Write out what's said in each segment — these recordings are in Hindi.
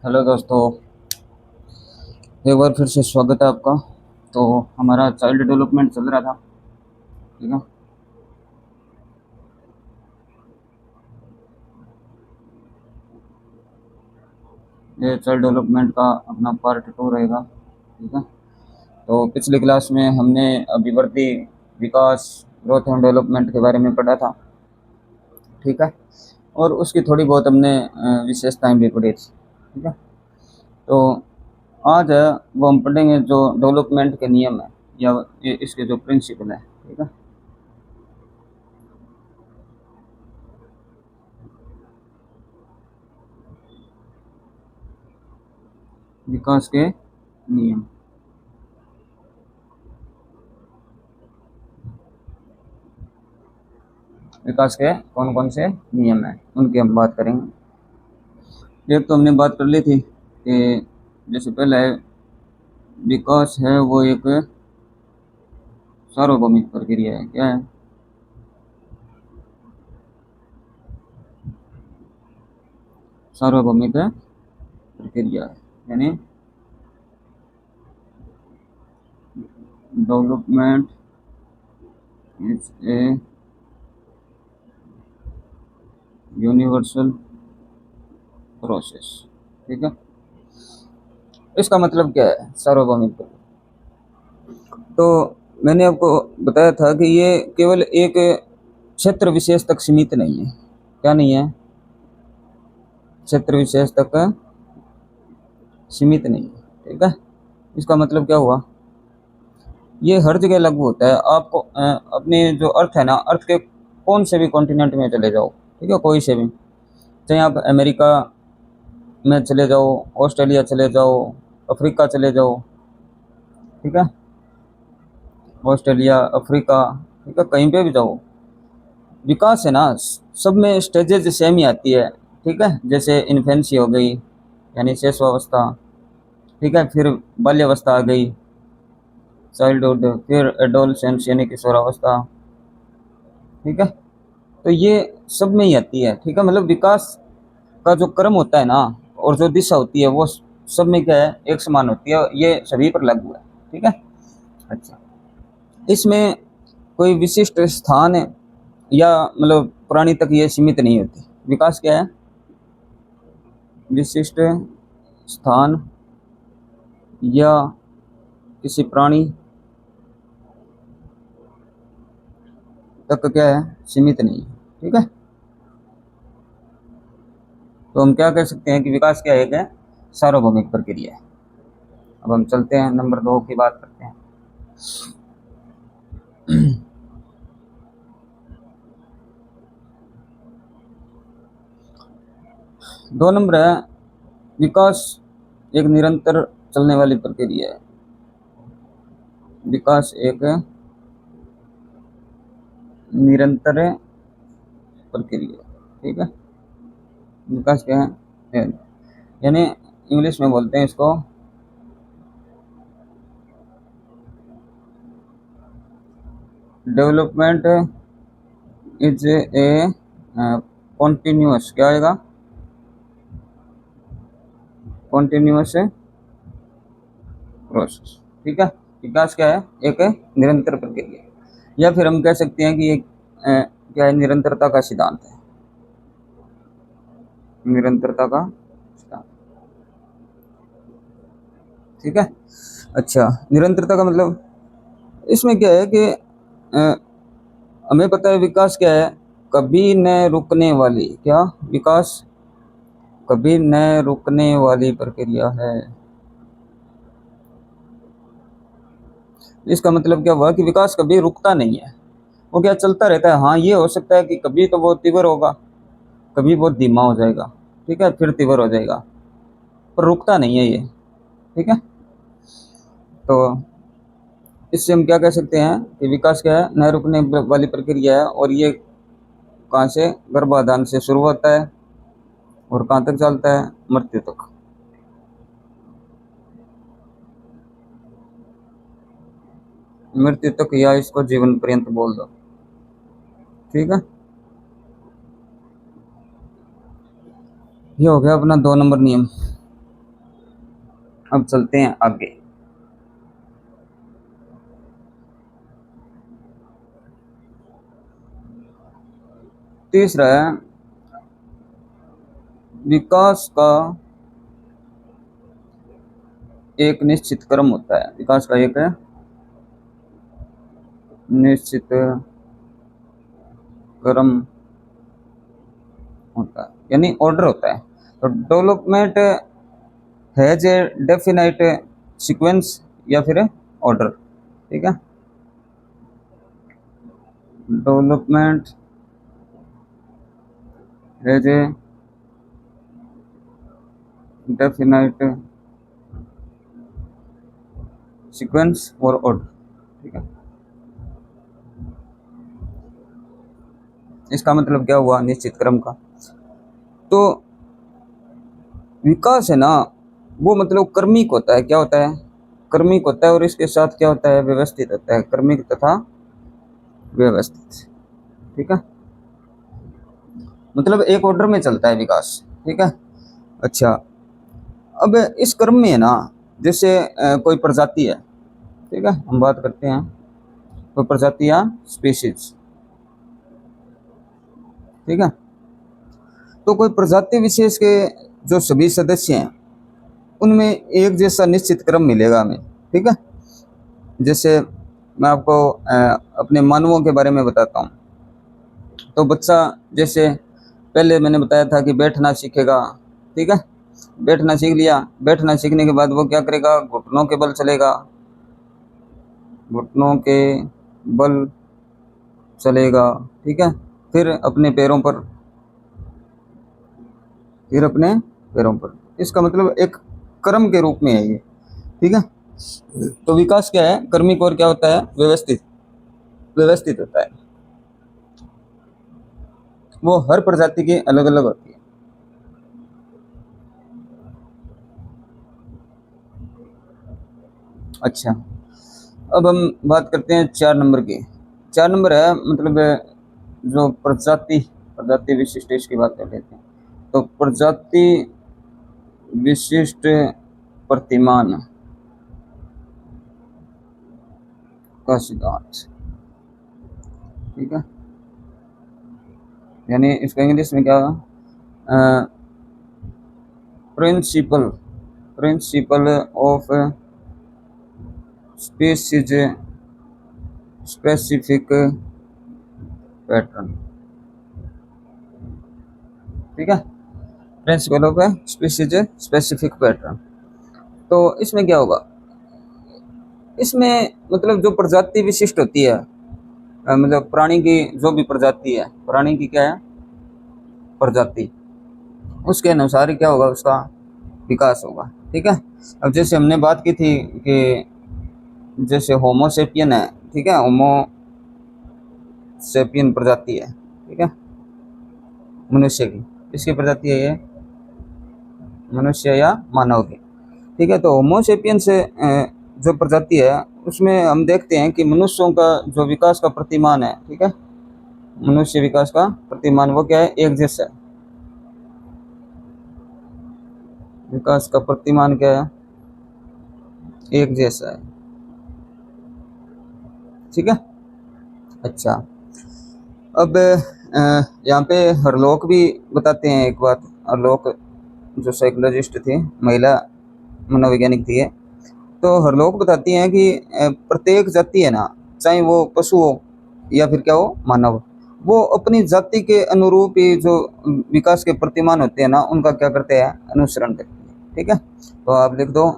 हेलो दोस्तों। एक बार फिर से स्वागत है आपका। तो हमारा चाइल्ड डेवलपमेंट चल रहा था। ठीक है। ये चाइल्ड डेवलपमेंट का अपना पार्ट 2 रहेगा। ठीक है। तो पिछली क्लास में हमने अभिवृद्धि, विकास, ग्रोथ एंड डेवलपमेंट के बारे में पढ़ा था। ठीक है। और उसकी थोड़ी बहुत हमने विशेषताएं भी पढ़ी थी। ठीक है। तो आज है वो हम पढ़ेंगे जो डेवलपमेंट के नियम है या इसके जो प्रिंसिपल है। ठीक है। विकास के नियम। विकास के कौन कौन से नियम हैं उनकी हम बात करेंगे। एक तो हमने बात कर ली थी कि जैसे पहला है, विकास है वो एक सार्वभौमिक प्रक्रिया है। क्या है? सार्वभौमिक प्रक्रिया है। यानी development is a universal process. ठीक है। इसका मतलब क्या है सार्वभौमिक प्रक्रिया? तो मैंने आपको बताया था कि ये केवल एक क्षेत्र विशेष तक सीमित नहीं है। क्या नहीं है? क्षेत्र विशेष तक सीमित नहीं है। ठीक है। इसका मतलब क्या हुआ? ये हर जगह लागू होता है। आपको अपने जो अर्थ है ना, अर्थ के कौन से भी कॉन्टिनेंट में चले जाओ, ठीक है, कोई से भी, चाहे आप अमेरिका में चले जाओ, ऑस्ट्रेलिया चले जाओ, अफ्रीका चले जाओ। ठीक है। ऑस्ट्रेलिया, अफ्रीका, ठीक है, कहीं पे भी जाओ, विकास है ना, सब में स्टेजेस सेम ही आती है। ठीक है। जैसे इन्फेंसी हो गई यानी शिशुअवस्था। ठीक है। फिर बाल्यावस्था आ गई, चाइल्डहुड, फिर एडोलसेंस यानी किशोरावस्था। ठीक है। तो ये सब में ही आती है। ठीक है। मतलब विकास का जो क्रम होता है ना और जो दिशा होती है वो सब में क्या है, एक समान होती है। ये सभी पर लागू है। ठीक है। अच्छा, इसमें कोई विशिष्ट स्थान है या मतलब प्राणी तक ये सीमित नहीं होती। विकास क्या है? विशिष्ट स्थान या किसी प्राणी तक क्या है, सीमित नहीं है। ठीक है। तो हम क्या कह सकते हैं कि विकास क्या है, एक है सार्वभौमिक प्रक्रिया है। अब हम चलते हैं नंबर 2 की बात करते हैं। 2 नंबर है, विकास एक निरंतर चलने वाली प्रक्रिया है। विकास एक निरंतर प्रक्रिया। ठीक है। विकास क्या है? यानी इंग्लिश में बोलते हैं इसको डेवलपमेंट इज ए कॉन्टिन्यूअस, क्या आएगा, कॉन्टिन्यूअस प्रोसेस। ठीक है। विकास क्या है? एक निरंतर प्रक्रिया। या फिर हम कह सकते हैं कि एक क्या है, निरंतरता का सिद्धांत है। निरंतरता का सिद्धांत। ठीक है। अच्छा, निरंतरता का मतलब इसमें क्या है कि अ, हमें पता है विकास क्या है, कभी न रुकने वाली, क्या, विकास कभी न रुकने वाली प्रक्रिया है। इसका मतलब क्या हुआ कि विकास कभी रुकता नहीं है, वो क्या चलता रहता है। हाँ, ये हो सकता है कि कभी तो बहुत तीव्र होगा, कभी बहुत धीमा हो जाएगा, ठीक है, फिर तीव्र हो जाएगा, पर रुकता नहीं है ये। ठीक है। तो इससे हम क्या कह सकते हैं कि विकास क्या है, न रुकने वाली प्रक्रिया है। और ये कहाँ से, गर्भाधान से शुरू होता है और कहाँ तक चलता है, मृत्यु तक। मृत्यु तक या इसको जीवन पर्यंत बोल दो। ठीक है। ये हो गया अपना 2 नंबर नियम। अब चलते हैं आगे। तीसरा है विकास का एक निश्चित क्रम होता है। विकास का एक निश्चित क्रम होता है, यानी ऑर्डर होता है। तो development has a definite sequence या फिर ऑर्डर। ठीक है, development has a definite sequence और ऑर्डर। ठीक है, इसका मतलब क्या हुआ निश्चित क्रम का। तो विकास है ना, वो मतलब क्रमिक होता है। क्या होता है? क्रमिक होता है, और इसके साथ क्या होता है? व्यवस्थित होता है। क्रमिक तथा व्यवस्थित। ठीक है, मतलब एक ऑर्डर में चलता है विकास। ठीक है, अच्छा, अब इस क्रम में है ना, जैसे कोई प्रजाति है। ठीक है, हम बात करते हैं कोई प्रजाति या स्पीशीज। ठीक है, तो कोई प्रजाति विशेष के जो सभी सदस्य हैं उनमें एक जैसा निश्चित क्रम मिलेगा हमें। ठीक है, जैसे मैं आपको अपने मानवों के बारे में बताता हूँ। तो बच्चा जैसे पहले मैंने बताया था कि बैठना सीखेगा। ठीक है, बैठना सीख लिया। बैठना सीखने के बाद वो क्या करेगा? घुटनों के बल चलेगा, घुटनों के बल चलेगा। ठीक है, फिर अपने पैरों पर, फिर अपने पैरों पर। इसका मतलब एक क्रम के रूप में है ये। ठीक है, तो विकास क्या है? क्रमिक और क्या होता है? व्यवस्थित। व्यवस्थित होता है, वो हर प्रजाति की अलग अलग होती है। अच्छा, अब हम बात करते हैं 4 नंबर की। 4 नंबर है मतलब जो प्रजाति, प्रजाति विशिष्ट, इसकी बात कर लेते हैं। तो प्रजाति विशिष्ट प्रतिमान का सिद्धांत। ठीक है, यानी इसका इंग्लिश में क्या होगा? Principle, principle of species specific pattern. ठीक है, principle of species specific pattern. तो इसमें क्या होगा? इसमें मतलब जो प्रजाति विशिष्ट होती है, मतलब प्राणी की जो भी प्रजाति है, प्राणी की क्या है? प्रजाति, उसके अनुसार ही क्या होगा? उसका विकास होगा। ठीक है, अब जैसे हमने बात की थी कि जैसे होमोसेपियन है। ठीक है, होमोसेपियन प्रजाति है। ठीक है, मनुष्य की, इसकी प्रजाति है ये मनुष्य या मानव की। ठीक है, तो होमोसेपियन से जो प्रजाति है उसमें हम देखते हैं कि मनुष्यों का जो विकास का प्रतिमान है। ठीक है, मनुष्य विकास का प्रतिमान वो क्या है? एक जैसा है। विकास का प्रतिमान क्या है? एक जैसा है। ठीक है, अच्छा, अब यहाँ पे हरलोक भी बताते हैं एक बात। हरलोक जो साइकोलॉजिस्ट थे, महिला मनोवैज्ञानिक थी, तो हरलोक बताती हैं कि प्रत्येक जाति है ना, चाहे वो पशु हो या फिर क्या हो, मानव, वो अपनी जाति के अनुरूप ही जो विकास के प्रतिमान होते हैं ना, उनका क्या करते हैं? अनुसरण करते हैं। ठीक है, तो आप लिख दो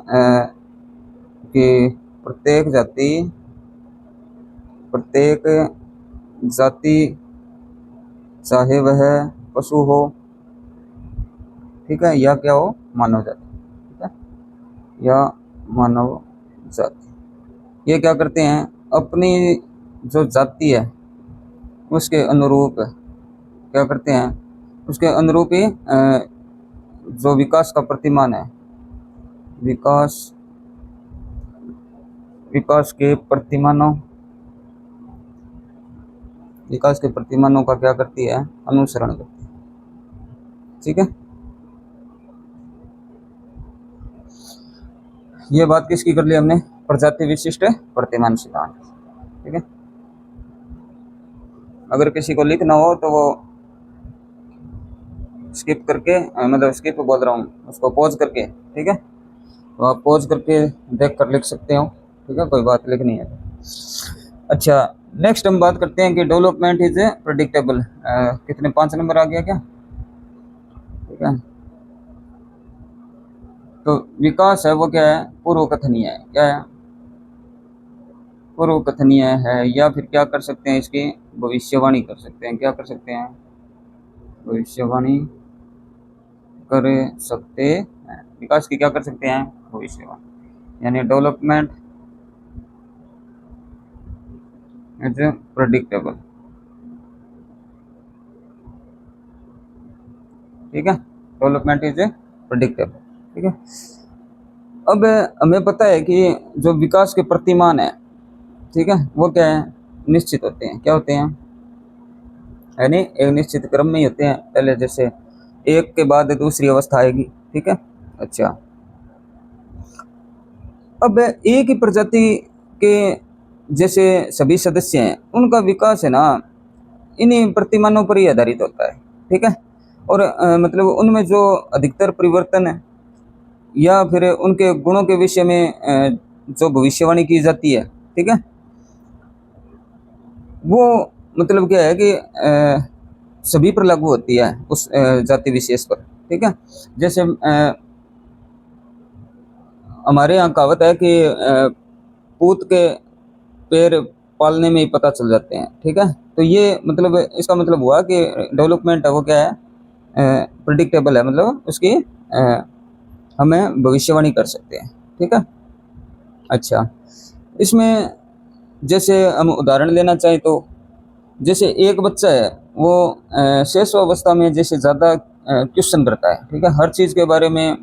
कि प्रत्येक जाति, प्रत्येक जाति चाहे वह पशु हो, ठीक है, या क्या हो, मानव जाति। ठीक है, या मानव जाति, ये क्या करते हैं? अपनी जो जाति है उसके अनुरूप क्या करते हैं? उसके अनुरूप ही जो विकास का प्रतिमान है, विकास, विकास के प्रतिमानों, विकास के प्रतिमानों का क्या करती है? अनुसरण करती है। ठीक है, ये बात किसकी कर ली हमने, प्रजाति विशिष्ट प्रतिमान सिद्धांत, ठीक है। अगर किसी को लिखना हो तो वो स्किप करके मतलब स्किप बोल रहा हूँ, उसको पॉज करके, ठीक है, तो आप पॉज करके देख कर लिख सकते हो, ठीक है, कोई बात लिखनी है। अच्छा, नेक्स्ट हम बात करते हैं कि डेवलपमेंट इज प्रेडिक्टेबल। कितने 5 नंबर आ गया क्या, ठीक है। तो विकास है वो क्या है, पूर्व कथनीय है, क्या है, पूर्व कथनीय है, या फिर क्या कर सकते हैं, इसकी भविष्यवाणी कर सकते हैं, क्या कर सकते हैं, भविष्यवाणी कर सकते हैं, विकास की क्या कर सकते हैं, भविष्यवाणी, यानी डेवलपमेंट इज प्रेडिक्टेबल, ठीक है, डेवलपमेंट इज प्रेडिक्टेबल, ठीक है। अब हमें पता है कि जो विकास के प्रतिमान है, ठीक है, वो क्या है, निश्चित होते हैं, क्या होते हैं, यानी एक निश्चित क्रम में ही होते हैं, पहले जैसे एक के बाद दूसरी अवस्था आएगी, ठीक है। अच्छा, अब एक ही प्रजाति के जैसे सभी सदस्य हैं, उनका विकास है ना इन्हीं प्रतिमानों पर ही आधारित होता है, ठीक है। और मतलब उनमें जो अधिकतर परिवर्तन है या फिर उनके गुणों के विषय में जो भविष्यवाणी की जाती है, ठीक है, वो मतलब क्या है कि सभी पर लागू होती है उस जाति विशेष पर, ठीक है। जैसे हमारे यहाँ कहावत है कि पूत के पैर पालने में ही पता चल जाते हैं, ठीक है। तो ये मतलब इसका मतलब हुआ कि डेवलपमेंट है वो क्या है, प्रिडिक्टेबल है, मतलब उसकी हमें भविष्यवाणी कर सकते हैं, ठीक है। अच्छा, इसमें जैसे हम उदाहरण लेना चाहें तो जैसे एक बच्चा है वो शैशवावस्था में जैसे ज़्यादा क्वेश्चन करता है, ठीक है, हर चीज़ के बारे में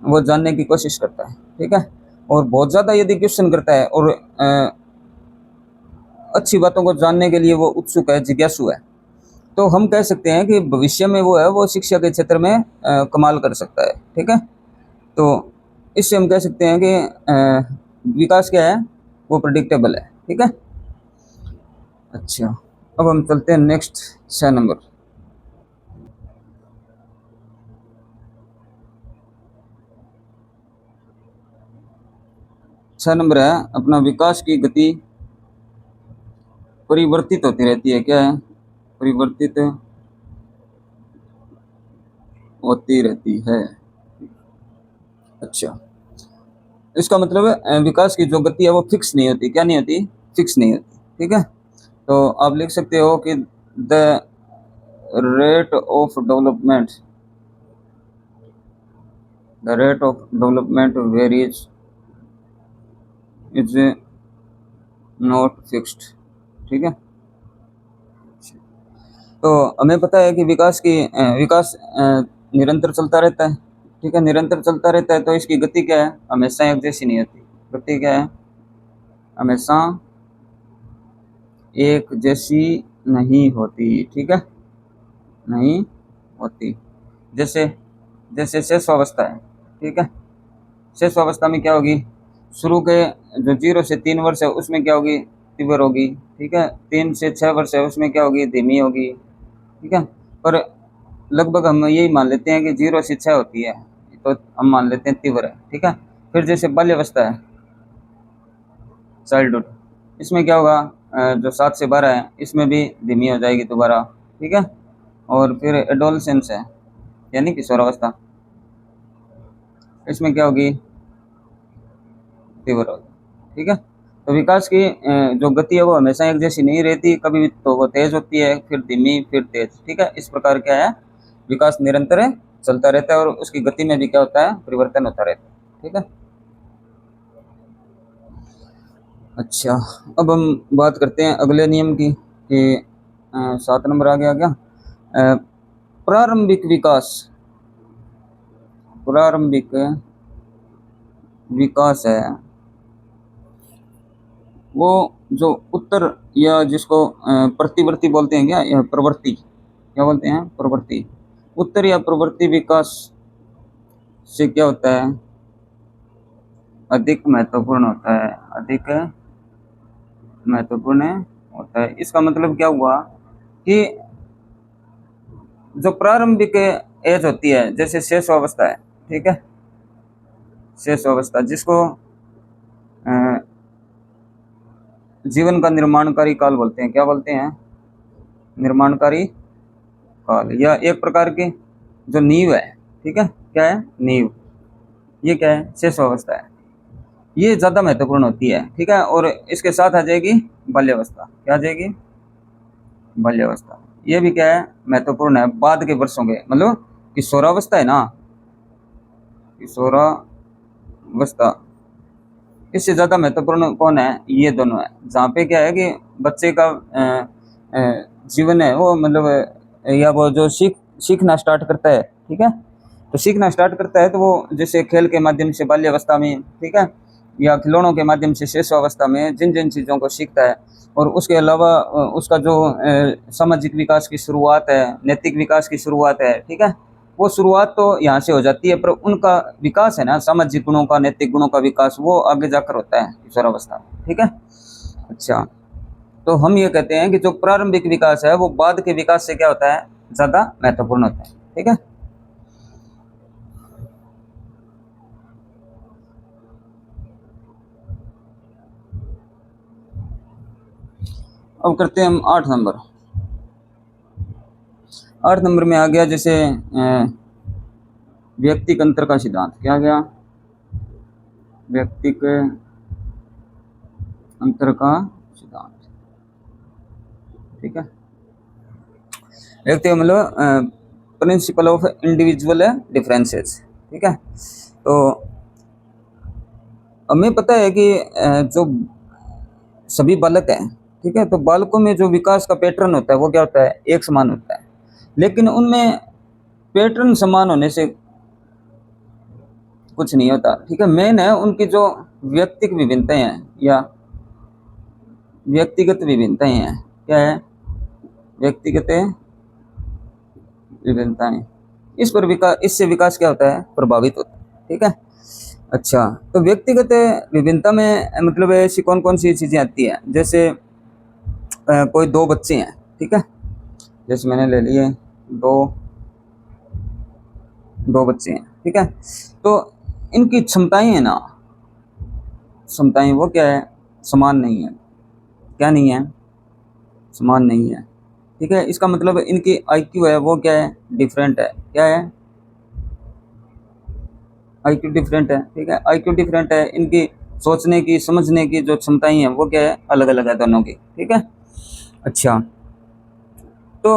वो जानने की कोशिश करता है, ठीक है, और बहुत ज़्यादा यदि क्वेश्चन करता है और अच्छी बातों को जानने के लिए वो उत्सुक है, जिज्ञासु है, तो हम कह सकते हैं कि भविष्य में वो है वो शिक्षा के क्षेत्र में कमाल कर सकता है, ठीक है। तो इससे हम कह सकते हैं कि विकास क्या है, वो प्रेडिक्टेबल है, ठीक है। अच्छा, अब हम चलते हैं नेक्स्ट 6 नंबर। 6 नंबर है अपना, विकास की गति परिवर्तित होती रहती है, क्या है, परिवर्तित होती रहती है। अच्छा, इसका मतलब है विकास की जो गति है वो फिक्स नहीं होती, क्या नहीं होती, फिक्स नहीं होती, ठीक है। तो आप लिख सकते हो कि the rate of development, the rate of development varies is not fixed, ठीक है। तो हमें पता है कि विकास निरंतर चलता रहता है, ठीक है, निरंतर चलता रहता है, तो इसकी गति क्या है, हमेशा एक जैसी नहीं होती, गति क्या है, हमेशा एक जैसी नहीं होती, ठीक है, नहीं होती। जैसे जैसे शेष अवस्था है, ठीक है, शेष अवस्था में क्या होगी, शुरू के जो 0 से 3 वर्ष है उसमें क्या होगी, तीव्र होगी, ठीक है, 3 से 6 वर्ष है उसमें क्या होगी, धीमी होगी, ठीक है। पर लगभग हम यही मान लेते हैं कि 0 से 6 होती है, तो हम मान लेते हैं तीव्र है, ठीक है। फिर जैसे बाल्यावस्था है, चाइल्डहुड, इसमें क्या होगा, जो 7 से 12 है इसमें भी धीमी हो जाएगी दोबारा, ठीक है। और फिर एडोलसेंस है यानी किशोरावस्था, इसमें क्या होगी, तीव्र होगी, ठीक है। तो विकास की जो गति है वो हमेशा एक जैसी नहीं रहती, कभी तो वो तेज होती है, फिर धीमी, फिर तेज, ठीक है। इस प्रकार क्या है, विकास निरंतर है, चलता रहता है, और उसकी गति में भी क्या होता है, परिवर्तन होता रहता है, ठीक है। अच्छा, अब हम बात करते हैं अगले नियम की कि 7 नंबर आ गया क्या, प्रारंभिक विकास, प्रारंभिक विकास है वो जो उत्तर या जिसको प्रतिवर्ती बोलते हैं, क्या या प्रवृत्ति, क्या बोलते हैं, प्रवृत्ति, उत्तर या प्रवृत्ति विकास से क्या होता है, अधिक महत्वपूर्ण होता है, अधिक महत्वपूर्ण होता है। इसका मतलब क्या हुआ कि जो प्रारंभिक एज होती है, जैसे शेष अवस्था है, ठीक है, शेष अवस्था जिसको जीवन का निर्माणकारी काल बोलते हैं। क्या बोलते हैं? निर्माणकारी काल, या एक प्रकार की जो नींव है, ठीक है, क्या है? नींव। ये क्या है? शेष अवस्था है। ये ज़्यादा महत्वपूर्ण होती है, ठीक है। और इसके साथ आ जाएगी बाल्यावस्था। क्या आ जाएगी? बाल्यावस्था। ये भी क्या है? महत्वपूर्ण है बाद के वर्षों के, मतलब किशोरावस्था है ना, किशोरावस्था, इससे ज़्यादा महत्वपूर्ण कौन है? ये दोनों है, जहाँ पे क्या है कि बच्चे का जीवन है वो, मतलब या वो जो सीखना स्टार्ट करता है, ठीक है, तो सीखना स्टार्ट करता है तो वो जैसे खेल के माध्यम से बाल्यावस्था में, ठीक है, या खिलौनों के माध्यम से शेषावस्था में जिन जिन चीज़ों को सीखता है, और उसके अलावा उसका जो सामाजिक विकास की शुरुआत है, नैतिक विकास की शुरुआत है, ठीक है, वो शुरुआत तो यहाँ से हो जाती है, पर उनका विकास है ना, सामाजिक गुणों का, नैतिक गुणों का विकास, वो आगे जाकर होता है किशोरावस्था में, ठीक है। अच्छा, तो हम ये कहते हैं कि जो प्रारंभिक विकास है वो बाद के विकास से क्या होता है? ज़्यादा महत्वपूर्ण होता है, ठीक है। अब करते हैं हम 8 नंबर। 8 नंबर में आ गया जैसे व्यक्तिक अंतर का सिद्धांत। क्या आ गया? व्यक्तिक अंतर का सिद्धांत, ठीक है। व्यक्ति मतलब प्रिंसिपल ऑफ इंडिविजुअल डिफरेंसेस, ठीक है। तो हमें पता है कि जो सभी बालक हैं, ठीक है, तो बालकों में जो विकास का पैटर्न होता है वो क्या होता है? एक समान होता है, लेकिन उनमें पैटर्न समान होने से कुछ नहीं होता, ठीक है। मेन है उनकी जो व्यक्तिगत विभिन्नताएं हैं या व्यक्तिगत विभिन्नताएं हैं। क्या है? व्यक्तिगत विभिन्नताएं। इस पर विकास, इससे विकास क्या होता है? प्रभावित होता है, ठीक है। अच्छा, तो व्यक्तिगत विभिन्नता में मतलब ऐसी कौन कौन सी चीज़ें आती हैं? जैसे कोई दो बच्चे हैं, ठीक है, जैसे मैंने ले लिए दो बच्चे हैं, ठीक है, तो इनकी क्षमताएं है ना, क्षमताएं वो क्या है? समान नहीं है। क्या नहीं है? समान नहीं है, ठीक है। इसका मतलब इनकी आईक्यू है वो क्या है? डिफरेंट है। क्या है? आईक्यू डिफरेंट है, ठीक है। आईक्यू डिफरेंट है, इनकी सोचने की, समझने की जो क्षमताएं हैं वो क्या है? अलग अलग है दोनों की, ठीक है। अच्छा, तो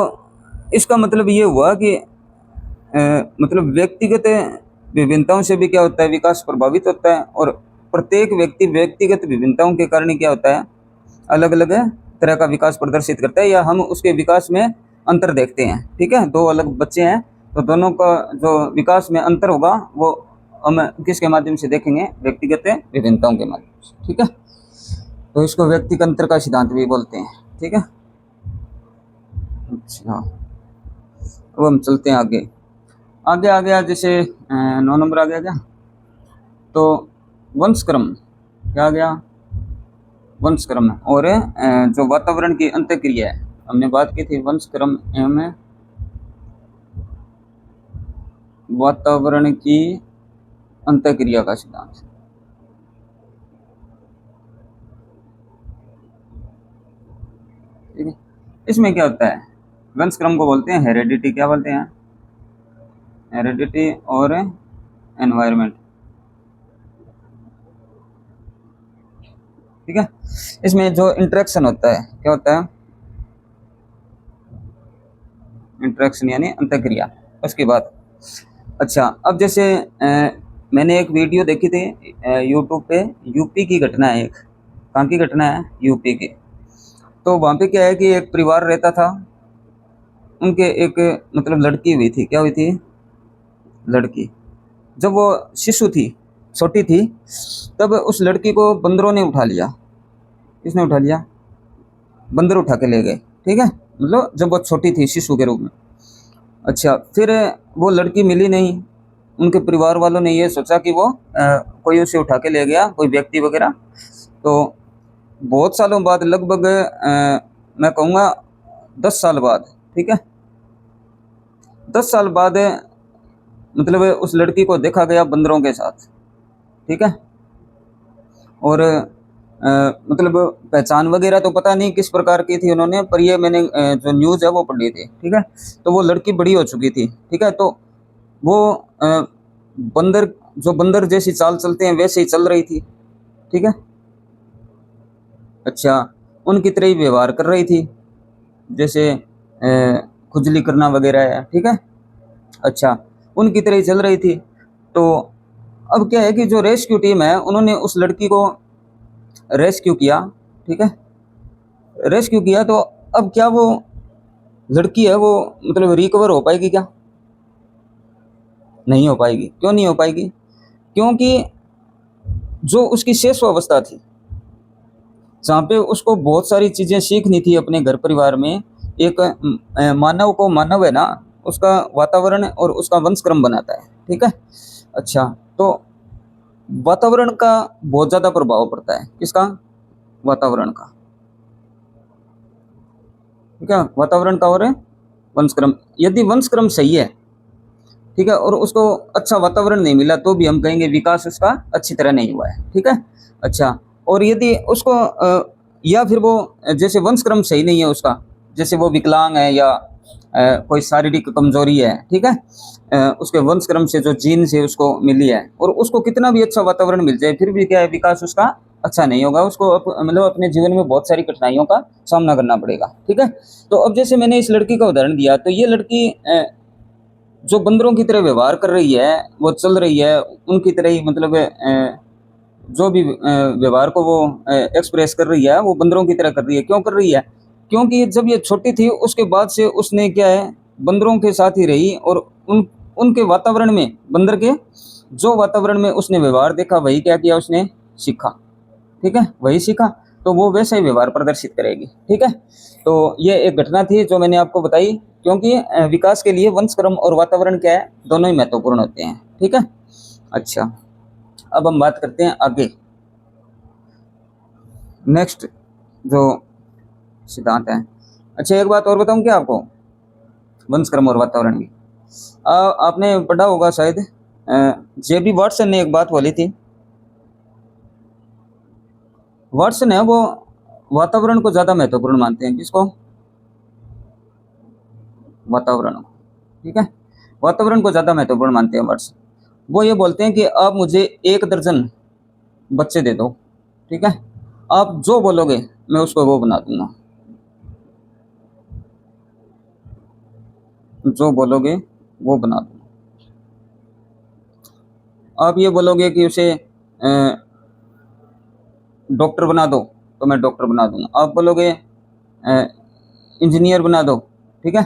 इसका मतलब ये हुआ कि मतलब व्यक्तिगत विभिन्नताओं से भी क्या होता है? विकास प्रभावित होता है, और प्रत्येक व्यक्ति व्यक्तिगत विभिन्नताओं के कारण क्या होता है? अलग अलग तरह का विकास प्रदर्शित करता है, या हम उसके विकास में अंतर देखते हैं, ठीक है। दो अलग बच्चे हैं तो दोनों का जो विकास में अंतर होगा वो हम किसके माध्यम से देखेंगे? व्यक्तिगत विभिन्नताओं के माध्यम से, ठीक है। तो इसको व्यक्तिगत अंतर का सिद्धांत भी बोलते हैं, ठीक है। अच्छा, अब हम चलते हैं आगे। आगे आ गया जैसे 9 नंबर आ गया क्या? तो वंशक्रम। क्या आ गया? वंशक्रम। और जो वातावरण की अंतःक्रिया है, हमने बात की थी वंशक्रम एवं वातावरण की अंतःक्रिया का सिद्धांत, ठीक है। इसमें क्या होता है? वंशक्रम को बोलते हैं हेरेडिटी। क्या बोलते हैं? हेरेडिटी और एनवायरनमेंट, ठीक है। इसमें जो इंटरेक्शन होता है, क्या होता है? इंटरेक्शन यानी अंतःक्रिया, उसके बाद। अच्छा, अब जैसे मैंने एक वीडियो देखी थी यूट्यूब पे, यूपी की घटना है एक। कहाँ की घटना है? यूपी की। तो वहाँ पे क्या है कि एक परिवार रहता था, उनके एक मतलब लड़की हुई थी। क्या हुई थी? लड़की। जब वो शिशु थी, छोटी थी, तब उस लड़की को बंदरों ने उठा लिया। किसने उठा लिया? बंदर उठा के ले गए, ठीक है, मतलब जब वो छोटी थी, शिशु के रूप में। अच्छा, फिर वो लड़की मिली नहीं, उनके परिवार वालों ने ये सोचा कि वो कोई उसे उठा के ले गया, कोई व्यक्ति वगैरह। तो बहुत सालों बाद, लगभग मैं कहूँगा 10 साल बाद, ठीक है, 10 साल बाद मतलब उस लड़की को देखा गया बंदरों के साथ, ठीक है। और मतलब पहचान वगैरह तो पता नहीं किस प्रकार की थी उन्होंने, पर ये मैंने जो न्यूज़ है वो पढ़ी थी, ठीक है। तो वो लड़की बड़ी हो चुकी थी, ठीक है। तो वो बंदर, जो बंदर जैसी चाल चलते हैं वैसे ही चल रही थी, ठीक है। अच्छा, उनकी तरह ही व्यवहार कर रही थी, जैसे खुजली करना वगैरह है, ठीक है। अच्छा, उनकी तरह ही चल रही थी। तो अब क्या है कि जो रेस्क्यू टीम है उन्होंने उस लड़की को रेस्क्यू किया, ठीक है, रेस्क्यू किया। तो अब क्या वो लड़की है वो मतलब रिकवर हो पाएगी क्या? नहीं हो पाएगी। क्यों नहीं हो पाएगी? क्योंकि जो उसकी शेष अवस्था थी, जहाँ पे उसको बहुत सारी चीज़ें सीखनी थी अपने घर परिवार में, एक मानव को, मानव है ना, उसका वातावरण और उसका वंशक्रम बनाता है, ठीक है। अच्छा, तो वातावरण का बहुत ज़्यादा प्रभाव पड़ता है, किसका? वातावरण का, ठीक है, वातावरण का और वंशक्रम। यदि वंशक्रम सही है, ठीक है, और उसको अच्छा वातावरण नहीं मिला, तो भी हम कहेंगे विकास उसका अच्छी तरह नहीं हुआ है, ठीक है। अच्छा, और यदि उसको या फिर वो जैसे वंशक्रम सही नहीं है उसका, जैसे वो विकलांग है या कोई शारीरिक कमजोरी है, ठीक है, उसके वंशक्रम से जो जीन से उसको मिली है, और उसको कितना भी अच्छा वातावरण मिल जाए फिर भी क्या है, विकास उसका अच्छा नहीं होगा, उसको मतलब अपने जीवन में बहुत सारी कठिनाइयों का सामना करना पड़ेगा, ठीक है। तो अब जैसे मैंने इस लड़की का उदाहरण दिया, तो ये लड़की जो बंदरों की तरह व्यवहार कर रही है, वो चल रही है उनकी तरह ही, मतलब जो भी व्यवहार को वो एक्सप्रेस कर रही है, वो बंदरों की तरह कर रही है। क्यों कर रही है? क्योंकि जब ये छोटी थी उसके बाद से उसने क्या है, बंदरों के साथ ही रही, और उनके वातावरण में, बंदर के जो वातावरण में उसने व्यवहार देखा, वही क्या किया, उसने सीखा, ठीक है, वही सीखा। तो वो वैसा ही व्यवहार प्रदर्शित करेगी, ठीक है। तो ये एक घटना थी जो मैंने आपको बताई, क्योंकि विकास के लिए वंशक्रम और वातावरण क्या है, दोनों ही महत्वपूर्ण होते हैं, ठीक है। अच्छा, अब हम बात करते हैं आगे, नेक्स्ट जो सिद्धांत है। अच्छा, एक बात और बताऊं क्या आपको, वंशक्रम और वातावरण की। आपने पढ़ा होगा शायद, जेबी वाटसन ने एक बात बोली थी। वाटसन है वो वातावरण को ज्यादा महत्वपूर्ण मानते हैं, किसको? वातावरण को, ठीक है, वातावरण को ज्यादा महत्वपूर्ण मानते हैं वाटसन। वो ये बोलते हैं कि आप मुझे 1 दर्जन बच्चे दे दो, ठीक है, आप जो बोलोगे मैं उसको वो बना दूंगा, जो बोलोगे वो बना दूंगा। आप ये बोलोगे कि उसे डॉक्टर बना दो, तो मैं डॉक्टर बना दूंगा। आप बोलोगे इंजीनियर बना दो, ठीक है,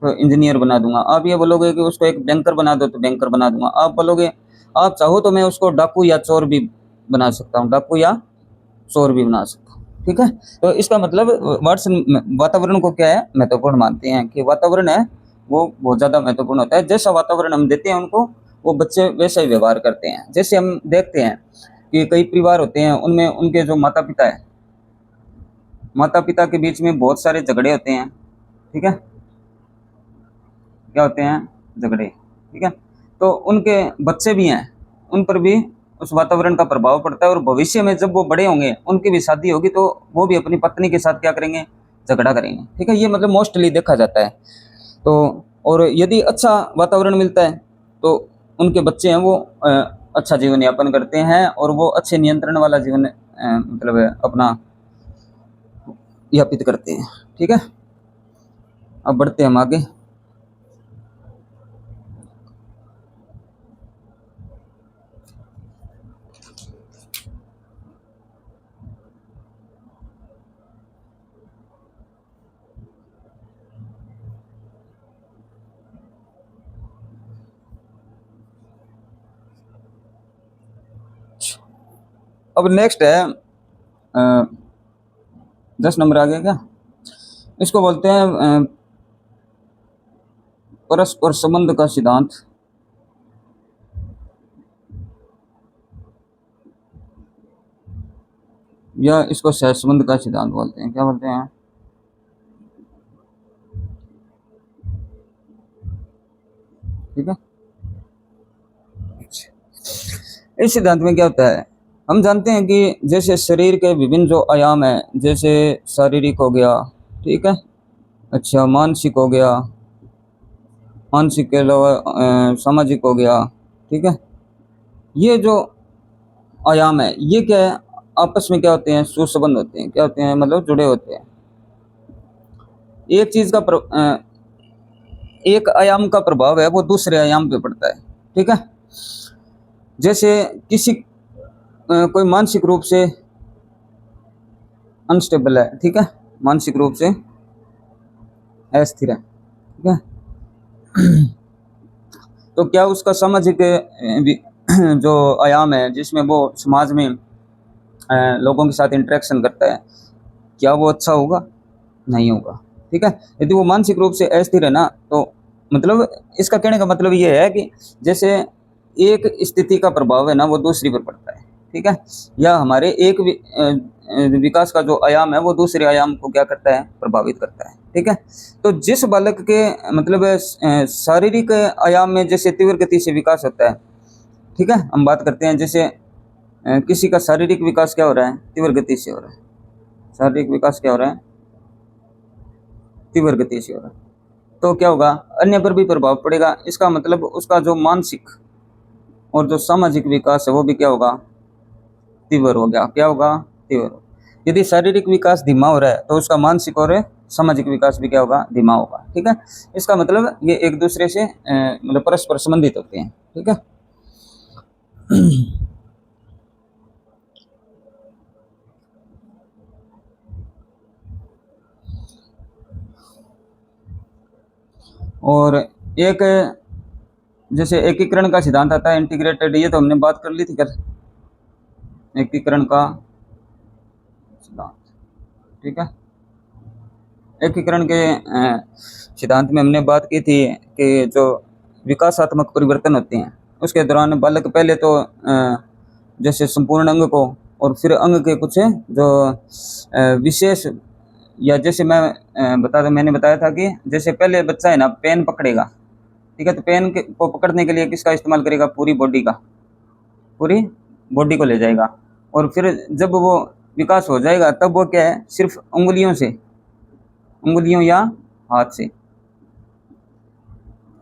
तो इंजीनियर बना दूंगा। आप ये बोलोगे कि उसको एक बैंकर बना दो, तो बैंकर बना दूंगा। आप बोलोगे, आप चाहो तो मैं उसको डाकू या चोर भी बना सकता हूँ, डाकू या चोर भी बना सकता हूँ, ठीक है। तो इसका मतलब वातावरण को क्या है, महत्वपूर्ण मानते हैं, कि वातावरण है वो बहुत ज़्यादा महत्वपूर्ण होता है। जैसा वातावरण हम देते हैं उनको, वो बच्चे वैसा ही व्यवहार करते हैं। जैसे हम देखते हैं कि कई परिवार होते हैं, उनमें उनके जो माता पिता है, माता पिता के बीच में बहुत सारे झगड़े होते हैं, ठीक है, क्या होते हैं, झगड़े, ठीक है। तो उनके बच्चे भी हैं, उन पर भी उस वातावरण का प्रभाव पड़ता है, और भविष्य में जब वो बड़े होंगे, उनकी भी शादी होगी, तो वो भी अपनी पत्नी के साथ क्या करेंगे, झगड़ा करेंगे, ठीक है। ये मतलब मोस्टली देखा जाता है। तो और यदि अच्छा वातावरण मिलता है, तो उनके बच्चे हैं वो अच्छा जीवन यापन करते हैं, और वो अच्छे नियंत्रण वाला जीवन मतलब अपना यापित करते हैं, ठीक है। अब बढ़ते हैं हम आगे। अब नेक्स्ट है 10 नंबर आ गया क्या, इसको बोलते हैं परस्पर संबंध का सिद्धांत, या इसको सहसंबंध का सिद्धांत बोलते हैं। क्या बोलते हैं? ठीक है। इस सिद्धांत में क्या होता है, हम जानते हैं कि जैसे शरीर के विभिन्न जो आयाम है, जैसे शारीरिक हो गया, ठीक है, अच्छा मानसिक हो गया, मानसिक के अलावा सामाजिक हो गया, ठीक है, ये जो आयाम है ये क्या है, आपस में क्या होते हैं, सुसंबद्ध होते हैं। क्या होते हैं? मतलब जुड़े होते हैं। एक चीज का एक आयाम का प्रभाव है वो दूसरे आयाम पे पड़ता है। ठीक है। जैसे किसी कोई मानसिक रूप से अनस्टेबल है, ठीक है, मानसिक रूप से अस्थिर है, ठीक है, तो क्या उसका सामाजिक जो आयाम है जिसमें वो समाज में लोगों के साथ इंटरेक्शन करता है, क्या वो अच्छा होगा? नहीं होगा। ठीक है। यदि वो मानसिक रूप से अस्थिर है ना, तो मतलब इसका कहने का मतलब ये है कि जैसे एक स्थिति का प्रभाव है ना वो दूसरी पर पड़ता है। ठीक है। या हमारे एक विकास का जो आयाम है वो दूसरे आयाम को क्या करता है? प्रभावित करता है। ठीक है। तो जिस बालक के मतलब शारीरिक आयाम में जैसे तीव्र गति से विकास होता है, ठीक है, हम बात करते हैं जैसे किसी का शारीरिक विकास क्या हो रहा है? तीव्र गति से हो रहा है। शारीरिक विकास क्या हो रहा है? तीव्र गति से हो रहा है। तो क्या होगा? अन्य पर भी प्रभाव पड़ेगा। इसका मतलब उसका जो मानसिक और जो सामाजिक विकास है वो भी क्या होगा? तीव्र हो गया। क्या होगा? तीव्र। यदि शारीरिक विकास धीमा हो रहा है तो उसका मानसिक और सामाजिक विकास भी क्या होगा? धीमा होगा। ठीक है। इसका मतलब ये एक दूसरे से मतलब परस्पर संबंधित होते हैं। ठीक है। और एक जैसे एकीकरण का सिद्धांत आता है, इंटीग्रेटेड, ये तो हमने बात कर ली थी कल, एकीकरण का सिद्धांत। ठीक है। एकीकरण के सिद्धांत में हमने बात की थी कि जो विकासात्मक परिवर्तन होते हैं उसके दौरान बालक पहले तो जैसे संपूर्ण अंग को और फिर अंग के कुछ जो विशेष, या जैसे मैं मैंने बताया था कि जैसे पहले बच्चा है ना पेन पकड़ेगा, ठीक है, तो पेन को पकड़ने के लिए किसका इस्तेमाल करेगा? पूरी बॉडी का, पूरी बॉडी को ले जाएगा। और फिर जब वो विकास हो जाएगा तब वो क्या है? सिर्फ उंगलियों या हाथ से,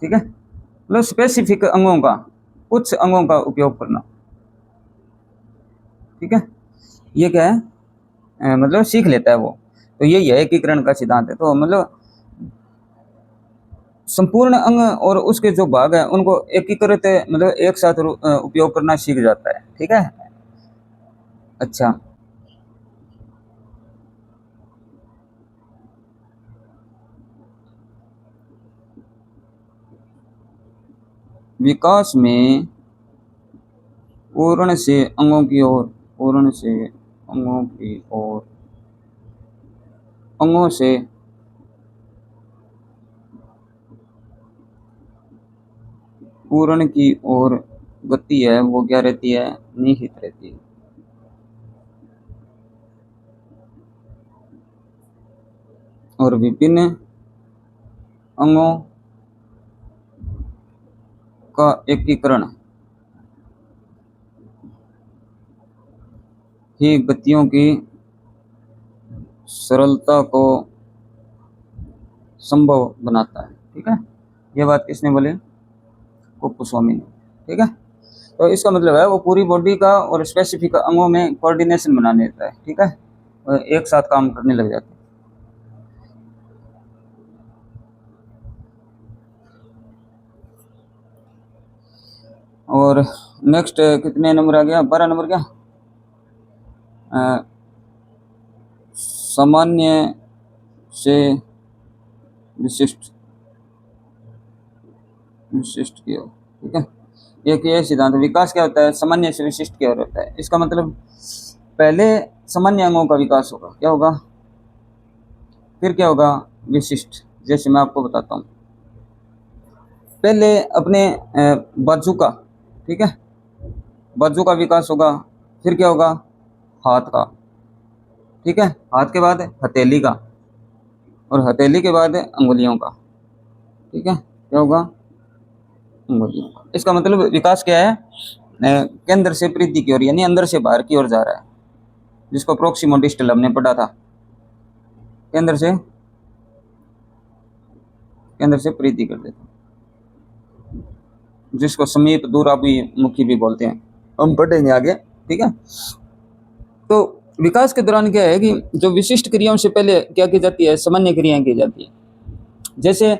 ठीक है, मतलब स्पेसिफिक अंगों का, कुछ अंगों का उपयोग करना। ठीक है। ये क्या है? मतलब सीख लेता है वो। तो यही है एकीकरण का सिद्धांत है। तो मतलब संपूर्ण अंग और उसके जो भाग है उनको एकीकृत मतलब एक साथ उपयोग करना सीख जाता है। ठीक है। अच्छा, विकास में पूर्ण से अंगों की ओर, पूर्ण से अंगों की ओर, अंगों से पूर्ण की ओर गति है वो क्या रहती है? निहित रहती है। और विभिन्न अंगों का एकीकरण ही गतियों की सरलता को संभव बनाता है। ठीक है। ये बात किसने बोली? कुप्पस्वामी ने। ठीक है। तो इसका मतलब है वो पूरी बॉडी का और स्पेसिफिक अंगों में कोऑर्डिनेशन बना देता है। ठीक है। और एक साथ काम करने लग जाते हैं। और नेक्स्ट कितने नंबर आ गया? 12 नंबर। क्या सामान्य से विशिष्ट, विशिष्ट की ओर। ठीक है। एक ये सिद्धांत, विकास क्या होता है? सामान्य से विशिष्ट की ओर होता है। इसका मतलब पहले सामान्य अंगों का विकास होगा, क्या होगा? फिर क्या होगा? विशिष्ट। जैसे मैं आपको बताता हूँ, पहले अपने बाजू का, ठीक है, बाजू का विकास होगा। फिर क्या होगा? हाथ का। ठीक है। हाथ के बाद हथेली का, और हथेली के बाद अंगुलियों का, ठीक है। क्या होगा? अंगुलियों का। इसका मतलब विकास क्या है? केंद्र से परिधि की ओर, यानी अंदर से बाहर की ओर जा रहा है, जिसको प्रोक्सिमो डिस्टल हमने पढ़ा था। केंद्र से परिधि कर देता, जिसको समीप दूराभिमुखी भी बोलते हैं, हम पढ़ेंगे आगे, ठीक है। तो विकास के दौरान क्या है कि जो विशिष्ट क्रियाओं से पहले क्या की जाती है? सामान्य क्रियाएं की जाती है। जैसे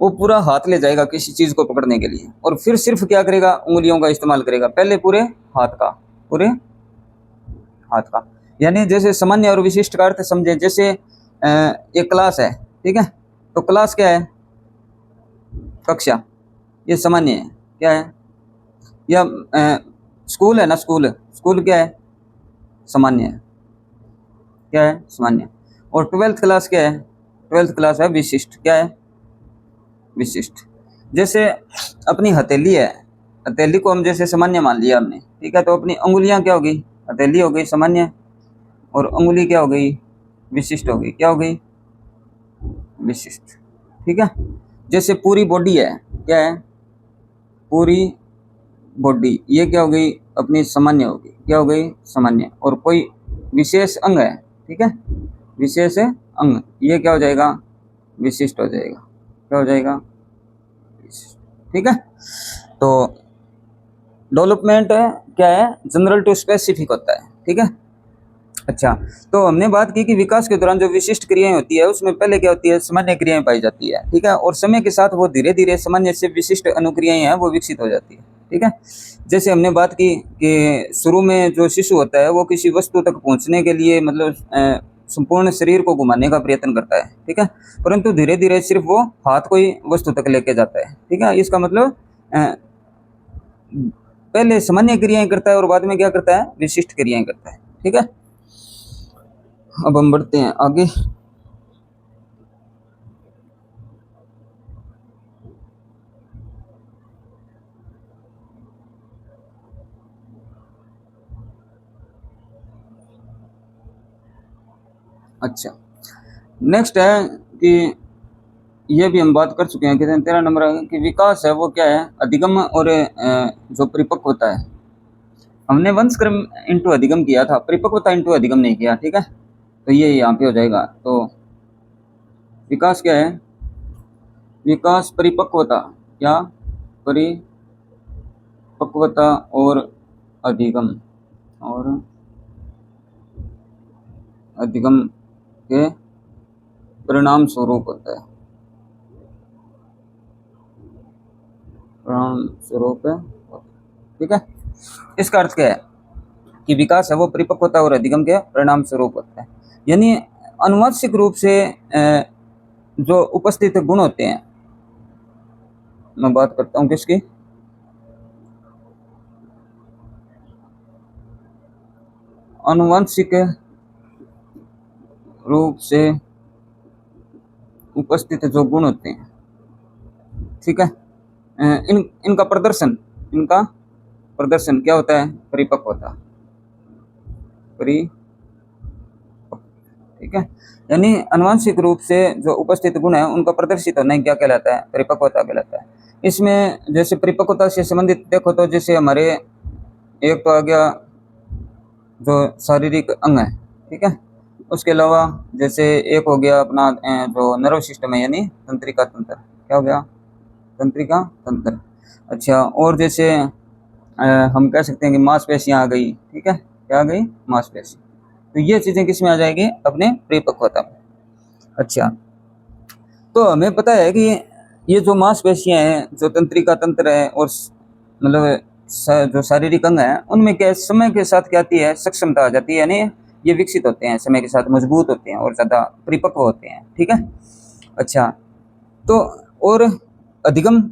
वो पूरा हाथ ले जाएगा किसी चीज को पकड़ने के लिए, और फिर सिर्फ क्या करेगा? उंगलियों का इस्तेमाल करेगा। पहले पूरे हाथ का, यानी जैसे सामान्य और विशिष्ट का अर्थ समझे। जैसे एक क्लास है, ठीक है, तो क्लास क्या है? कक्षा, ये सामान्य है। क्या है? या स्कूल है ना, स्कूल क्या है? सामान्य है। क्या है? सामान्य। और 12th क्लास क्या है? 12th क्लास है विशिष्ट। क्या है? विशिष्ट। जैसे अपनी हथेली है, हथेली को हम जैसे सामान्य मान लिया हमने, ठीक है, तो अपनी उंगलियां क्या हो गई? हथेली हो गई सामान्य, और उंगली क्या हो गई? विशिष्ट हो गई। क्या हो गई? विशिष्ट, ठीक है। जैसे पूरी बॉडी है, क्या है? पूरी बॉडी, ये क्या हो गई? अपनी सामान्य हो गई। क्या हो गई? सामान्य। और कोई विशेष अंग है, ठीक है, विशेष अंग, ये क्या हो जाएगा? विशिष्ट हो जाएगा। क्या हो जाएगा? विशिष्ट, ठीक है। तो डेवलपमेंट क्या है? जनरल टू स्पेसिफिक होता है, ठीक है। अच्छा, तो हमने बात की कि विकास के दौरान जो विशिष्ट क्रियाएं होती है उसमें पहले क्या होती है? सामान्य क्रियाएं पाई जाती है, ठीक है, और समय के साथ वो धीरे धीरे सामान्य से विशिष्ट अनुक्रियाएं हैं वो विकसित हो जाती है, ठीक है। जैसे हमने बात की कि शुरू में जो शिशु होता है वो किसी वस्तु तक पहुंचने के लिए मतलब संपूर्ण शरीर को घुमाने का प्रयत्न करता है, ठीक है, परंतु धीरे धीरे सिर्फ वो हाथ को ही वस्तु तक लेके जाता है, ठीक है। इसका मतलब पहले सामान्य क्रियाएं करता है और बाद में क्या करता है? विशिष्ट क्रियाएं करता है, ठीक है। अब हम बढ़ते हैं आगे। अच्छा, नेक्स्ट है कि ये भी हम बात कर चुके हैं कि 13 नंबर कि विकास है वो क्या है? अधिगम और जो परिपक्वता है। हमने वंशक्रम इंटू अधिगम किया था, परिपक्वता इंटू अधिगम नहीं किया, ठीक है। तो ये यहाँ पे हो जाएगा। तो विकास क्या है? विकास परिपक्वता, या परिपक्वता और अधिगम, और अधिगम के परिणाम स्वरूप होता है, परिणाम स्वरूप है, ठीक है। इसका अर्थ क्या है कि विकास है वो परिपक्वता और अधिगम के परिणाम स्वरूप होता है, यानी आनुवंशिक रूप से जो उपस्थित गुण होते हैं, मैं बात करता हूं किसकी? आनुवंशिक रूप से उपस्थित जो गुण होते हैं, ठीक है, इनका प्रदर्शन क्या होता है? परिपक्वता, ठीक है। यानी आनुवंशिक रूप से जो उपस्थित गुण है उनका प्रदर्शित होना क्या कहलाता है? परिपक्वता कहलाता है। इसमें जैसे परिपक्वता से संबंधित देखो तो जैसे हमारे एक तो आ गया जो शारीरिक अंग है, ठीक है, उसके अलावा जैसे एक हो गया अपना जो नर्व सिस्टम है, यानी तंत्रिका तंत्र। क्या हो गया? तंत्रिका तंत्र। अच्छा, और जैसे हम कह सकते हैं कि मांसपेशियां आ गई, ठीक है, क्या आ गई? मांसपेशी। तो ये चीजें किस में आ जाएगी? अपने परिपक्वता में। अच्छा, तो हमें पता है कि ये जो मांसपेशियां हैं, जो तंत्रिका तंत्र है, और मतलब जो शारीरिक अंग है, उनमें क्या समय के साथ क्या आती है? सक्षमता आ जाती है, यानी ये विकसित होते हैं समय के साथ, मजबूत होते हैं और ज्यादा परिपक्व होते हैं, ठीक है। अच्छा, तो और अधिगम,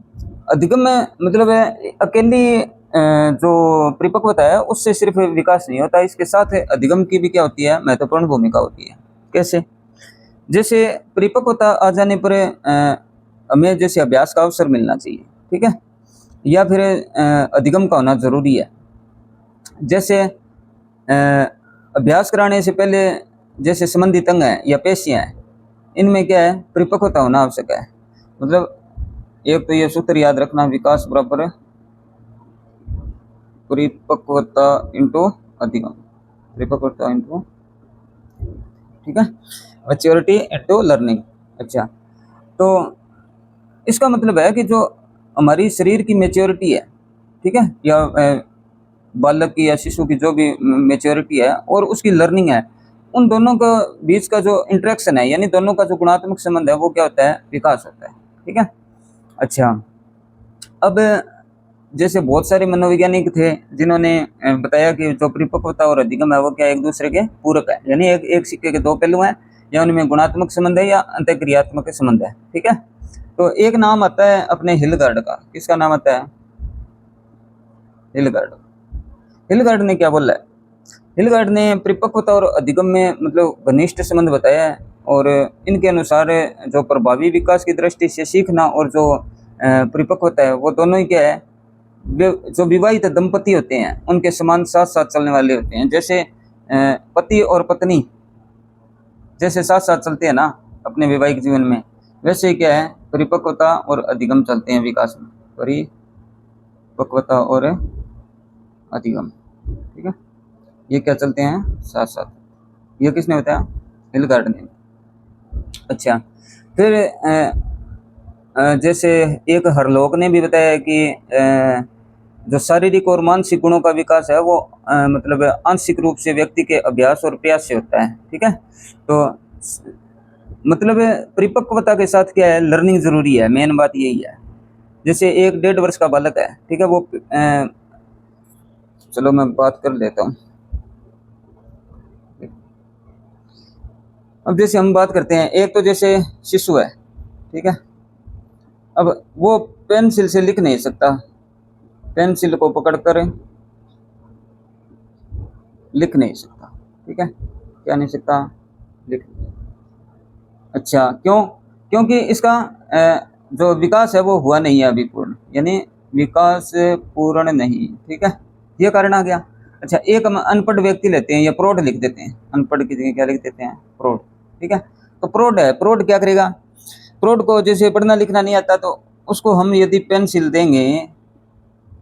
अधिगम में मतलब है अकेली जो परिपक्वता है उससे सिर्फ विकास नहीं होता, इसके साथ अधिगम की भी क्या होती है? महत्वपूर्ण भूमिका होती है। कैसे? जैसे परिपक्वता आ जाने पर हमें जैसे अभ्यास का अवसर मिलना चाहिए, ठीक है, या फिर अधिगम का होना जरूरी है। जैसे अभ्यास कराने से पहले जैसे संबंधित अंग हैं या पेशियां हैं, इनमें क्या है, परिपक्वता होना आवश्यक है। मतलब एक तो ये सूत्र याद रखना, विकास बराबर परिपक्वता इंटू अधिगम, परिपक्वता इंटू, ठीक है, मैच्योरिटी इंटू लर्निंग। अच्छा, तो इसका मतलब है कि जो हमारी शरीर की मैच्योरिटी है, ठीक है, या बालक की या शिशु की जो भी मैच्योरिटी है और उसकी लर्निंग है, उन दोनों का बीच का जो इंटरेक्शन है, यानी दोनों का जो गुणात्मक संबंध है, वो क्या होता है, विकास होता है। ठीक है। अच्छा, अब जैसे बहुत सारे मनोवैज्ञानिक थे जिन्होंने बताया कि जो परिपक्वता और अधिगम है वो क्या एक दूसरे के पूरक है, यानी एक सिक्के के दो पहलू हैं, या उनमें गुणात्मक संबंध है या अंतःक्रियात्मक संबंध है। ठीक है। तो एक नाम आता है अपने हिलगार्ड का, किसका नाम आता है, हिलगार्ड। हिलगार्ड ने क्या बोला है, हिलगार्ड ने परिपक्वता और अधिगम में मतलब घनिष्ठ संबंध बताया है, और इनके अनुसार जो प्रभावी विकास की दृष्टि से सीखना और जो परिपक्वता है वो दोनों ही क्या है, जो विवाहित दंपति होते हैं उनके समान साथ साथ चलने वाले होते हैं। जैसे पति और पत्नी जैसे साथ साथ चलते हैं ना अपने वैवाहिक जीवन में, वैसे क्या है, परिपक्वता और अधिगम चलते हैं विकास में, परिपक्वता और अधिगम। ठीक है, ये क्या चलते हैं साथ साथ। ये किसने बताया, हिलगार्ड ने। अच्छा, फिर जैसे एक हरलोक ने भी बताया कि जो शारीरिक और मानसिक गुणों का विकास है वो मतलब आंशिक रूप से व्यक्ति के अभ्यास और प्रयास से होता है। ठीक है, तो मतलब परिपक्वता के साथ क्या है, लर्निंग जरूरी है, मेन बात यही है। जैसे एक 1.5 वर्ष का बालक है, ठीक है, वो चलो मैं बात कर लेता हूँ। अब जैसे हम बात करते हैं, एक तो जैसे शिशु है, ठीक है, अब वो पेंसिल से लिख नहीं सकता, पेंसिल को पकड़कर लिख नहीं सकता। ठीक है, क्या नहीं सकता, लिख नहीं सकता। अच्छा, क्यों, क्योंकि इसका जो विकास है वो हुआ नहीं है अभी पूर्ण, यानी विकास पूर्ण नहीं। ठीक है, ये कारण आ गया। अच्छा, एक हम अनपढ़ व्यक्ति लेते हैं या प्रौढ़ लिख देते हैं, अनपढ़ की जगह क्या लिख देते हैं, प्रौढ़। ठीक है, तो प्रौढ़ है, प्रौढ़ क्या करेगा, प्रौढ़ को जैसे पढ़ना लिखना नहीं आता, तो उसको हम यदि पेंसिल देंगे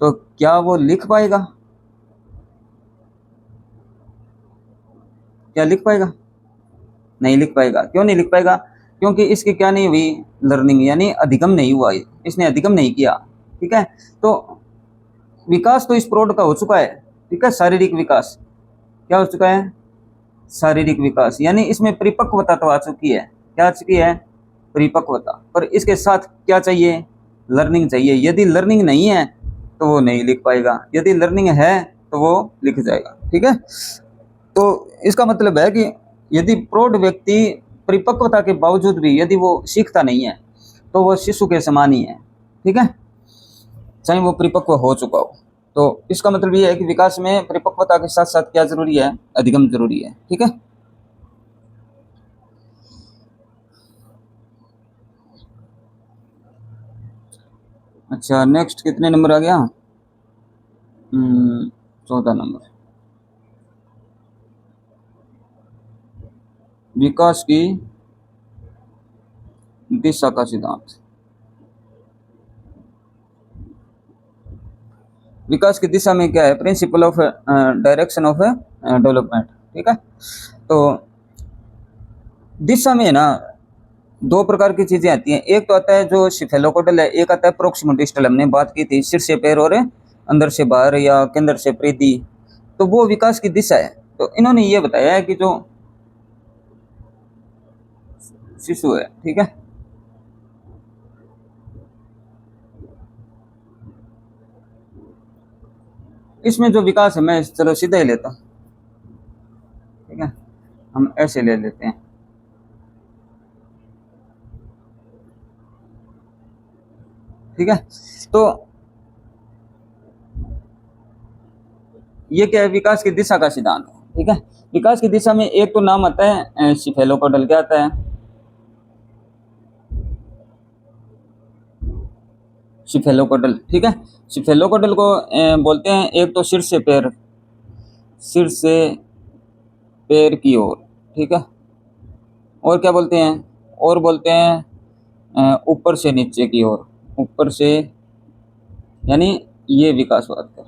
तो क्या वो लिख पाएगा, क्या लिख पाएगा, नहीं लिख पाएगा। क्यों नहीं लिख पाएगा, क्योंकि इसकी क्या नहीं हुई, लर्निंग, यानी अधिगम नहीं हुआ, इसने अधिगम नहीं किया। ठीक है, तो विकास तो इस प्रौढ़ का हो चुका है। ठीक है, शारीरिक विकास क्या हो चुका है, शारीरिक विकास, यानी इसमें परिपक्वता तो आ चुकी है। क्या आ चुकी है, परिपक्वता। पर इसके साथ क्या चाहिए, लर्निंग चाहिए। यदि लर्निंग नहीं है तो वो नहीं लिख पाएगा, यदि लर्निंग है तो वो लिख जाएगा। ठीक है, तो इसका मतलब है कि यदि प्रौढ़ व्यक्ति परिपक्वता के बावजूद भी यदि वो सीखता नहीं है तो वो शिशु के समान ही है। ठीक है, चाहे वो परिपक्व हो चुका हो। तो इसका मतलब ये है कि विकास में परिपक्वता के साथ साथ क्या जरूरी है, अधिगम जरूरी है। ठीक है, अच्छा, नेक्स्ट कितने नंबर आ गया, 14 नंबर, विकास की दिशा का सिद्धांत। विकास की दिशा में क्या है, principle of direction of development. ठीक है, तो दिशा में ना दो प्रकार की चीजें आती हैं, एक तो आता है जो सिफेलोकोडल है, एक आता है प्रोक्सिमल डिस्टल, हमने बात की थी, सिर से पैर और अंदर से बाहर या केंद्र से परिधि, तो वो विकास की दिशा है। तो इन्होंने ये बताया है कि जो शिशु है, ठीक है, इसमें जो विकास है, मैं चलो सीधा ही लेता हूँ। ठीक है, हम ऐसे ले लेते हैं। ठीक है, तो ये क्या है, विकास की दिशा का सिद्धांत है। ठीक है, विकास की दिशा में एक तो नाम आता है सिफेलोकोडल, क्या आता है, सिफेलोकोडल। ठीक है, सिफेलोकोडल को बोलते हैं एक तो सिर से पैर, सिर से पैर की ओर। ठीक है। और क्या बोलते हैं, और बोलते हैं ऊपर से नीचे की ओर, ऊपर से यानी ये विकासवाद का,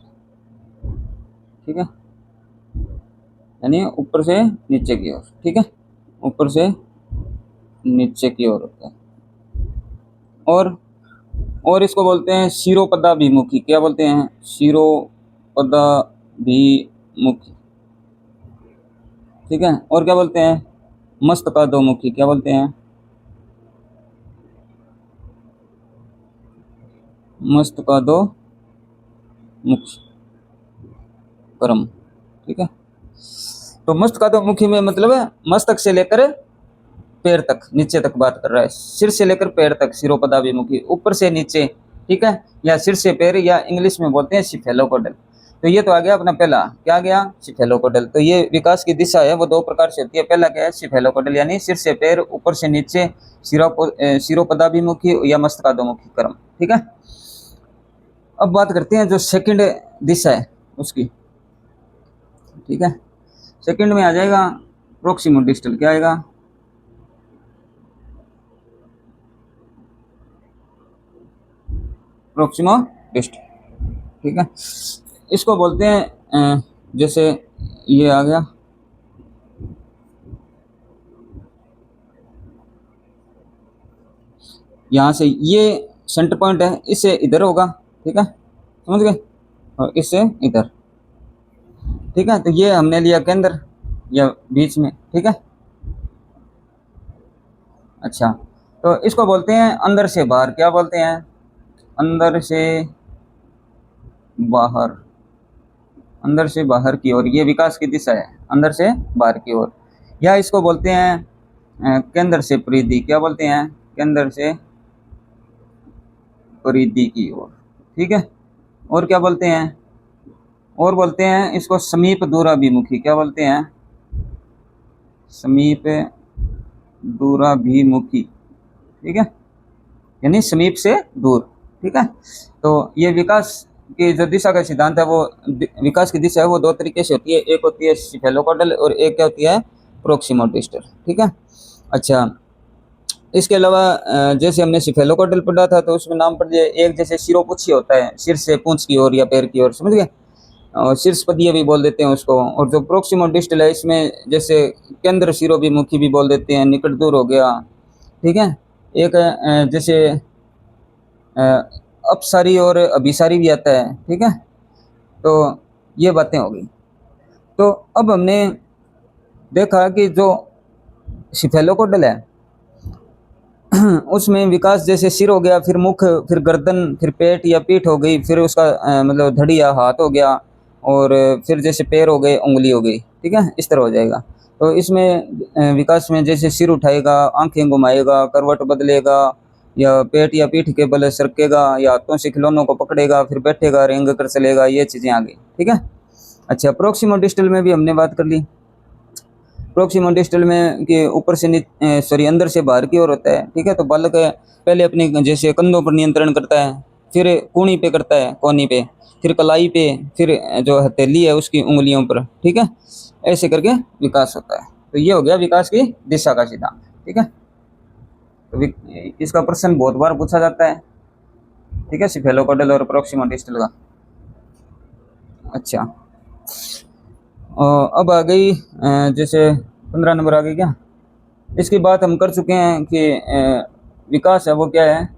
ठीक है, यानी ऊपर से नीचे की ओर, ठीक है, ऊपर से नीचे की ओर होता है। और इसको बोलते हैं शिरोपदाभिमुखी, क्या बोलते हैं, शिरोपदाभिमुखी, ठीक है। और क्या बोलते हैं, मस्तकाधोमुखी, क्या बोलते हैं, मस्तकाधोमुखी क्रम, ठीक है। तो मस्तकाधोमुखी में मतलब है मस्तक से लेकर पैर तक, नीचे तक बात कर रहा है, सिर से लेकर पैर तक शिरोपदाभिमुखी, ऊपर से नीचे, ठीक है, या सिर से पैर, या इंग्लिश में बोलते हैं सिफेलोकोडल। तो ये तो आ गया अपना पहला, क्या आ गया, सिफेलोकोडल। तो ये विकास की दिशा है वो दो प्रकार से होती है। पहला क्या है, सिफेलोकोडल यानी सिर से पैर, ऊपर से नीचे, शिरोपदाभिमुखी या मस्तकाधोमुखी क्रम, ठीक है। अब बात करते हैं जो सेकंड दिशा है उसकी, ठीक है। सेकंड में आ जाएगा प्रोक्सिमो डिस्टल, क्या आएगा, प्रोक्सिमो डिस्टल, ठीक है। इसको बोलते हैं जैसे ये आ गया, यहाँ से ये सेंटर पॉइंट है, इससे इधर होगा, ठीक है, समझ गए, और इससे इधर, ठीक है। तो ये हमने लिया केंद्र या बीच में, ठीक है। अच्छा, तो इसको बोलते हैं अंदर से बाहर, क्या बोलते हैं, अंदर से बाहर, अंदर से बाहर की ओर, ये विकास की दिशा है, अंदर से बाहर की ओर। या इसको बोलते हैं केंद्र से परिधि, क्या बोलते हैं, केंद्र से परिधि की ओर, ठीक है। और क्या बोलते हैं, और बोलते हैं इसको समीप दूराभिमुखी, क्या बोलते हैं, समीप दूराभिमुखी, ठीक है, यानी समीप से दूर, ठीक है। तो ये विकास की जो दिशा का सिद्धांत है वो, विकास की दिशा है वो दो तरीके से होती है, एक होती है सिफेलोकोडल और एक क्या होती है, प्रोक्सिमो डिस्टल, ठीक है। अच्छा, इसके अलावा जैसे हमने सिफेलोकोडल पढ़ा था तो उसमें नाम पढ़ लिया, एक जैसे शिरोपुच्छी होता है, सिर से पूंछ की ओर या पैर की ओर, समझ गए, और शीर्षपदीय भी बोल देते हैं उसको। और जो प्रोक्सिमो डिस्टल है इसमें जैसे केंद्र शिरोभिमुखी भी बोल देते हैं, निकट दूर हो गया, ठीक है। एक जैसे अपसारी और अभिसारी भी आता है, ठीक है। तो ये बातें हो गई। तो अब हमने देखा कि जो सिफेलोकोडल है उसमें विकास जैसे सिर हो गया, फिर मुख, फिर गर्दन, फिर पेट या पीठ हो गई, फिर उसका मतलब धड़ी या हाथ हो गया, और फिर जैसे पैर हो गए, उंगली हो गई, ठीक है, इस तरह हो जाएगा। तो इसमें विकास में जैसे सिर उठाएगा, आंखें घुमाएगा, करवट बदलेगा, या पेट या पीठ के बल सरकेगा, या हाथों से खिलौनों को पकड़ेगा, फिर बैठेगा, रेंग कर चलेगा, ये चीज़ें आ गई, ठीक है। अच्छा, प्रोक्सिमो डिस्टल में भी हमने बात कर ली। प्रोक्सिमो डिस्टल में कि ऊपर से सॉरी अंदर से बाहर की ओर होता है, ठीक है। तो बालक पहले अपने जैसे कंधों पर नियंत्रण करता है, फिर कूणी पे करता है, कोहनी पे, फिर कलाई पे, फिर जो हथेली है उसकी उंगलियों पर, ठीक है, ऐसे करके विकास होता है। तो ये हो गया विकास की दिशा का सिद्धांत, ठीक है। तो इसका प्रश्न बहुत बार पूछा जाता है, ठीक है, सिफेलोकोडल और प्रोक्सिमो डिस्टल का। अच्छा, अब आ गई जैसे 15 नंबर आ गई क्या, इसकी बात हम कर चुके हैं कि विकास है वो क्या है,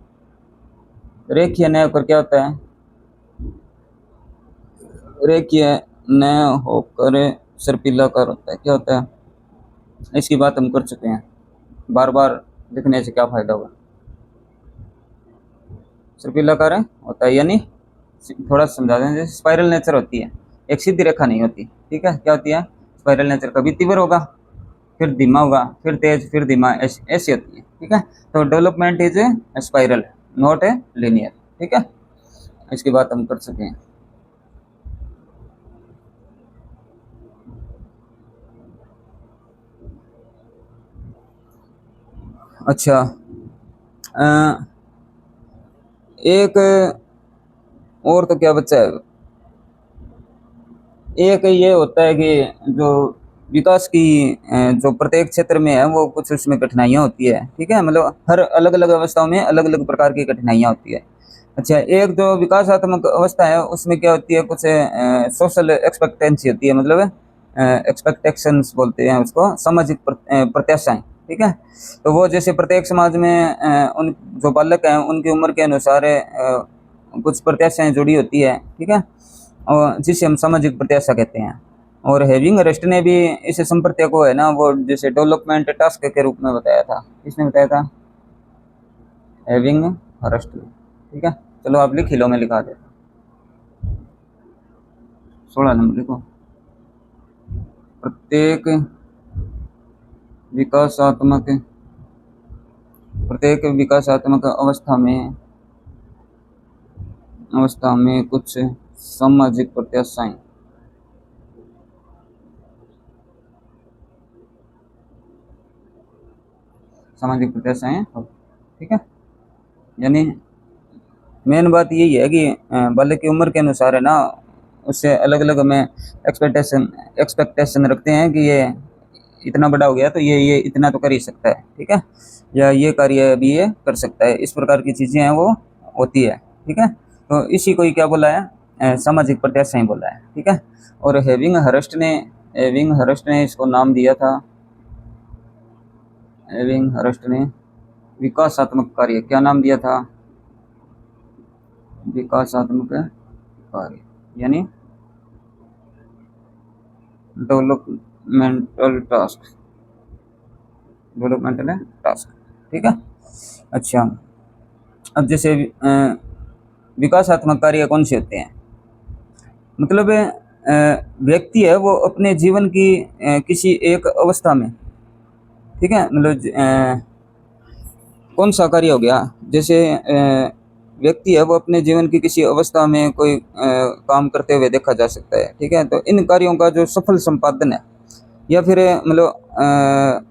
रेखीय न होकर क्या होता है, रेखीय न होकर सर्पिलाकार होता है, क्या होता है, इसकी बात हम कर चुके हैं। बार बार लिखने से क्या फायदा होगा, सर्पिलाकार है होता है, यानी थोड़ा समझा दें, जैसे स्पाइरल नेचर होती है, एक सीधी रेखा नहीं होती, ठीक है, क्या होती है, स्पाइरल नेचर, कभी तीव्र होगा, फिर धीमा होगा, फिर तेज, फिर धीमा, ऐसी होती है, ठीक है। तो development is a spiral, not a linear, ठीक है, इसकी बात हम कर सके हैं। अच्छा, एक और तो क्या बच्चा है, एक ये होता है कि जो विकास की जो प्रत्येक क्षेत्र में है वो कुछ उसमें कठिनाइयाँ होती है, ठीक है, मतलब हर अलग अलग अवस्थाओं में अलग अलग प्रकार की कठिनाइयाँ होती है। अच्छा, एक जो विकासात्मक अवस्था है उसमें क्या होती है, कुछ सोशल एक्सपेक्टेंसी होती है, मतलब एक्सपेक्टेशंस बोलते हैं उसको, सामाजिक प्रत्याशाएं, ठीक है। तो वो जैसे प्रत्येक समाज में उन जो बालक हैं उनकी उम्र के अनुसार कुछ प्रत्याशाएं जुड़ी होती है, ठीक है, और जिसे हम सामाजिक प्रत्याशा कहते हैं। और हेविंग रेस्ट ने भी इस संप्रत्या को है ना वो जैसे डेवलपमेंट टास्क के रूप में बताया था। किसने बताया था? हेविंग रेस्ट, ठीक है। चलो आप लिख लो, मैं लिखा देता हूँ। 16 नंबर लिखो। प्रत्येक विकासात्मक अवस्था में कुछ सामाजिक प्रत्याशाएं ठीक है। यानी मेन बात यही है कि बालक की उम्र के अनुसार है ना उससे अलग अलग हमें एक्सपेक्टेशन रखते हैं कि ये इतना बड़ा हो गया तो ये इतना तो कर ही सकता है, ठीक है, या ये कार्य भी ये कर सकता है, इस प्रकार की चीज़ें हैं वो होती है, ठीक है। तो इसी को ही क्या बोला है, सामाजिक प्रत्याशाएं बोला है, ठीक है। और हेविंग हर्स्ट ने इसको नाम दिया था, हेविंग हर्स्ट ने विकासात्मक कार्य, क्या नाम दिया था? विकासात्मक कार्य, यानी डेवलपमेंटल टास्क, ठीक है। अच्छा, अब जैसे विकासात्मक कार्य कौन से होते हैं, मतलब व्यक्ति है वो अपने जीवन की किसी एक अवस्था में, ठीक है, मतलब कौन सा कार्य हो गया, जैसे व्यक्ति है वो अपने जीवन की किसी अवस्था में कोई काम करते हुए देखा जा सकता है, ठीक है। तो इन कार्यों का जो सफल संपादन है या फिर मतलब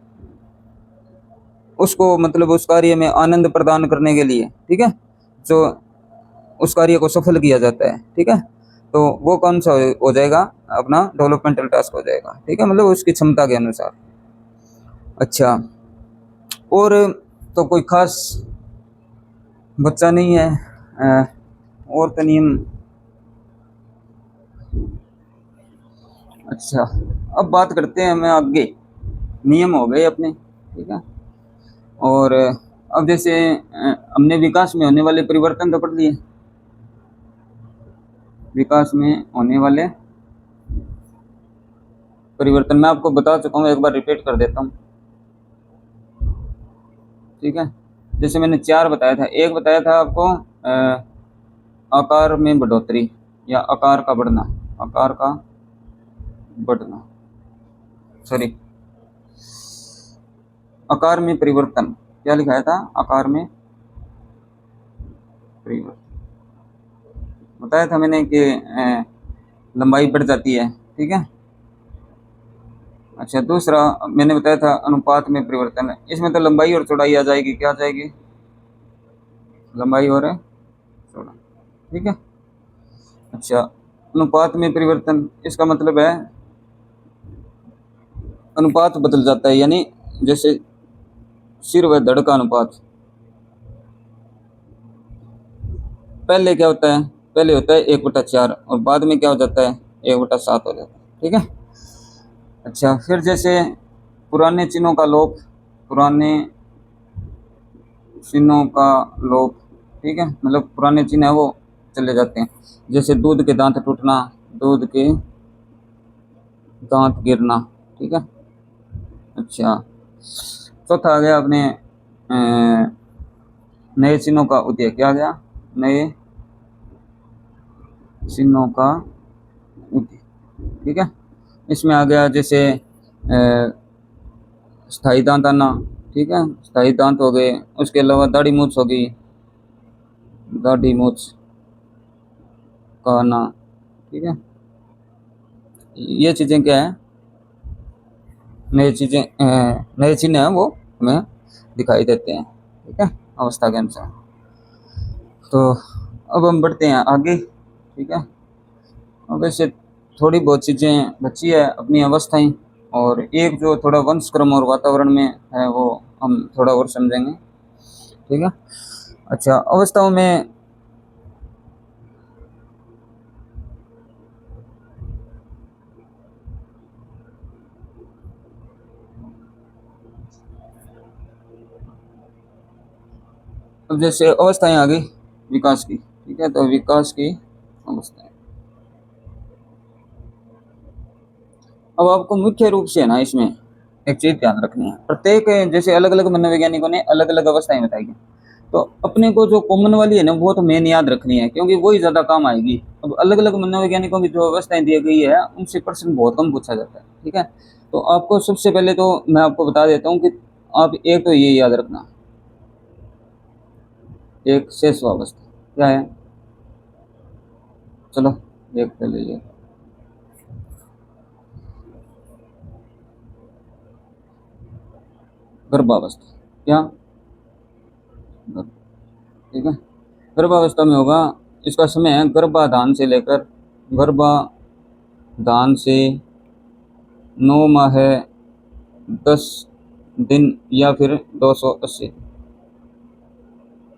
उसको मतलब उस कार्य में आनंद प्रदान करने के लिए, ठीक है, जो उस कार्य को सफल किया जाता है, ठीक है, तो वो कौन सा हो जाएगा, अपना डेवलपमेंटल टास्क हो जाएगा, ठीक है, मतलब उसकी क्षमता के अनुसार। अच्छा, और तो कोई खास बच्चा नहीं है, और तो नियम। अच्छा, अब बात करते हैं मैं आगे, नियम हो गए अपने, ठीक है। और अब जैसे हमने विकास में होने वाले परिवर्तन तो पढ़ लिए, विकास में होने वाले परिवर्तन मैं आपको बता चुका हूँ, एक बार रिपीट कर देता हूँ, ठीक है। जैसे मैंने 4 बताया था, एक बताया था आपको आकार में बढ़ोतरी या आकार का बढ़ना, सॉरी, आकार में परिवर्तन, क्या लिखाया था, आकार में परिवर्तन बताया था मैंने कि लंबाई बढ़ जाती है, ठीक है। अच्छा, दूसरा मैंने बताया था अनुपात में परिवर्तन, इसमें तो लंबाई और चौड़ाई आ जाएगी, क्या आ जाएगी, लंबाई और चौड़ाई, ठीक है। अच्छा, अनुपात में परिवर्तन, इसका मतलब है अनुपात बदल जाता है, यानी जैसे सिर व धड़ का अनुपात, पहले क्या होता है, पहले होता है 1/4 और बाद में क्या हो जाता है, 1/7 हो जाता है, ठीक है। अच्छा, फिर जैसे पुराने चिन्हों का लोप, पुराने चिन्हों का लोप, ठीक है, मतलब पुराने चिन्ह है वो चले जाते हैं, जैसे दूध के दांत टूटना, दूध के दांत गिरना, ठीक है। अच्छा, चौथा आ गया अपने नए चिन्हों का उदय, क्या आ गया, नए चिन्हों का उदय, ठीक है। इसमें आ गया जैसे स्थाई दांत आना, ठीक है, स्थाई दांत हो गए, उसके अलावा दाढ़ी मूछ हो गई, दाढ़ी मूछ का आना, ठीक है। ये चीज़ें क्या है, नई चीज़ें नए चिन्ह हैं वो हमें दिखाई देते हैं, ठीक है, अवस्था के अनुसार। तो अब हम बढ़ते हैं आगे, ठीक है। अब वैसे थोड़ी बहुत चीज़ें बची है अपनी अवस्थाएं, और एक जो थोड़ा वंशक्रम और वातावरण में है वो हम थोड़ा और समझेंगे, ठीक है। अच्छा, अवस्थाओं में अब जैसे अवस्थाएं आ गई विकास की, ठीक है, तो विकास की अवस्थाएं। अब आपको मुख्य रूप से ना इसमें एक चीज ध्यान रखनी है, प्रत्येक जैसे अलग अलग मनोवैज्ञानिकों ने अलग अलग अवस्थाएं बताई हैं, तो अपने को जो कॉमन वाली है ना वो तो मेन याद रखनी है, क्योंकि वही ज्यादा काम आएगी। अब अलग अलग मनोवैज्ञानिकों की जो अवस्थाएं दी गई है उनसे प्रश्न बहुत कम पूछा जाता है, ठीक है। तो आपको सबसे पहले तो मैं आपको बता देता हूँ कि आप एक तो ये याद रखना, एक शेष अवस्था क्या है, चलो एक कर लीजिए। गर्भावस्था क्या, ठीक है। गर्भावस्था में होगा, इसका समय है गर्भाधान से लेकर गर्भाधान से 9 माह 10 दिन या फिर 280,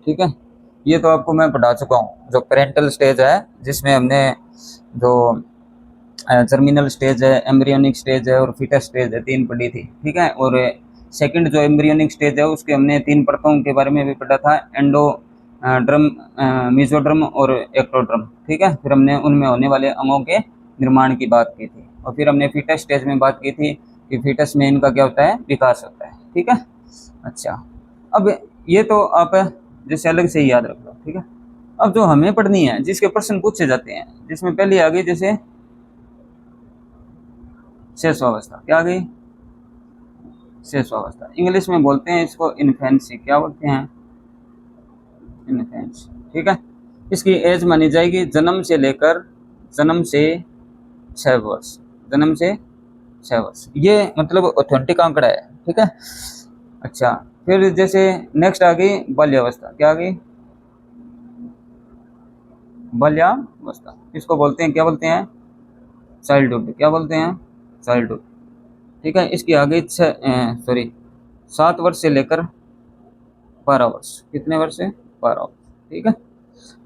ठीक है। ये तो आपको मैं पढ़ा चुका हूँ, जो पेरेंटल स्टेज है जिसमें हमने जो जर्मिनल स्टेज है, एम्ब्रियोनिक स्टेज है और फीटस स्टेज है, तीन पढ़ी थी, ठीक है। और सेकंड जो एम्ब्रियोनिक स्टेज है उसके हमने तीन परतों के बारे में भी पढ़ा था, एंडो ड्रम, मेसोड्रम और एक्टोड्रम, ठीक है। फिर हमने उनमें होने वाले अंगों के निर्माण की बात की थी, और फिर हमने फीटस स्टेज में बात की थी कि फीटस में इनका क्या होता है, विकास होता है, ठीक है। अच्छा, अब ये तो आप जैसे अलग से ही याद रख लो, ठीक है। अब जो हमें पढ़नी है, जिसके प्रश्न पूछे जाते हैं, जिसमें पहले आ गई जैसे शेषावस्था, क्या आ गई, शेषावस्था। इंग्लिश में बोलते हैं इसको इन्फेंसी, क्या बोलते हैं, इन्फेंसी, ठीक है। इसकी एज मानी जाएगी जन्म से 6 वर्ष, जन्म से 6 वर्ष, ये मतलब ऑथेंटिक आंकड़ा है, ठीक है। अच्छा, फिर जैसे नेक्स्ट आ गई बाल्यावस्था, क्या आ गई, बाल्यावस्था। इसको बोलते हैं, क्या बोलते हैं, चाइल्डहुड, क्या बोलते हैं, चाइल्डहुड, ठीक है। इसकी आ गई 7 वर्ष से लेकर 12 वर्ष, कितने वर्ष से, 12 वर्ष, ठीक है।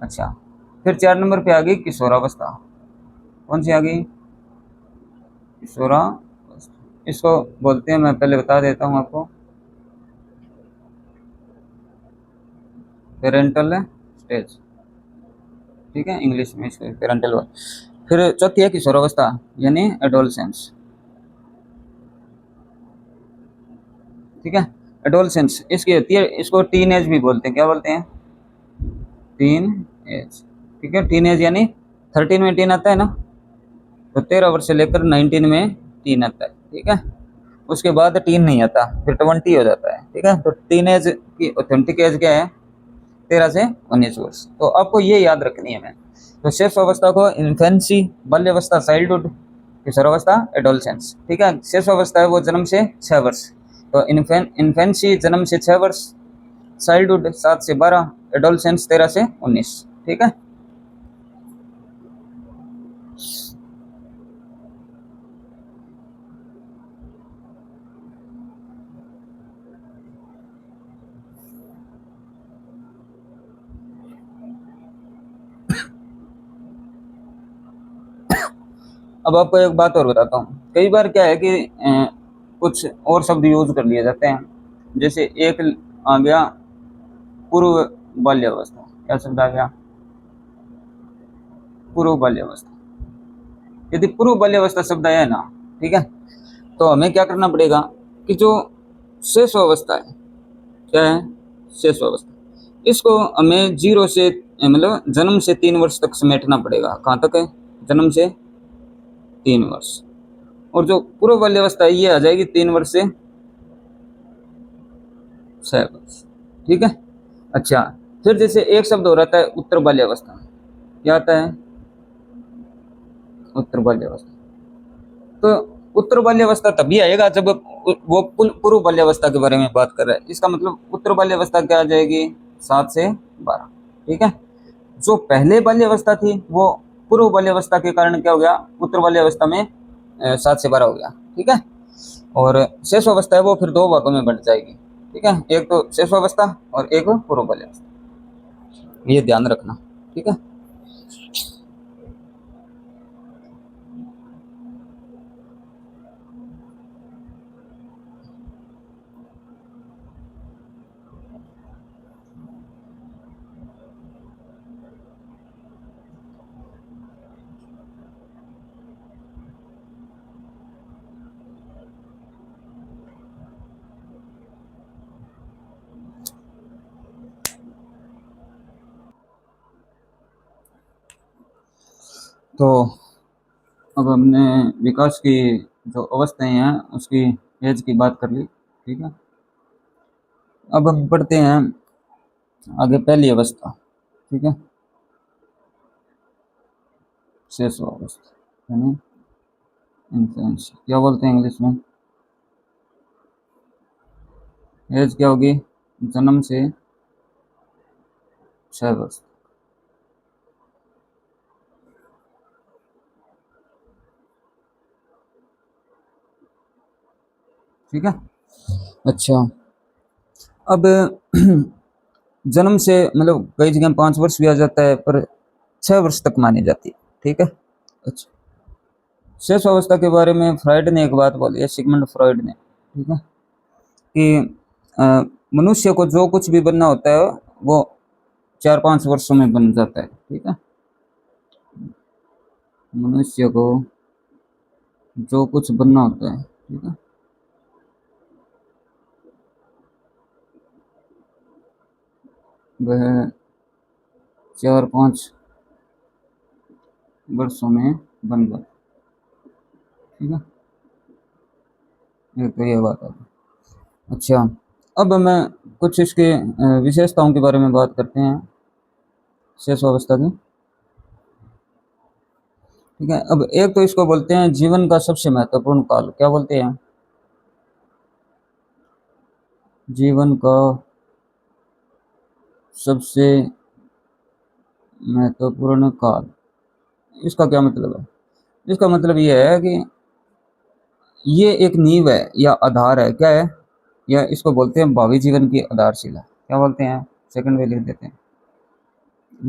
अच्छा, फिर 4 नंबर पे आ गई किशोरावस्था, कौन सी आ गई, किशोरावस्था। इसको बोलते हैं, मैं पहले बता देता हूँ आपको, पेरेंटल स्टेज, ठीक है, इंग्लिश में इसको पेरेंटल वर्ड। फिर चौथी है किशोरावस्था यानी एडोलसेंस, ठीक है, एडोलसेंस। इसकी होती है, इसको टीन एज भी बोलते हैं, क्या बोलते हैं, टीन एज, ठीक है। टीन एज यानी 13 में टीन आता है ना, तो 13 वर्ष से लेकर 19 में टीन आता है, ठीक है। उसके बाद टीन नहीं आता, फिर 20 हो जाता है, ठीक है। तो टीन एज की ऑथेंटिक एज क्या है, 13 से 19 वर्ष। तो आपको ये याद रखनी है। मैं तो शेष अवस्था को इन्फेंसी, बाल्यावस्था चाइल्डहुड, किशोरावस्था एडोलसेंस, ठीक है। शेष अवस्था है वो जन्म से 6 वर्ष, तो इन्फेंसी जन्म से 6 वर्ष, चाइल्डहुड 7 से 12, एडोलसेंस 13 से 19, ठीक है। अब आपको एक बात और बताता हूँ, कई बार क्या है कि कुछ और शब्द यूज कर लिए जाते हैं, जैसे एक आ गया पूर्व बाल्यावस्था, क्या शब्द आ गया, पूर्व बाल्यावस्था। यदि पूर्व बाल्यावस्था शब्द आया है ना, ठीक है, तो हमें क्या करना पड़ेगा कि जो शेष अवस्था है, क्या है, शेष अवस्था, इसको हमें 0 से मतलब जन्म से 3 वर्ष तक समेटना पड़ेगा। कहाँ तक है, जन्म से 3 वर्ष। और जो पूर्व बाल्यावस्था है ये आ जाएगी 3 वर्ष से 6 वर्ष, ठीक है। अच्छा, फिर जैसे एक शब्द हो रहता है उत्तर बाल्यावस्था, क्या आता है, उत्तर बाल्यावस्था। तो उत्तर बाल्यावस्था तभी आएगा जब वो पूर्व बाल्यावस्था के बारे में बात कर रहा है, इसका मतलब उत्तर बाल्यावस्था क्या आ जाएगी, 7 से 12, ठीक है। जो पहले बाल्यावस्था थी वो पूर्व बाल्यावस्था के कारण क्या हो गया, उत्तर बाल्यावस्था में 7 से 12 हो गया, ठीक है। और शेष अवस्था है वो फिर दो भागों में बंट जाएगी। ठीक है, एक तो शेष अवस्था और एक पूर्व बाल्यावस्था, ये ध्यान रखना। ठीक है। तो अब हमने विकास की जो अवस्थाएं हैं उसकी एज की बात कर ली। ठीक है, अब हम पढ़ते हैं आगे पहली अवस्था। ठीक है, शेष अवस्था यानी इन्फेंसी, क्या बोलते हैं इंग्लिश में, एज क्या होगी, जन्म से 6 वर्ष। ठीक है। अच्छा, अब जन्म से मतलब कई जगह 5 वर्ष भी आ जाता है, पर 6 वर्ष तक मानी जाती है। ठीक है। अच्छा, शेष अवस्था के बारे में फ्राइड ने एक बात बोली है, सिगमंड फ्राइड ने। ठीक है, कि मनुष्य को जो कुछ भी बनना होता है वो 4-5 वर्षों में बन जाता है। ठीक है, मनुष्य को जो कुछ बनना होता है, ठीक है, वह 4-5 वर्षों में बन जाता है। ठीक है, ये तो ये बात है। अच्छा, अब हमें कुछ इसके विशेषताओं के बारे में बात करते हैं शेष अवस्था की। ठीक है, अब एक तो इसको बोलते हैं जीवन का सबसे महत्वपूर्ण काल, क्या बोलते हैं, जीवन का सबसे महत्वपूर्ण काल। इसका क्या मतलब है, इसका मतलब ये है कि ये एक नींव है या आधार है, क्या है, या इसको बोलते हैं भावी जीवन की आधारशिला, क्या बोलते हैं, सेकंड में लिख देते हैं,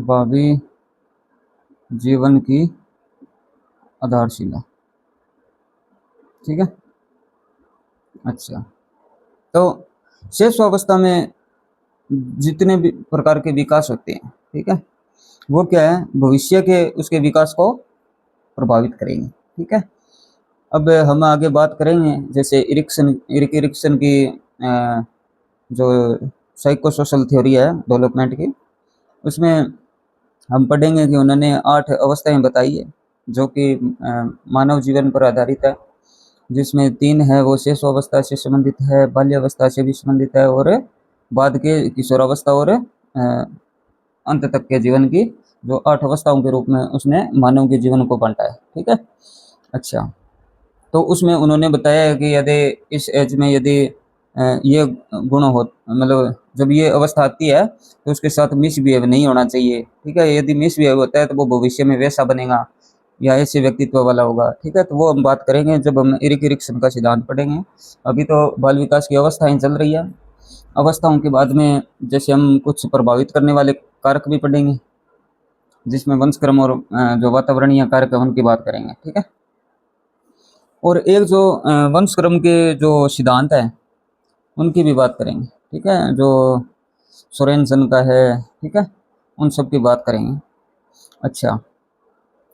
भावी जीवन की आधारशिला। ठीक है। अच्छा, तो शेष अवस्था में जितने भी प्रकार के विकास होते हैं, ठीक है, वो क्या है, भविष्य के उसके विकास को प्रभावित करेंगे। ठीक है, अब हम आगे बात करेंगे जैसे इरिक्सन की जो साइको सोशल थ्योरी है डेवलपमेंट की, उसमें हम पढ़ेंगे कि उन्होंने 8 अवस्थाएं बताई है जो कि मानव जीवन पर आधारित है, जिसमें 3 है वो शेष अवस्था से संबंधित है, बाल्यावस्था से भी संबंधित है, और बाद के किशोरावस्था और अंत तक के जीवन की जो 8 अवस्थाओं के रूप में उसने मानव के जीवन को बांटा है। ठीक है। अच्छा, तो उसमें उन्होंने बताया है कि यदि इस एज में यदि ये गुण हो, मतलब जब ये अवस्था आती है तो उसके साथ मिसबिहेव नहीं होना चाहिए। ठीक है, यदि मिसबिहेव होता है तो वो भविष्य में वैसा बनेगा या ऐसे व्यक्तित्व वाला होगा। ठीक है, तो वो हम बात करेंगे जब हम इरिक्सन का सिद्धांत पढ़ेंगे। अभी तो बाल विकास की अवस्थाएं चल रही है, अवस्थाओं के बाद में जैसे हम कुछ प्रभावित करने वाले कारक भी पढ़ेंगे, जिसमें वंशक्रम और जो वातावरणीय कारक है उनकी बात करेंगे। ठीक है, और एक जो वंशक्रम के जो सिद्धांत है उनकी भी बात करेंगे। ठीक है, जो सोरेनसन का है, ठीक है, उन सब की बात करेंगे। अच्छा,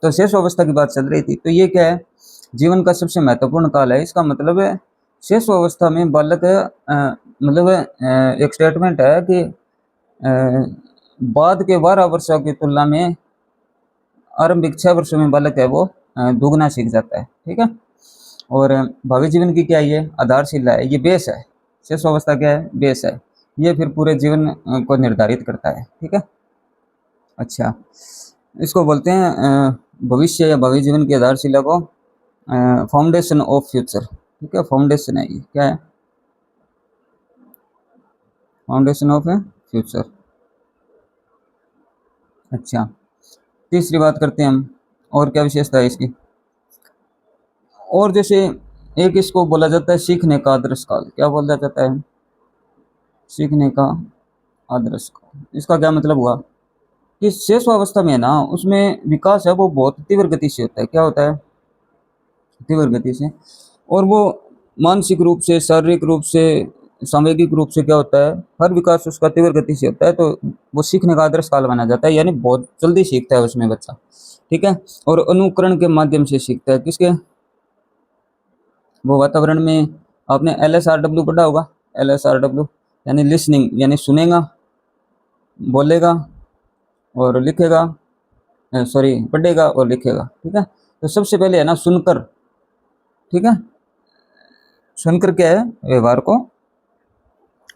तो शेष अवस्था की बात चल रही थी, तो ये क्या है, जीवन का सबसे महत्वपूर्ण काल है। इसका मतलब है शेष अवस्था में बालक मतलब एक स्टेटमेंट है कि बाद के 12 वर्षों की तुलना में आरंभिक 6 वर्षों में बालक है वो दुगना सीख जाता है। ठीक है, और भावी जीवन की क्या, ये आधारशिला है, ये बेस है। शेष अवस्था क्या है, बेस है, ये फिर पूरे जीवन को निर्धारित करता है। ठीक है। अच्छा, इसको बोलते हैं भविष्य या भावी जीवन की आधारशिला को फाउंडेशन ऑफ फ्यूचर। ठीक है, फाउंडेशन है, ये क्या है, फाउंडेशन ऑफ फ्यूचर। अच्छा, तीसरी बात करते हैं हम, और क्या विशेषता है इसकी, और जैसे एक इसको बोला जाता है सीखने का आदर्श काल। क्या बोला जाता है? सीखने का आदर्श काल। इसका क्या मतलब हुआ कि शेष अवस्था में है ना, उसमें विकास है वो बहुत तीव्र गति से होता है। क्या होता है? तीव्र गति से। और वो मानसिक रूप से, शारीरिक रूप से, सामूहिक रूप से क्या होता है, हर विकास उसका तीव्र गति से होता है। तो वो सीखने का आदर्श काल माना जाता है, यानी बहुत जल्दी सीखता है उसमें बच्चा। ठीक है। और अनुकरण के माध्यम से सीखता है। किसके? वो वातावरण में। आपने LSRW पढ़ा होगा। LSRW यानी लिसनिंग, यानी सुनेगा, बोलेगा और लिखेगा, सॉरी पढ़ेगा और लिखेगा। ठीक है। तो सबसे पहले है ना सुनकर। ठीक है। सुनकर क्या है, व्यवहार को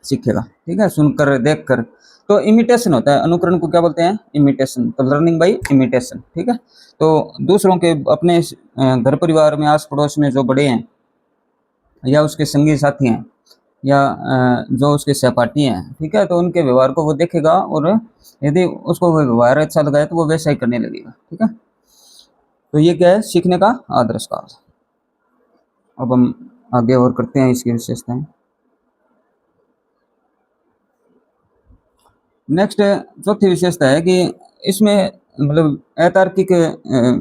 सीखेगा। ठीक है। सुनकर, देखकर। तो इमिटेशन होता है, अनुकरण को क्या बोलते हैं? इमिटेशन। तो लर्निंग बाय इमिटेशन। ठीक है। तो दूसरों के, अपने घर परिवार में, आस पड़ोस में जो बड़े हैं या उसके संगी साथी हैं या जो उसके सहपाठी हैं, ठीक है, तो उनके व्यवहार को वो देखेगा और यदि उसको वो व्यवहार अच्छा लगा है तो वो वैसा ही करने लगेगा। ठीक है। तो ये क्या है? सीखने का आदर्श काल। अब हम आगे और करते हैं इसकी विशेषताएं। नेक्स्ट चौथी विशेषता है कि इसमें मतलब अतार्किक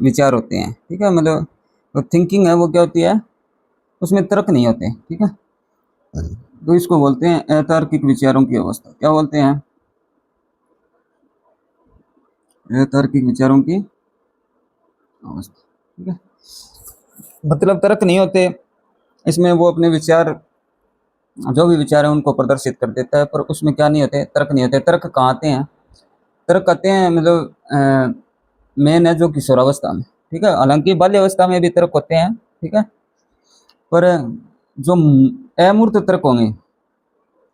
विचार होते हैं। ठीक है। मतलब तो थिंकिंग है वो क्या होती है, उसमें तर्क नहीं होते। ठीक है। तो इसको बोलते हैं अतार्किक विचारों की अवस्था। क्या बोलते हैं? अतार्किक विचारों की अवस्था। ठीक है। मतलब तर्क नहीं होते इसमें, वो अपने विचार, जो भी विचार है उनको प्रदर्शित कर देता है, पर उसमें क्या नहीं होते, तर्क नहीं होते। तर्क कहाँ आते हैं? तर्क आते हैं मतलब मेन है जो किशोरावस्था में। ठीक है। हालांकि बाल्यावस्था में भी तर्क होते हैं। ठीक है। पर जो अमूर्त तर्क होंगे,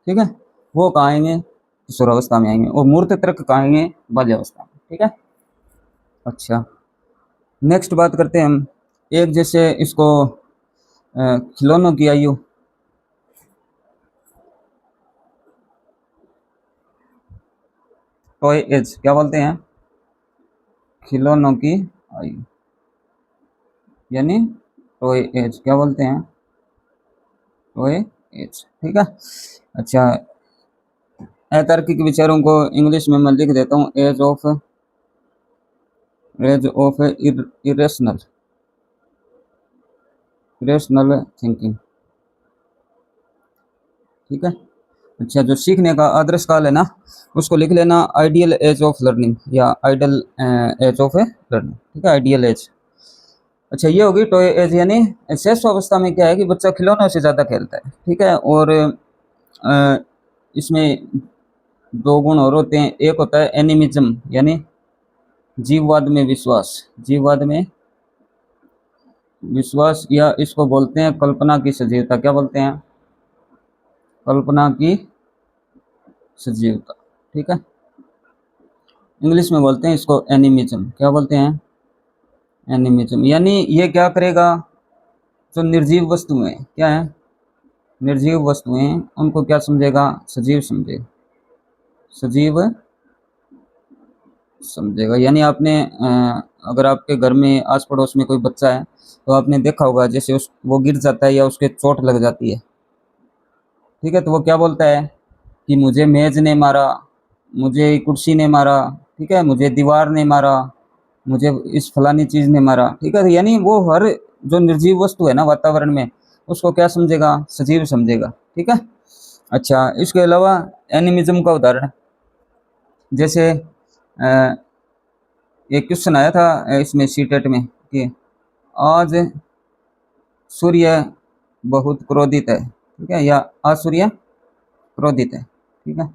ठीक है, वो कहाँ आएंगे? किशोरावस्था में आएंगे। और मूर्त तर्क कहाँ आएंगे? बाल्यावस्था में। ठीक है। अच्छा, नेक्स्ट बात करते हैं हम। एक जैसे इसको खिलौनों की आयु। टॉय एज क्या बोलते हैं? खिलौनों की आयु, यानी टॉय एज क्या बोलते हैं? Toy age. ठीक है। अच्छा, अतार्किक विचारों को इंग्लिश में मैं लिख देता हूँ, age of irrational irrational thinking. ठीक है। अच्छा, जो सीखने का आदर्श काल है ना, उसको लिख लेना आइडियल एज ऑफ लर्निंग या आइडल एज ऑफ लर्निंग। ठीक है। Ideal age. अच्छा, ये होगी टॉय एज, यानी शेष अवस्था में क्या है कि बच्चा खिलौनों से ज़्यादा खेलता है। ठीक है। और इसमें दो गुण और होते हैं। एक होता है एनिमिज्म, यानी जीववाद में विश्वास। जीववाद में विश्वास, या इसको बोलते हैं कल्पना की सजीवता। क्या बोलते हैं? कल्पना की सजीवता। ठीक है। इंग्लिश में बोलते हैं इसको एनिमिज्म। क्या बोलते हैं? एनिमिज्म। यानी ये क्या करेगा, जो निर्जीव वस्तुएं क्या है, निर्जीव वस्तुएं, उनको क्या समझेगा? सजीव समझेगा। सजीव समझेगा। यानी आपने अगर आपके घर में आस पड़ोस में कोई बच्चा है तो आपने देखा होगा, जैसे उस वो गिर जाता है या उसके चोट लग जाती है, ठीक है, तो वो क्या बोलता है कि मुझे मेज ने मारा, मुझे कुर्सी ने मारा, ठीक है, मुझे दीवार ने मारा, मुझे इस फलानी चीज़ ने मारा। ठीक है। यानी वो हर जो निर्जीव वस्तु है ना वातावरण में, उसको क्या समझेगा? सजीव समझेगा। ठीक है। अच्छा, इसके अलावा एनिमिज्म का उदाहरण जैसे एक क्वेश्चन आया था इसमें सीटेट में कि आज सूर्य बहुत क्रोधित है। ठीक है। या आज सूर्य क्रोधित है। ठीक है।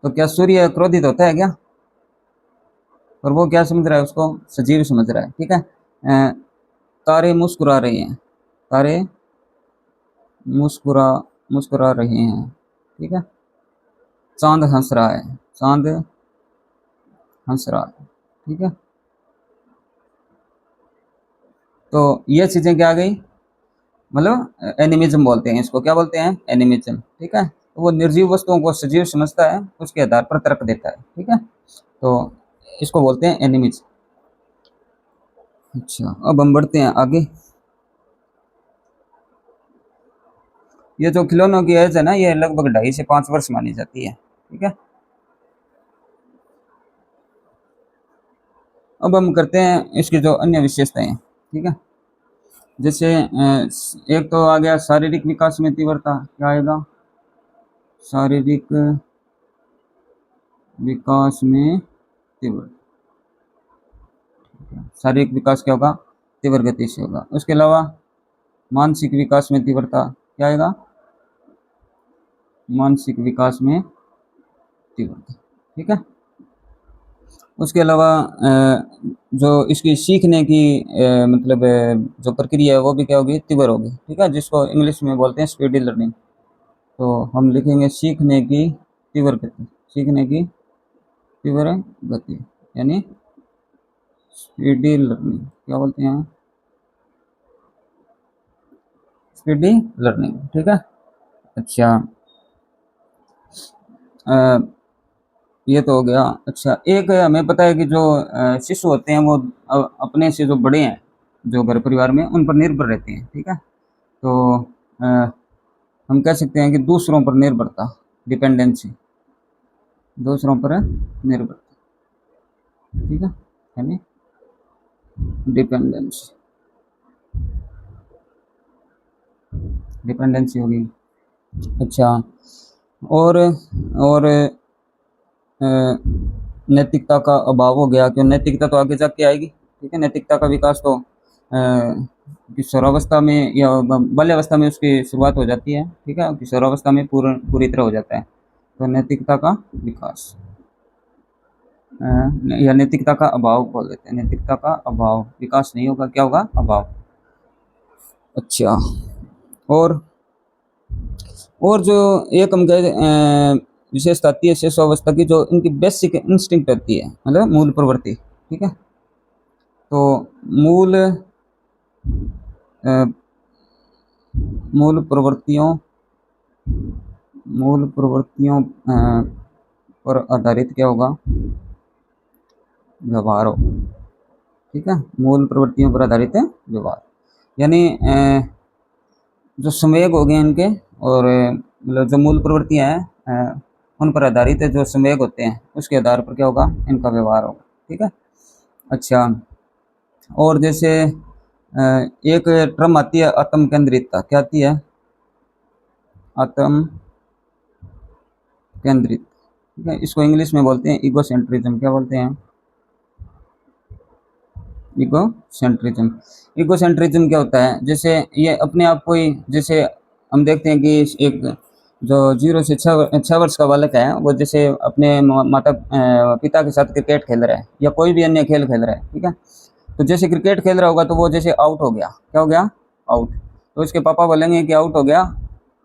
तो क्या सूर्य क्रोधित होता है क्या? और वो क्या समझ रहा है? उसको सजीव समझ रहा है। ठीक है। तारे मुस्कुरा रहे हैं, तारे मुस्कुरा मुस्कुरा रहे हैं। ठीक है। चांद हंस रहा है, चांद हंस रहा है। ठीक है। तो ये चीज़ें क्या आ गई, मतलब एनिमिज्म बोलते हैं इसको। क्या बोलते हैं? एनिमिज्म। ठीक है। तो वो निर्जीव वस्तुओं को सजीव समझता है, उसके आधार पर तर्क देता है। ठीक है। तो इसको बोलते हैं एनिमिज्म। अच्छा, अब हम बढ़ते हैं आगे। ये जो खिलौनों की एज है ना, ये लगभग 2.5 से 5 वर्ष मानी जाती है। ठीक है, अब हम करते हैं इसकी जो अन्य विशेषताएं हैं। ठीक है, जैसे एक तो आ गया शारीरिक विकास में तीव्रता। क्या आएगा? शारीरिक विकास में तीव्रता। शारीरिक विकास क्या होगा? तीव्र गति से होगा। उसके अलावा मानसिक विकास में तीव्रता क्या आएगा? मानसिक विकास में तीव्रता। ठीक है, उसके अलावा जो इसकी सीखने की मतलब जो प्रक्रिया है वो भी क्या होगी? तीव्र होगी। ठीक है, जिसको इंग्लिश में बोलते हैं स्पीडी लर्निंग। तो हम लिखेंगे सीखने की तीव्र गति। सीखने की तीव्र गति यानी स्पीडी लर्निंग क्या बोलते हैं? Speedy learning. ठीक है, अच्छा ये तो हो गया। अच्छा, एक हमें पता है कि जो शिशु होते हैं वो अपने से जो बड़े हैं, जो घर परिवार में, उन पर निर्भर रहते हैं। ठीक है, तो हम कह सकते हैं कि दूसरों पर निर्भरता, डिपेंडेंसी, दूसरों पर निर्भरता। ठीक है, यानी डिपेंडेंसी, डिपेंडेंसी होगी। अच्छा, और नैतिकता का अभाव हो गया। क्यों? नैतिकता तो आगे जाके आएगी। ठीक है, नैतिकता का विकास तो किशोरावस्था में या बाल्यावस्था में उसकी शुरुआत हो जाती है। ठीक है, किशोरावस्था में पूरी तरह हो जाता है। तो नैतिकता का विकास या नैतिकता का अभाव बोल देते हैं। नैतिकता का अभाव, विकास नहीं होगा, क्या होगा? अभाव। अच्छा, और और जो एक हम कह विशेषता आती है शिशुअवस्था की, जो इनकी बेसिक इंस्टिंक्ट होती है, मतलब मूल प्रवृत्ति। ठीक है, तो मूल मूल प्रवृत्तियों मूल प्रवृत्तियों पर आधारित क्या होगा? व्यवहार हो। ठीक है, मूल प्रवृत्तियों पर आधारित है व्यवहार, यानी जो संवेग हो गए इनके, और मतलब जो मूल प्रवृत्तियां हैं उन पर आधारित है, जो संवेग होते हैं उसके आधार पर क्या होगा? इनका व्यवहार होगा। ठीक है, अच्छा, और जैसे एक टर्म आती है आत्म केंद्रितता। क्या आती है? आत्म केंद्रित। ठीक है, इसको इंग्लिश में बोलते हैं ईगो सेंट्रिज्म। क्या बोलते हैं? Ego centrism. ईगो सेंट्रिज्म क्या होता है? जैसे ये अपने आप को ही, जैसे हम देखते हैं कि एक जो 0 से 6 वर्ष का बालक है, वो जैसे अपने माता पिता के साथ क्रिकेट खेल रहा है या कोई भी अन्य खेल खेल रहा है। ठीक है, तो जैसे क्रिकेट खेल रहा होगा तो वो जैसे आउट हो गया। क्या हो गया? आउट। तो इसके पापा बोलेंगे कि आउट हो गया,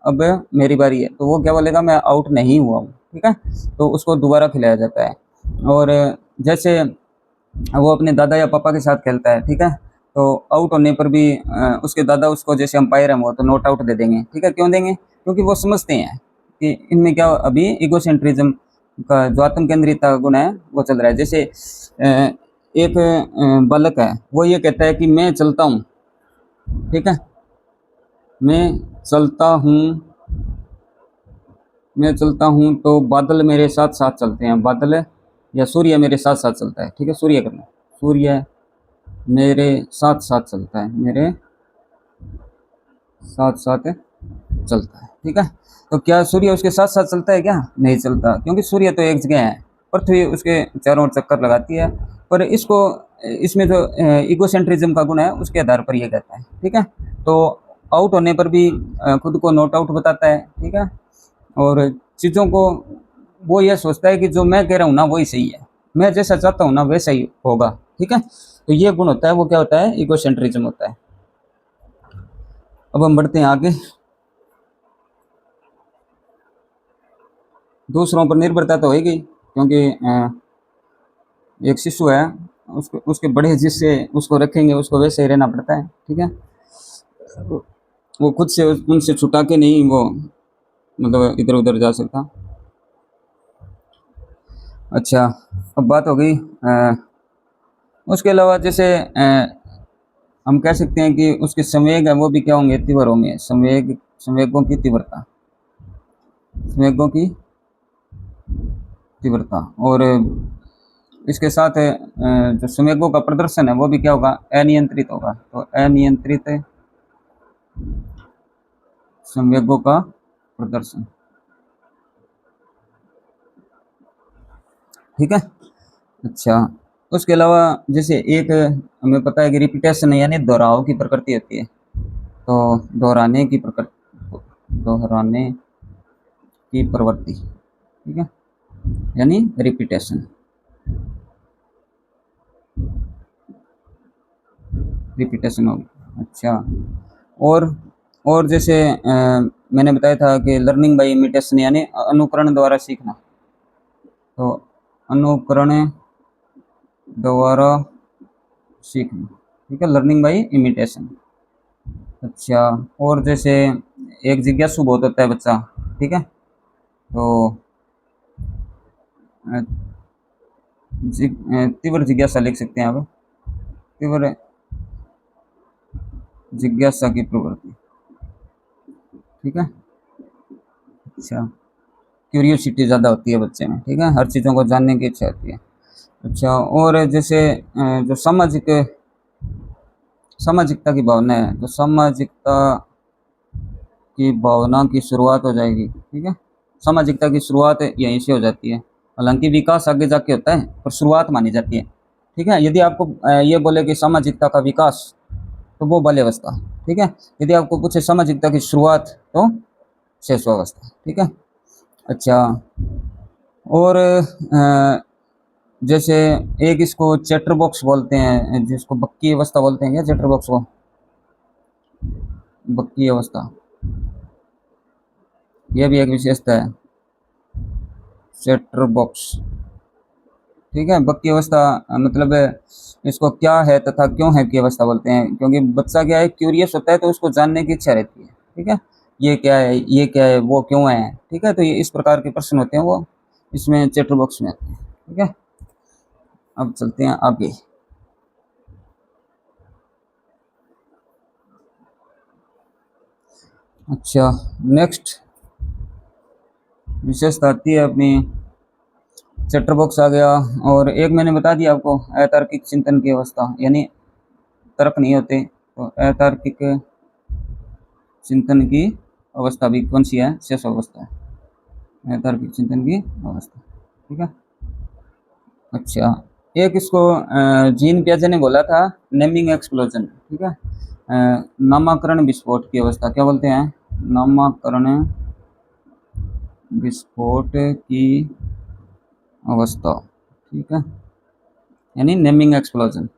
अब मेरी बारी है। तो वो क्या बोलेगा? मैं आउट नहीं हुआ हूँ। ठीक है, तो उसको दोबारा खिलाया जाता है। और जैसे वो अपने दादा या पापा के साथ खेलता है। ठीक है, तो आउट होने पर भी उसके दादा उसको, जैसे अंपायर है वो, तो नॉट आउट दे देंगे। ठीक है, क्यों देंगे? क्योंकि वो समझते हैं कि इनमें क्या अभी ईगोसेंट्रिज्म का जो आत्म केंद्रितता गुण है वो चल रहा है। जैसे एक बालक है, वो ये कहता है कि मैं चलता हूँ। ठीक है, मैं चलता हूँ, मैं चलता हूँ तो बादल मेरे साथ साथ चलते हैं। बादल या सूर्य मेरे साथ साथ चलता है। ठीक है, सूर्य करना, सूर्य मेरे साथ साथ चलता है, मेरे साथ साथ चलता है। ठीक है, तो क्या सूर्य उसके साथ साथ चलता है? क्या नहीं चलता, क्योंकि सूर्य तो एक जगह है, पृथ्वी उसके चारों ओर चक्कर लगाती है। पर इसको, इसमें जो इगोसेंट्रिज्म का गुण है उसके आधार पर यह कहता है। ठीक है, तो आउट होने पर भी खुद को नॉट आउट बताता है। ठीक है, और चीज़ों को वो ये सोचता है कि जो मैं कह रहा हूँ ना वही सही है, मैं जैसा चाहता हूँ ना वैसा ही होगा। ठीक है, तो ये गुण होता है, वो क्या होता है? इगोसेंट्रिज्म होता है। अब हम बढ़ते हैं आगे। दूसरों पर निर्भरता तो होगी, क्योंकि एक शिशु है, उसको उसके बड़े जिससे उसको रखेंगे उसको वैसे ही रहना पड़ता है। ठीक है, वो खुद से उनसे छुटा के नहीं वो मतलब इधर उधर जा सकता। अच्छा, अब बात हो गई उसके अलावा, जैसे हम कह सकते हैं कि उसके संवेग है वो भी क्या होंगे? तीव्र होंगे। संवेग संवेगों की तीव्रता, संवेगों की तीव्रता। और इसके साथ जो संवेगों का प्रदर्शन है वो भी क्या होगा, अनियंत्रित होगा। तो अनियंत्रित संवेगों का प्रदर्शन, ठीक है। अच्छा, उसके अलावा जैसे एक हमें पता है कि रिपीटेशन यानी दोहराव की प्रकृति होती है। तो दोहराने की प्रकृति, दोहराने की प्रवृत्ति, ठीक है, यानी रिपीटेशन, रिपीटेशन होगी। अच्छा, और और जैसे मैंने बताया था कि लर्निंग बाय इमिटेशन यानी अनुकरण द्वारा सीखना। तो अनुकरण द्वारा सीखना, ठीक है, लर्निंग बाय इमिटेशन। अच्छा, और जैसे एक जिज्ञासु बहुत होता है बच्चा, ठीक है। तो तीव्र जिज्ञासा लिख सकते हैं आप, तीव्र जिज्ञासा की प्रवृत्ति, ठीक है। अच्छा, क्यूरियोसिटी ज़्यादा होती है बच्चे में, ठीक है, हर चीज़ों को जानने की इच्छा होती है। अच्छा, और जैसे जो सामाजिकता की भावना है, तो सामाजिकता की भावना की शुरुआत हो जाएगी, ठीक है। सामाजिकता की शुरुआत यहीं से हो जाती है। हालांकि विकास आगे जाके होता है, पर शुरुआत मानी जाती है, ठीक है। यदि आपको ये बोले कि सामाजिकता का विकास, तो वो बाल्यावस्था, ठीक है। यदि आपको पूछे सामाजिकता की शुरुआत, तो शैशवावस्था, ठीक है। अच्छा, और जैसे एक इसको चैटर बॉक्स बोलते हैं, जिसको बक्की अवस्था बोलते हैं, क्या चैटर बॉक्स को, बक्की अवस्था, यह भी एक विशेषता है, चैटर बॉक्स, ठीक है। बक्की अवस्था मतलब इसको क्या है तथा क्यों है की अवस्था बोलते हैं, क्योंकि बच्चा क्या है, क्यूरियस होता है, तो उसको जानने की इच्छा रहती है, ठीक है। ये क्या है, ये क्या है, वो क्यों है, ठीक है। तो ये इस प्रकार के प्रश्न होते हैं, वो इसमें चैटर बॉक्स में आते हैं, ठीक है। अब चलते हैं आगे। अच्छा, नेक्स्ट विशेषता आती है अपनी, चैटर बॉक्स आ गया। और एक मैंने बता दिया आपको, अतार्किक चिंतन की अवस्था, यानी तर्क नहीं होते, तो अतार्किक चिंतन की अवस्था भी कौन सी है, शेष अवस्था है, अतार्किक चिंतन की अवस्था, ठीक है। अच्छा, एक इसको जीन पियाजे ने बोला था नेमिंग एक्सप्लोजन, ठीक है, नामकरण विस्फोट की अवस्था क्या बोलते हैं, नामकरण विस्फोट की अवस्था, ठीक है, यानी नेमिंग एक्सप्लोजन,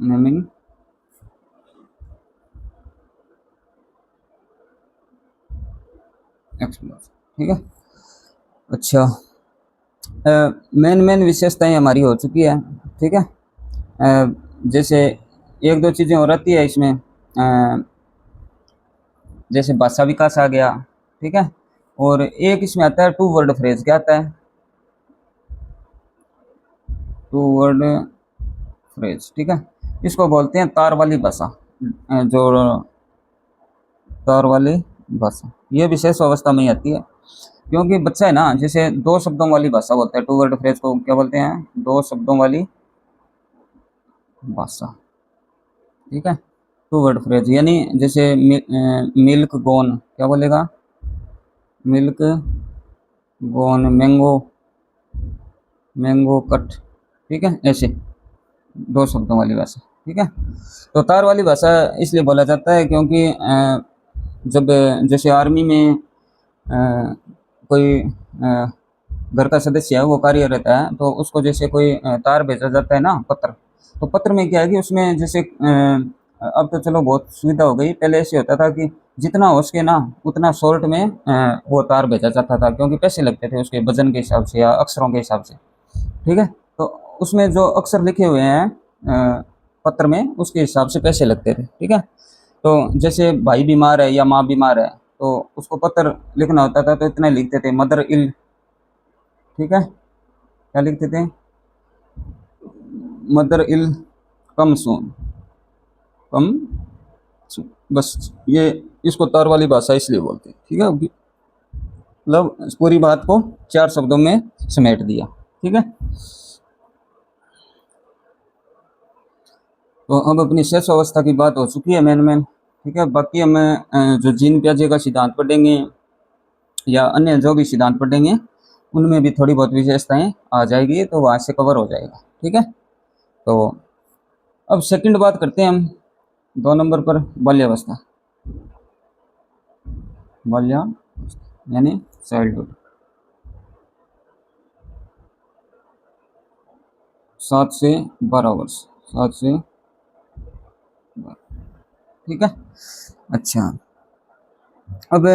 नेमिंग एक्सप्लोजन, ठीक है। अच्छा, मेन विशेषताएं हमारी हो चुकी है, ठीक है। जैसे एक दो चीज़ें और रहती है इसमें, जैसे भाषा विकास आ गया, ठीक है। और एक इसमें आता है टू वर्ड फ्रेज, क्या आता है, टू वर्ड फ्रेज, ठीक है। इसको बोलते हैं तार वाली भाषा, जो तार वाली भाषा, ये विशेष अवस्था में ही आती है। क्योंकि बच्चा है ना, जैसे दो शब्दों वाली भाषा बोलता है, टू वर्ड फ्रेज को क्या बोलते हैं, दो शब्दों वाली भाषा, ठीक है। टू वर्ड फ्रेज यानी जैसे मिल्क गोन, क्या बोलेगा, मिल्क गोन, मैंगो, मैंगो कट, ठीक है, ऐसे दो शब्दों वाली भाषा, ठीक है। तो तार वाली भाषा इसलिए बोला जाता है क्योंकि जब जैसे आर्मी में कोई घर का सदस्य है, वो कार्य रहता है, तो उसको जैसे कोई तार भेजा जाता है ना, पत्र, तो पत्र में क्या है कि उसमें जैसे अब तो चलो बहुत सुविधा हो गई, पहले ऐसे होता था कि जितना हो सके ना उतना शॉर्ट में वो तार भेजा जाता था, क्योंकि पैसे लगते थे उसके वजन के हिसाब से या अक्षरों के हिसाब से, ठीक है। तो उसमें जो अक्षर लिखे हुए हैं पत्र में, उसके हिसाब से पैसे लगते थे, ठीक है। तो जैसे भाई बीमार है या माँ बीमार है, तो उसको पत्र लिखना होता था, तो इतना लिखते थे, मदर इल, ठीक है, क्या लिखते थे, मदर इल कम सून, कम सून, बस ये इसको तार वाली भाषा इसलिए बोलते हैं, ठीक है। मतलब पूरी बात को 4 शब्दों में समेट दिया, ठीक है। तो अब अपनी शेष अवस्था की बात हो चुकी है मेन, ठीक है। बाकी हमें जो जीन पियाजे का सिद्धांत पढ़ेंगे या अन्य जो भी सिद्धांत पढ़ेंगे उनमें भी थोड़ी बहुत विशेषताएं आ जाएगी, तो वहाँ से कवर हो जाएगा, ठीक है। तो अब सेकंड बात करते हैं हम 2 नंबर पर, बाल्यावस्था। बाल्यावस्था यानी चाइल्डहुड, 7 से 12 वर्ष, 7 से 12, ठीक है। अच्छा, अब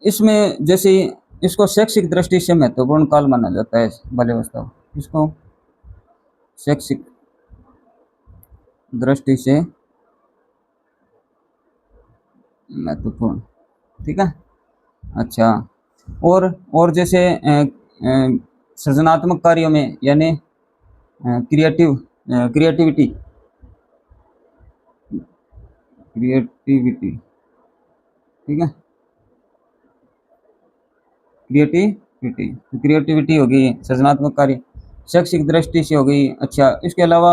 इसमें जैसे इसको शैक्षिक दृष्टि से महत्वपूर्ण काल माना जाता है बाल्यावस्था को, इसको शैक्षिक दृष्टि से महत्वपूर्ण, ठीक है। अच्छा, और जैसे सृजनात्मक कार्यों में यानी क्रिएटिविटी, ठीक है। क्रिएटिविटी हो गई, सृजनात्मक कार्य शैक्षिक दृष्टि से हो गई। अच्छा, इसके अलावा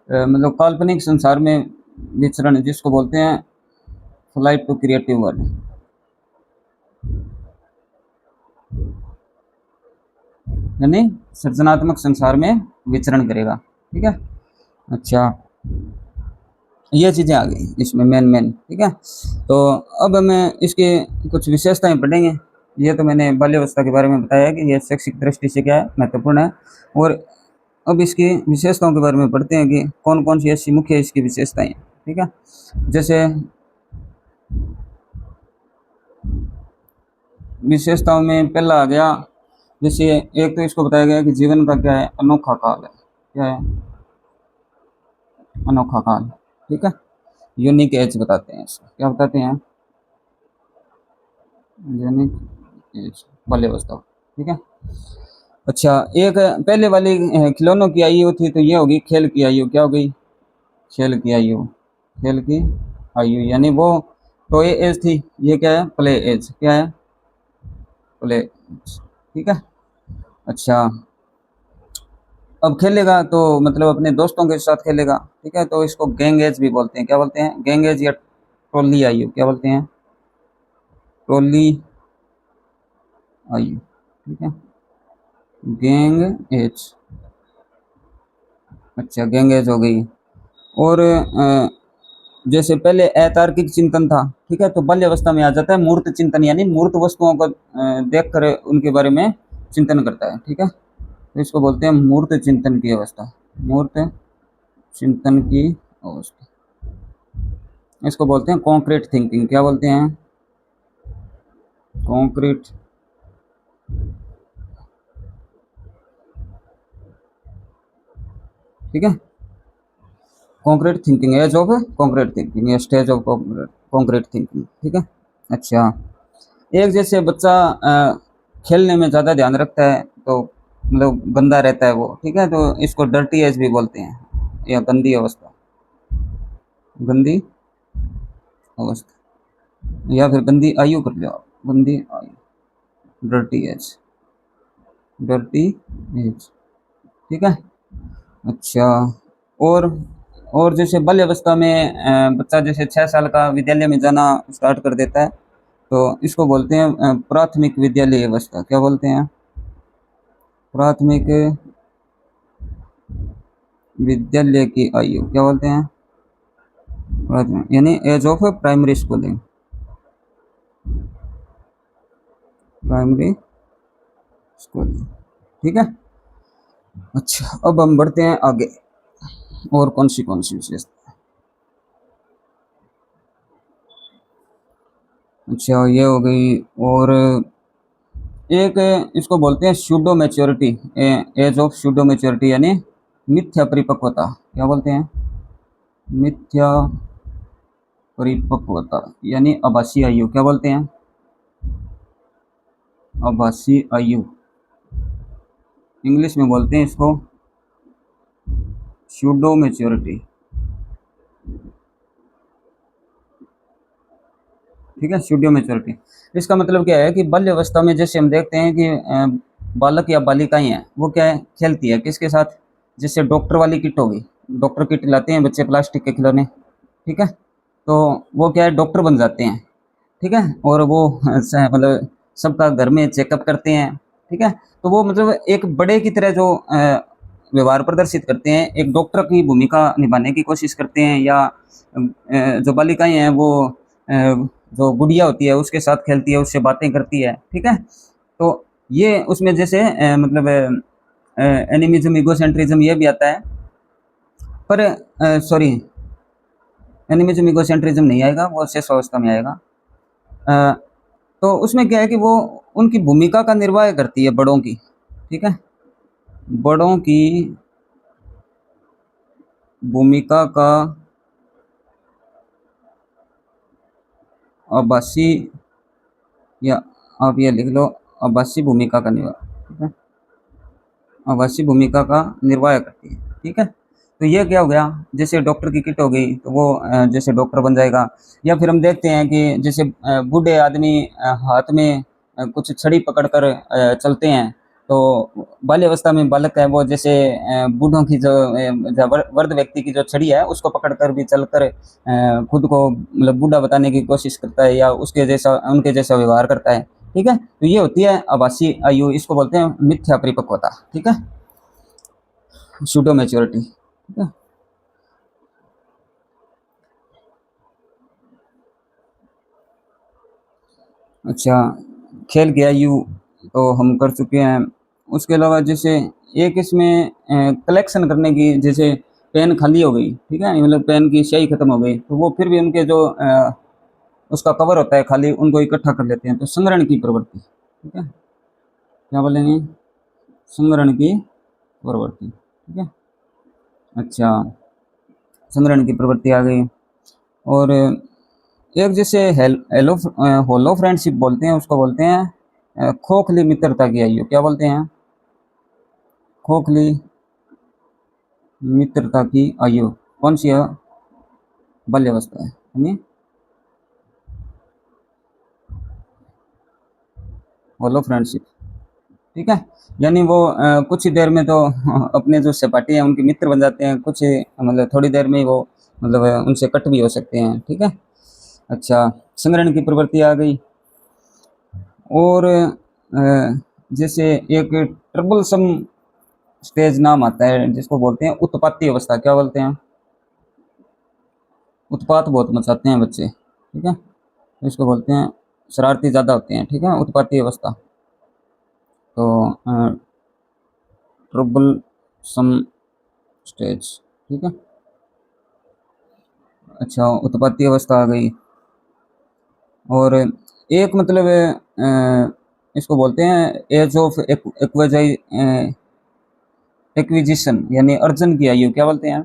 मतलब काल्पनिक संसार में विचरण, जिसको बोलते हैं फ्लाइट टू क्रिएटिव वर्ल्ड, यानी सृजनात्मक संसार में विचरण करेगा, ठीक है। अच्छा, ये चीज़ें आ गई इसमें मेन, ठीक है। तो अब हमें इसके कुछ विशेषताएं पढ़ेंगे। ये तो मैंने बाल्यावस्था के बारे में बताया कि ये शैक्षिक दृष्टि से क्या है, महत्वपूर्ण है। और अब इसकी विशेषताओं के बारे में पढ़ते हैं कि कौन कौन सी ऐसी मुख्य इसकी विशेषताएं हैं, ठीक है। जैसे विशेषताओं में पहला आ गया, जैसे एक तो इसको बताया गया कि जीवन का क्या है, अनोखा काल है, क्या है, अनोखा काल, ठीक है। यूनिक एज बताते हैं इसको, क्या बताते हैं, यूनिक एज, बाल्यावस्था, ठीक है। अच्छा, एक पहले वाली खिलौनों की आयु थी, तो ये होगी खेल की आयु, क्या हो गई, खेल की आयु, खेल की आयु यानी वो तो ये एज थी, ये क्या है, प्ले एज, क्या है, प्ले एज, ठीक है। अच्छा, अब खेलेगा तो मतलब अपने दोस्तों के साथ खेलेगा, ठीक है, तो इसको गैंग एज भी बोलते हैं, क्या बोलते हैं, गैंग एज या टोली आयु, क्या बोलते हैं, टोली आयु, ठीक है, गैंग एज। अच्छा, गैंग एज हो गई। और जैसे पहले अतार्किक चिंतन था, ठीक है, तो बाल्यावस्था में आ जाता है मूर्त चिंतन, यानी मूर्त वस्तुओं को देख कर उनके बारे में चिंतन करता है, ठीक है। तो इसको बोलते हैं मूर्त चिंतन की अवस्था, मूर्त चिंतन की अवस्था। इसको बोलते हैं कॉन्क्रीट थिंकिंग, क्या बोलते हैं, कॉन्क्रीट, ठीक है, concrete thinking, age of concrete thinking, stage of concrete thinking, ठीक है। अच्छा, एक जैसे बच्चा खेलने में ज़्यादा ध्यान रखता है, तो मतलब गंदा रहता है वो, ठीक है, तो इसको डर्टी एज भी बोलते हैं, या गंदी अवस्था, गंदी अवस्था, या फिर गंदी आयु कर लो आप, गंदी आयु, डर्टी एज, डर्टी एज, ठीक है। अच्छा, और और जैसे बाल्य अवस्था में बच्चा जैसे 6 साल का विद्यालय में जाना स्टार्ट कर देता है, तो इसको बोलते हैं प्राथमिक विद्यालय अवस्था, क्या बोलते हैं, प्राथमिक विद्यालय की आयु, क्या बोलते हैं, प्राथमिक यानी age of primary schooling, primary schooling, ठीक है। अच्छा, अब हम बढ़ते हैं आगे, और कौन सी विशेषता, अच्छा ये हो गई। और एक इसको बोलते हैं pseudo maturity, age of pseudo maturity यानी मिथ्या परिपक्वता, क्या बोलते हैं, मिथ्या परिपक्वता यानी आभासी आयु, क्या बोलते हैं, आभासी आयु, इंग्लिश में बोलते हैं इसको स्यूडो मैच्योरिटी। ठीक है, स्यूडो मैच्योरिटी। इसका मतलब क्या है कि बाल्य अवस्था में जैसे हम देखते हैं कि बालक या बालिकाएं हैं वो क्या है, खेलती है किसके साथ, जैसे डॉक्टर वाली किट होगी, डॉक्टर किट लाते हैं बच्चे प्लास्टिक के खिलौने, ठीक है, तो वो क्या है डॉक्टर बन जाते हैं, ठीक है, और वो मतलब सबका घर में चेकअप करते हैं, ठीक है, तो वो मतलब एक बड़े की तरह जो व्यवहार प्रदर्शित करते हैं, एक डॉक्टर की भूमिका निभाने की कोशिश करते हैं, या जो बालिकाएं हैं वो जो गुड़िया होती है उसके साथ खेलती है, उससे बातें करती है, ठीक है, तो ये उसमें जैसे मतलब एनिमिज्म इगोसेंट्रिज्म ये भी आता है, पर सॉरी, एनिमिज्म इगोसेंट्रिज्म नहीं आएगा, वो शेष अवस्था में आएगा। अ, तो उसमें क्या है कि वो उनकी भूमिका का निर्वाह करती है बड़ों की, ठीक है, बड़ों की भूमिका का आभासी, या आप ये लिख लो आभासी भूमिका का निर्वाह, ठीक है, आभासी भूमिका का निर्वाह करती है, ठीक है, तो ये क्या हो गया, जैसे डॉक्टर की किट हो गई तो वो जैसे डॉक्टर बन जाएगा, या फिर हम देखते हैं कि जैसे बूढ़े आदमी हाथ में कुछ छड़ी पकड़कर चलते हैं, तो बाल्यावस्था में बालक है वो जैसे बूढ़ों की जो वृद्ध व्यक्ति की जो छड़ी है उसको पकड़कर भी चलकर खुद को मतलब बूढ़ा बताने की कोशिश करता है, या उसके जैसा उनके जैसा व्यवहार करता है, ठीक है, तो ये होती है आभासी आयु, इसको बोलते हैं मिथ्या परिपक्वता, ठीक है, सूडो मैच्योरिटी, ठीक है। अच्छा, खेल की आयु तो हम कर चुके हैं, उसके अलावा जैसे एक इसमें कलेक्शन करने की, जैसे पेन खाली हो गई, ठीक है, मतलब पेन की स्याही खत्म हो गई, तो वो फिर भी उनके जो उसका कवर होता है खाली, उनको इकट्ठा कर लेते हैं, तो संग्रहण की प्रवृत्ति, ठीक है, क्या बोलेंगे, संग्रहण की प्रवृत्ति, ठीक है। अच्छा, संग्रहण की प्रवृत्ति आ गई, और एक जैसे हेलो होलो फ्रेंडशिप बोलते हैं, उसको बोलते हैं खोखली मित्रता की आयु, क्या बोलते हैं, खोखली मित्रता की आयु, कौन सी है, बाल्यावस्था है, यानी होलो फ्रेंडशिप, ठीक है, यानी वो कुछ ही देर में तो अपने जो सहपाठी हैं उनके मित्र बन जाते हैं, कुछ मतलब थोड़ी देर में ही वो मतलब उनसे कट भी हो सकते हैं, ठीक है। अच्छा, संग्रहण की प्रवृत्ति आ गई, और जैसे एक ट्रबल सम स्टेज नाम आता है जिसको बोलते हैं उत्पाती अवस्था, क्या बोलते हैं, उत्पात बहुत मचाते हैं बच्चे, ठीक है, तो इसको बोलते हैं शरारती ज़्यादा होते हैं, ठीक है, उत्पाती अवस्था, तो ट्रबल सम स्टेज, ठीक है। अच्छा, उत्पत्ति अवस्था आ गई, और एक मतलब इसको बोलते हैं एज ऑफ एक्विजिशन, यानी अर्जन की आयु, क्या बोलते हैं,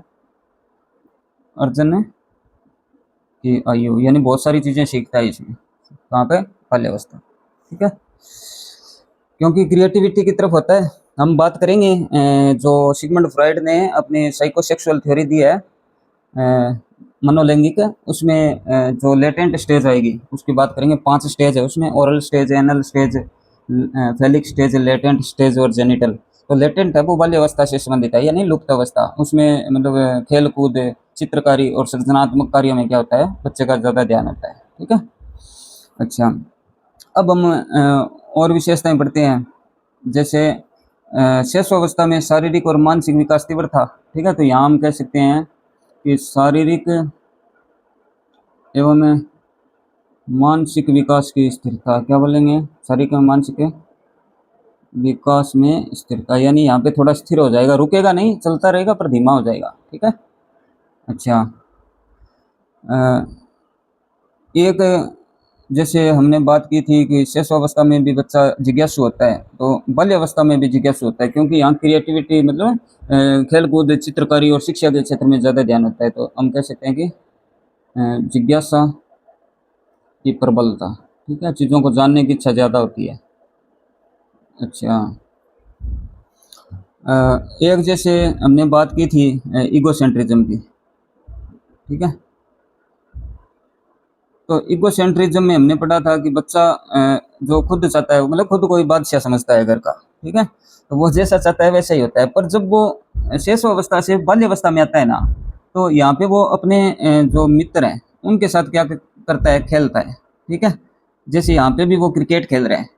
अर्जन की आयु, यानी बहुत सारी चीज़ें सीखता है इसमें, कहाँ पे, बाल्यावस्था, ठीक है, क्योंकि क्रिएटिविटी की तरफ होता है। हम बात करेंगे जो सिगमंड फ्रॉइड ने अपनी साइकोसेक्सुअल थ्योरी दी है मनोलैंगिक, उसमें जो लेटेंट स्टेज आएगी उसकी बात करेंगे, 5 स्टेज है उसमें, oral stage, anal stage, phallic stage, latent stage और जेनिटल। तो लेटेंट है वो बाल्यावस्था से संबंधित है, यानी लुप्त अवस्था, उसमें मतलब खेल कूद, चित्रकारी और सृजनात्मक कार्यों में क्या होता है, बच्चे का ज़्यादा ध्यान होता है, ठीक है। अच्छा, अब हम और विशेषताएं पढ़ते हैं, जैसे शेषावस्था में शारीरिक और मानसिक विकास तीव्र था, ठीक है, तो यहाँ हम कह सकते हैं कि शारीरिक एवं मानसिक विकास की स्थिरता, क्या बोलेंगे, शारीरिक एवं मानसिक विकास में स्थिरता, यानी यहाँ पे थोड़ा स्थिर हो जाएगा, रुकेगा नहीं, चलता रहेगा पर धीमा हो जाएगा, ठीक है। अच्छा, एक जैसे हमने बात की थी कि शेषावस्था में भी बच्चा जिज्ञासु होता है, तो बाल्य अवस्था में भी जिज्ञासु होता है, क्योंकि यहाँ क्रिएटिविटी मतलब खेल कूद, चित्रकारी और शिक्षा के क्षेत्र में ज़्यादा ध्यान होता है, तो हम कह सकते हैं कि जिज्ञासा की प्रबलता, ठीक है, चीज़ों को जानने की इच्छा ज़्यादा होती है। अच्छा, एक जैसे हमने बात की थी ईगोसेंट्रिज्म की, ठीक है। तो ईगोसेंट्रिज्म में हमने पढ़ा था कि बच्चा जो खुद चाहता है, मतलब खुद को ही बादशाह समझता है घर का, ठीक है। तो वो जैसा चाहता है वैसा ही होता है। पर जब वो शैशवावस्था से बाल्यावस्था में आता है ना, तो यहाँ पे वो अपने जो मित्र हैं उनके साथ क्या करता है, खेलता है, ठीक है। जैसे यहाँ पे भी वो क्रिकेट खेल रहे हैं।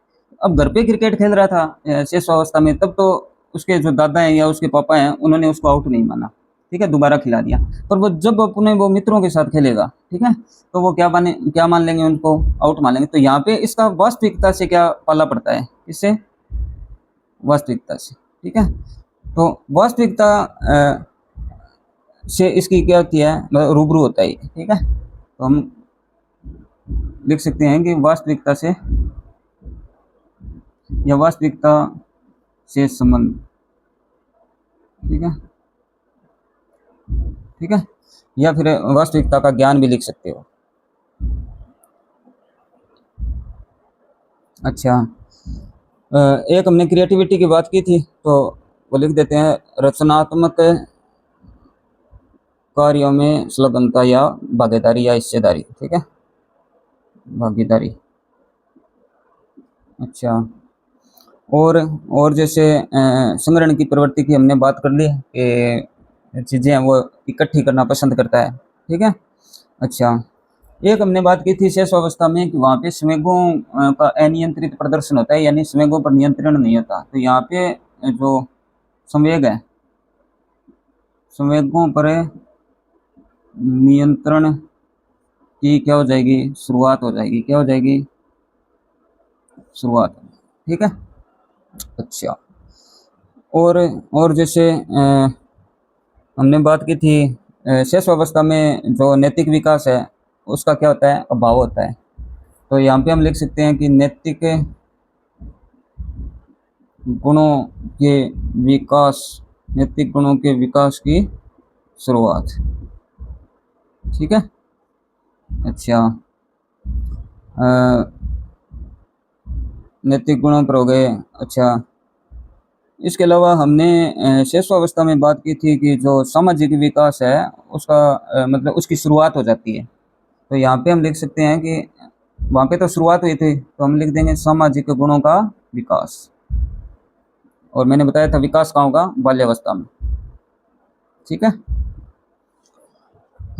अब घर पे क्रिकेट खेल रहा था शैशवावस्था में, तब तो उसके जो दादा हैं या उसके पापा हैं उन्होंने उसको आउट नहीं माना, ठीक है, दोबारा खिला दिया। पर वो जब अपने वो मित्रों के साथ खेलेगा, ठीक है, तो वो क्या मान लेंगे, उनको आउट मान लेंगे। तो यहाँ पे इसका वास्तविकता से क्या पाला पड़ता है, इससे वास्तविकता से, ठीक है। तो वास्तविकता से इसकी क्या होती है, मतलब रूबरू होता है, ठीक है। तो हम लिख सकते हैं कि वास्तविकता से या वास्तविकता से संबंध, ठीक है, ठीक है। या फिर वास्तविकता का ज्ञान भी लिख सकते हो। अच्छा, एक हमने क्रिएटिविटी की बात की थी, तो वो लिख देते हैं रचनात्मक कार्यों में संलग्नता या भागीदारी या हिस्सेदारी, ठीक है, भागीदारी। अच्छा, और जैसे संग्रहण की प्रवृत्ति की हमने बात कर ली कि चीज़ें हैं वो इकट्ठी करना पसंद करता है, ठीक है। अच्छा, एक हमने बात की थी शेष अवस्था में कि वहाँ पे संवेगों का अनियंत्रित प्रदर्शन होता है, यानी संवेगों पर नियंत्रण नहीं होता। तो यहाँ पे जो संवेग है, संवेगों पर नियंत्रण की क्या हो जाएगी, शुरुआत हो जाएगी, क्या हो जाएगी, शुरुआत, ठीक है। अच्छा, और जैसे हमने बात की थी शेष अवस्था में जो नैतिक विकास है उसका क्या होता है, अभाव होता है। तो यहाँ पे हम लिख सकते हैं कि नैतिक गुणों के विकास, नैतिक गुणों के विकास की शुरुआत, ठीक है। अच्छा, नैतिक गुणों पर हो गए। अच्छा, इसके अलावा हमने शेषावस्था में बात की थी कि जो सामाजिक विकास है उसका मतलब उसकी शुरुआत हो जाती है। तो यहाँ पे हम लिख सकते हैं कि वहाँ पे तो शुरुआत हुई थी, तो हम लिख देंगे सामाजिक गुणों का विकास। और मैंने बताया था विकास कहाँ होगा, बाल्यावस्था में, ठीक है।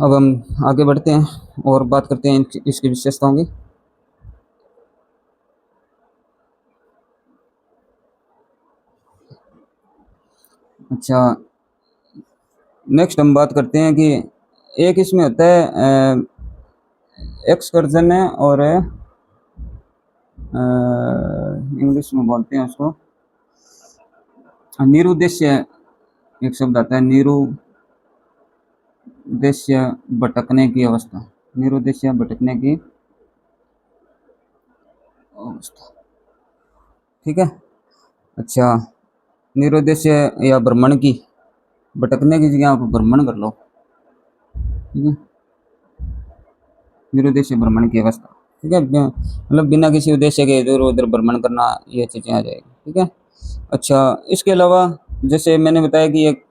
अब हम आगे बढ़ते हैं और बात करते हैं इसकी विशेषताओं की। अच्छा, नेक्स्ट हम बात करते हैं कि एक इसमें होता है एक्सकर्जन है, और इंग्लिश में बोलते हैं उसको निरुद्देश्य। एक शब्द आता है निरुद्देश्य भटकने की अवस्था, निरुद्देश्य भटकने की अवस्था, ठीक है। अच्छा, निरुद्देश्य या भ्रमण की, भटकने की जगह आप भ्रमण कर लो, ठीक है, निरुद्देश्य भ्रमण की अवस्था, ठीक है। मतलब बिना किसी उद्देश्य के इधर उधर भ्रमण करना, ये चीज़ें आ जाएगी, ठीक है। अच्छा, इसके अलावा जैसे मैंने बताया कि एक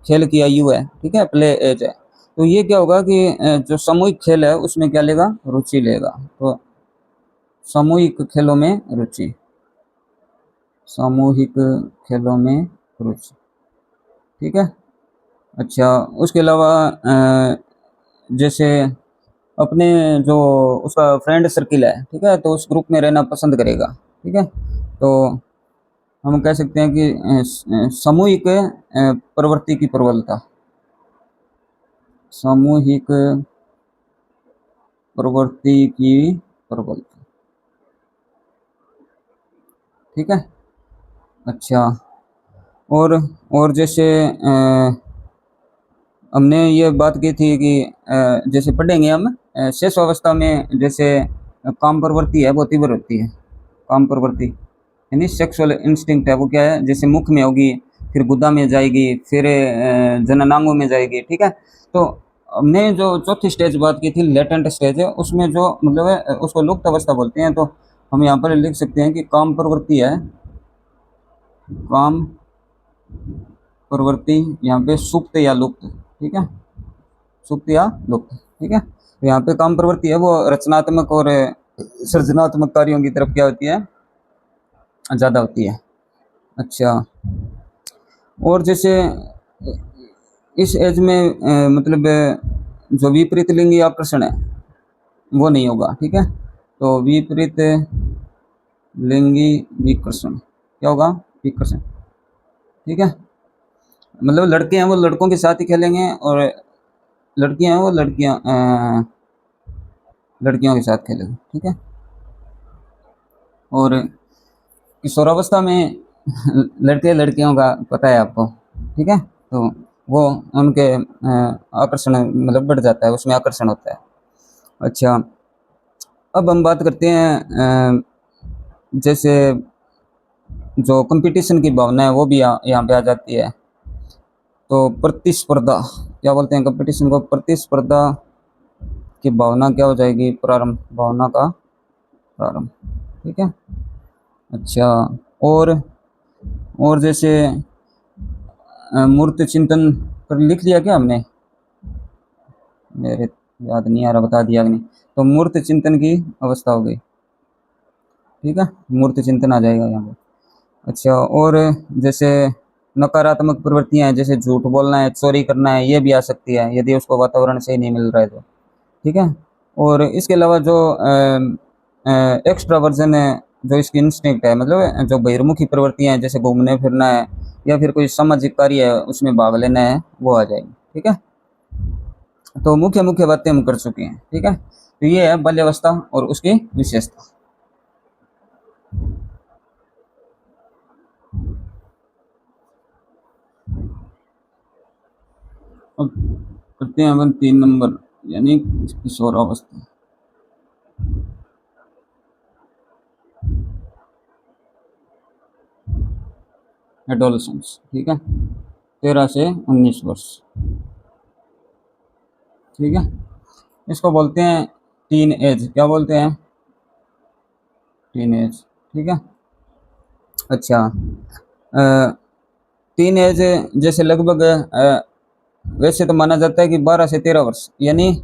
खेल की आयु है, ठीक है, प्ले एज है। तो ये क्या होगा कि जो सामूहिक खेल है उसमें क्या लेगा, रुचि लेगा। तो सामूहिक खेलों में रुचि, सामूहिक खेलों में रुचि, ठीक है। अच्छा, उसके अलावा जैसे अपने जो उसका फ्रेंड सर्किल है, ठीक है, तो उस ग्रुप में रहना पसंद करेगा, ठीक है। तो हम कह सकते हैं कि सामूहिक प्रवृत्ति की प्रबलता, सामूहिक प्रवृत्ति की प्रबलता, ठीक है। अच्छा, और जैसे हमने ये बात की थी कि जैसे पढ़ेंगे हम शेष अवस्था में जैसे काम प्रवृत्ति है वो तीव्र होती है, काम प्रवृत्ति यानी सेक्सुअल इंस्टिंक्ट है, वो क्या है, जैसे मुख में होगी, फिर गुदा में जाएगी, फिर जननांगों में जाएगी, ठीक है। तो हमने जो चौथी स्टेज बात की थी, लेटेंट स्टेज है, उसमें जो मतलब है उसको लुप्त अवस्था बोलते हैं। तो हम यहाँ पर लिख सकते हैं कि काम प्रवृत्ति है, काम प्रवृत्ति यहाँ पे सुप्त या लुप्त, ठीक है, सुप्त या लुप्त, ठीक है। तो यहाँ पे काम प्रवृत्ति है वो रचनात्मक और सृजनात्मक कार्यों की तरफ क्या होती है, ज़्यादा होती है। अच्छा, और जैसे इस एज में मतलब जो विपरीत लिंगी आकर्षण है वो नहीं होगा, ठीक है। तो विपरीत लिंगी विकर्षण क्या होगा, विकर्षण, ठीक है। मतलब लड़के हैं वो लड़कों के साथ ही खेलेंगे और लड़कियां हैं वो लड़कियों के साथ खेलेंगे, ठीक है। और किशोरावस्था में लड़के लड़कियों का पता है आपको, ठीक है। तो वो उनके आकर्षण मतलब बढ़ जाता है, उसमें आकर्षण होता है। अच्छा, अब हम बात करते हैं जैसे जो कंपटीशन की भावना है वो भी यहाँ पे आ जाती है। तो प्रतिस्पर्धा क्या बोलते हैं, कंपटीशन को प्रतिस्पर्धा की भावना क्या हो जाएगी, प्रारंभ, भावना का प्रारंभ, ठीक है। अच्छा, और जैसे मूर्त चिंतन पर लिख लिया क्या हमने, मेरे याद नहीं आ रहा, बता दिया कि नहीं। तो मूर्त चिंतन की अवस्था हो गई, ठीक है, मूर्त चिंतन आ जाएगा यहाँ पे। अच्छा, और जैसे नकारात्मक प्रवृत्तियां हैं जैसे झूठ बोलना है, चोरी करना है, ये भी आ सकती है यदि उसको वातावरण सही नहीं मिल रहा है तो, ठीक है। और इसके अलावा जो एक्स्ट्रा वर्जन है, जो इसकी इंस्टिंक्ट है, मतलब जो बहिर्मुखी प्रवृत्तियां हैं जैसे घूमने फिरना है या फिर कोई सामाजिक कार्य है उसमें भाग लेना है, वो आ जाएगी, ठीक है। तो मुख्य मुख्य बातें हम कर चुके हैं, ठीक है। तो ये है बाल्यावस्था और उसकी विशेषता। अब करते हैं अपन 3 नंबर, यानी किशोरावस्था, एडोलसेंस, ठीक है, 13 से 19 वर्ष, ठीक है। इसको बोलते हैं टीन एज, क्या बोलते हैं, टीन एज, ठीक है। अच्छा, टीन एज जैसे लगभग वैसे तो माना जाता है कि 12 से 13 वर्ष, यानी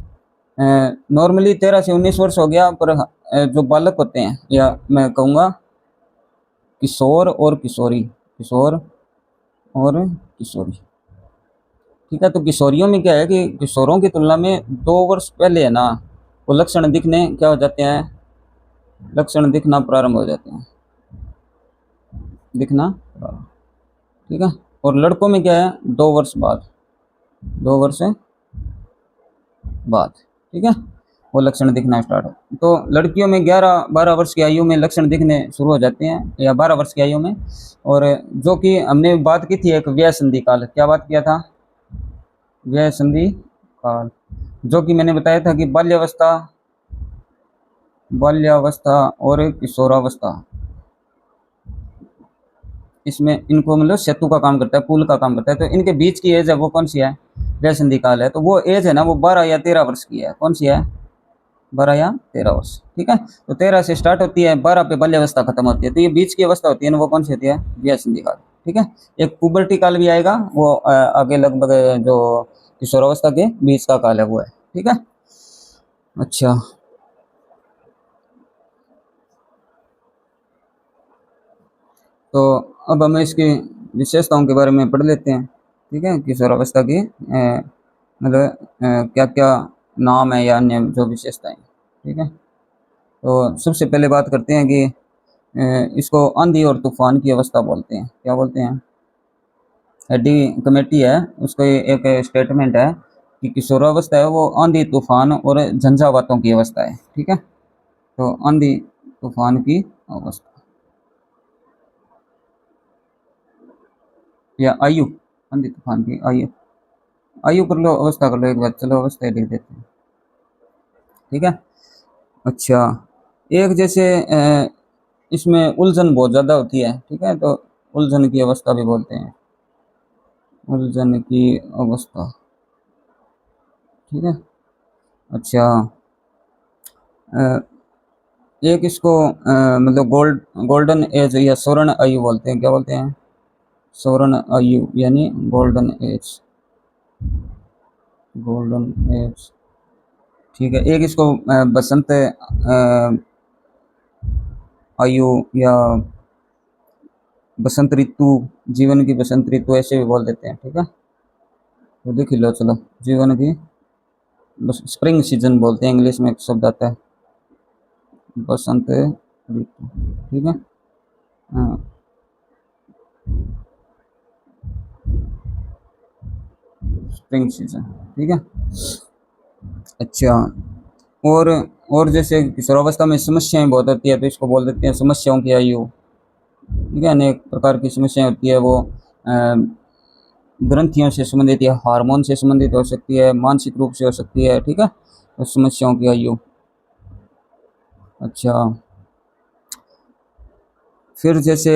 नॉर्मली 13 से 19 वर्ष हो गया, पर जो बालक होते हैं, या मैं कहूँगा किशोर और किशोरी, किशोर और किशोरी, ठीक है। तो किशोरियों में क्या है कि किशोरों की तुलना में 2 वर्ष पहले है ना, वो लक्षण दिखने क्या हो जाते हैं, लक्षण दिखना प्रारंभ हो जाते हैं, दिखना प्रारंभ, ठीक है। और लड़कों में क्या है, 2 वर्ष बाद, 2 वर्ष बाद, ठीक है, वो लक्षण दिखना स्टार्ट हो। तो लड़कियों में 11-12 वर्ष की आयु में लक्षण दिखने शुरू हो जाते हैं, या 12 वर्ष की आयु में। और जो कि हमने बात की थी एक व्यय संधि काल, क्या बात किया था, व्यय संधि काल, जो कि मैंने बताया था कि बाल्यावस्था, बाल्यावस्था और किशोरावस्था, इसमें इनको मतलब सेतु का काम करता है, पुल का काम करता है। तो इनके बीच की एज है वो कौन सी है, व्यय संधि काल है। तो वो एज है ना वो 12 या 13 वर्ष की है, कौन सी है, 12 या 13 वर्ष, ठीक है। तो 13 से स्टार्ट होती है, 12 पे बाल्यावस्था खत्म होती है। तो ये बीच की अवस्था होती है ना, वो कौन सी होती है, व्यय संधि काल, ठीक है। एक पुबर्टी काल भी आएगा, वो आगे लगभग जो किशोरावस्था के बीच का काल है वो है, ठीक है। अच्छा, तो अब हम इसकी विशेषताओं के बारे में पढ़ लेते हैं, ठीक है। किशोरावस्था की मतलब क्या क्या नाम है या अन्य जो विशेषताएं, ठीक है। तो सबसे पहले बात करते हैं कि इसको आंधी और तूफान की अवस्था बोलते हैं, क्या बोलते हैं, हेडी कमेटी है उसको एक स्टेटमेंट है कि किशोरावस्था है वो आंधी तूफान और झंझावातों की अवस्था है, ठीक है। तो आंधी तूफान की अवस्था या आयु, आंधी तूफान की आयु, आयु कर लो, अवस्था कर लो एक बार, चलो अवस्था लिख देते हैं, ठीक है। अच्छा, एक जैसे इसमें उलझन बहुत ज़्यादा होती है, ठीक है, तो उलझन की अवस्था भी बोलते हैं, उलझन की अवस्था, ठीक है। अच्छा, एक इसको मतलब गोल्डन एज या स्वर्ण आयु बोलते हैं, क्या बोलते हैं, स्वर्ण आयु यानी गोल्डन एज, गोल्डन एज। ठीक है, एक इसको बसंत आयु या बसंत ऋतु, जीवन की बसंत ऋतु ऐसे भी बोल देते हैं। ठीक है, तो देख लो, चलो जीवन की बस स्प्रिंग सीजन बोलते हैं, इंग्लिश में एक शब्द आता है बसंत ऋतु। ठीक है, हाँ, स्प्रिंग सीजन। ठीक है, अच्छा। और और जैसे किशोरावस्था में समस्याएं बहुत होती है, तो इसको बोल देते हैं समस्याओं की आयु। ठीक है, अनेक प्रकार की समस्याएं होती है, वो ग्रंथियों से संबंधित या हार्मोन से संबंधित हो सकती है, मानसिक रूप से हो सकती है। ठीक है, तो समस्याओं की आयु। अच्छा, फिर जैसे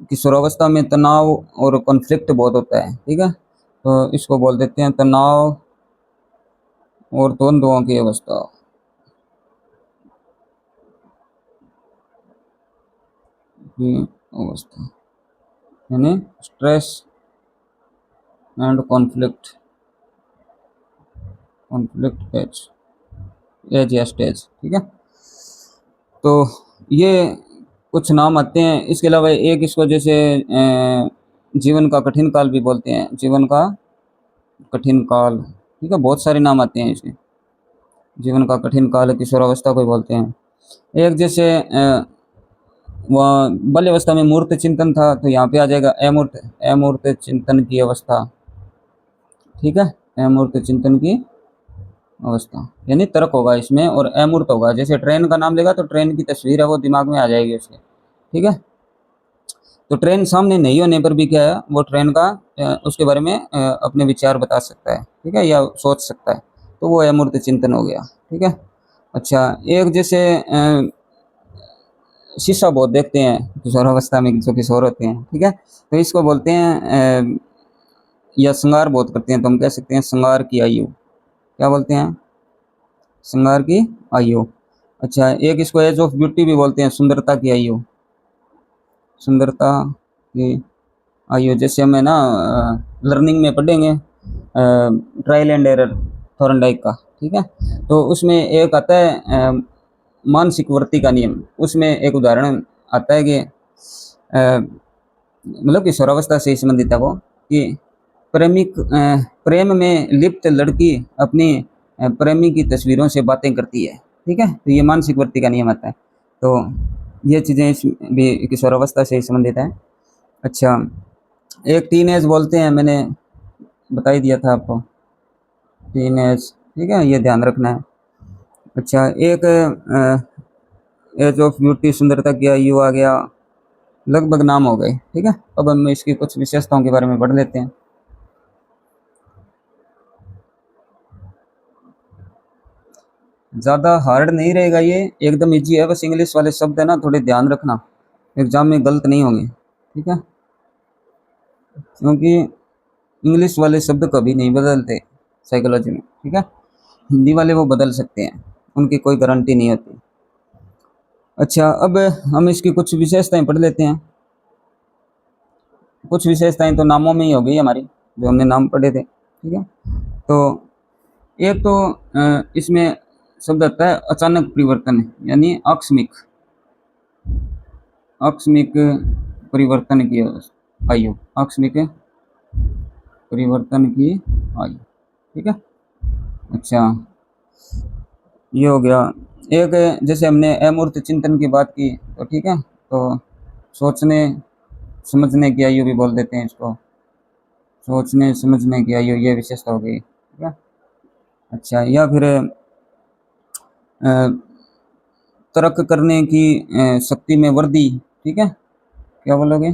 किशोरावस्था में तनाव और कॉन्फ्लिक्ट बहुत होता है। ठीक है, तो इसको बोल देते हैं तनाव और द्वंद्वों की अवस्था, की अवस्था यानी stress and conflict, conflict age, age या स्टेज। ठीक है, तो ये कुछ नाम आते हैं। इसके अलावा एक इसको जैसे जीवन का कठिन काल भी बोलते हैं, जीवन का कठिन काल। ठीक है, बहुत सारे नाम आते हैं इसके, जीवन का कठिन काल, किशोरावस्था को ही बोलते हैं। एक जैसे वह बाल्यावस्था में मूर्त चिंतन था, तो यहाँ पे आ जाएगा अमूर्त, अमूर्त चिंतन की अवस्था। ठीक है, अमूर्त चिंतन की अवस्था यानी तर्क होगा इसमें, और अमूर्त होगा। जैसे ट्रेन का नाम लेगा तो ट्रेन की तस्वीर है वो दिमाग में आ जाएगी उसके। ठीक है, तो ट्रेन सामने नहीं होने पर भी क्या है, वो ट्रेन का उसके बारे में अपने विचार बता सकता है। ठीक है, या सोच सकता है, तो वो अमूर्त चिंतन हो गया। ठीक है, अच्छा। एक जैसे शीशा बहुत देखते हैं किशोरावस्था में जो किशोर होते हैं। ठीक है, तो इसको बोलते हैं या श्रृंगार बहुत करते हैं, तो हम कह सकते हैं श्रृंगार की आयु। क्या बोलते हैं? श्रृंगार की आयु। अच्छा, एक इसको एज ऑफ ब्यूटी भी बोलते हैं, सुंदरता की आयु, सुंदरता की आयु। जैसे हमें ना लर्निंग में पढ़ेंगे ट्रायल एंड एरर थॉर्नडाइक का। ठीक है, तो उसमें एक आता है मानसिक वर्ती का नियम। उसमें एक उदाहरण आता है कि मतलब किशोरावस्था से संबंधित है वो, कि प्रेम में लिप्त लड़की अपनी प्रेमी की तस्वीरों से बातें करती है। ठीक है, तो ये मानसिक वर्ती का नियम आता है। तो ये चीज़ें इस भी किशोरावस्था से संबंधित है। अच्छा, एक टीनेज बोलते हैं, मैंने बता ही दिया था आपको, टीनेज। ठीक है, ये ध्यान रखना है। अच्छा, एक एज ऑफ ब्यूटी, सुंदरता की आयु आ गया, लगभग नाम हो गए। ठीक है, अब हम इसकी कुछ विशेषताओं के बारे में पढ़ लेते हैं। ज़्यादा हार्ड नहीं रहेगा ये, एकदम इजी है। बस इंग्लिश वाले शब्द है ना, थोड़े ध्यान रखना, एग्जाम में गलत नहीं होंगे। ठीक है, क्योंकि इंग्लिश वाले शब्द कभी नहीं बदलते साइकोलॉजी में। ठीक है, हिंदी वाले वो बदल सकते हैं, उनकी कोई गारंटी नहीं होती। अच्छा, अब हम इसकी कुछ विशेषताएं पढ़ लेते हैं। कुछ विशेषताएं तो नामों में ही हो गई हमारी, जो हमने नाम पढ़े थे। ठीक है, तो एक तो इसमें शब्द आता है अचानक परिवर्तन, यानी आकस्मिक, आकस्मिक परिवर्तन की आयु, आकस्मिक परिवर्तन की आयु। ठीक है, अच्छा, ये हो गया। एक जैसे हमने अमूर्त चिंतन की बात की, तो ठीक है, तो सोचने समझने की आयु भी बोल देते हैं इसको, सोचने समझने की आयु, ये विशेषता हो गई। ठीक है, अच्छा, या फिर तर्क करने की शक्ति में वृद्धि। ठीक है, क्या बोलोगे?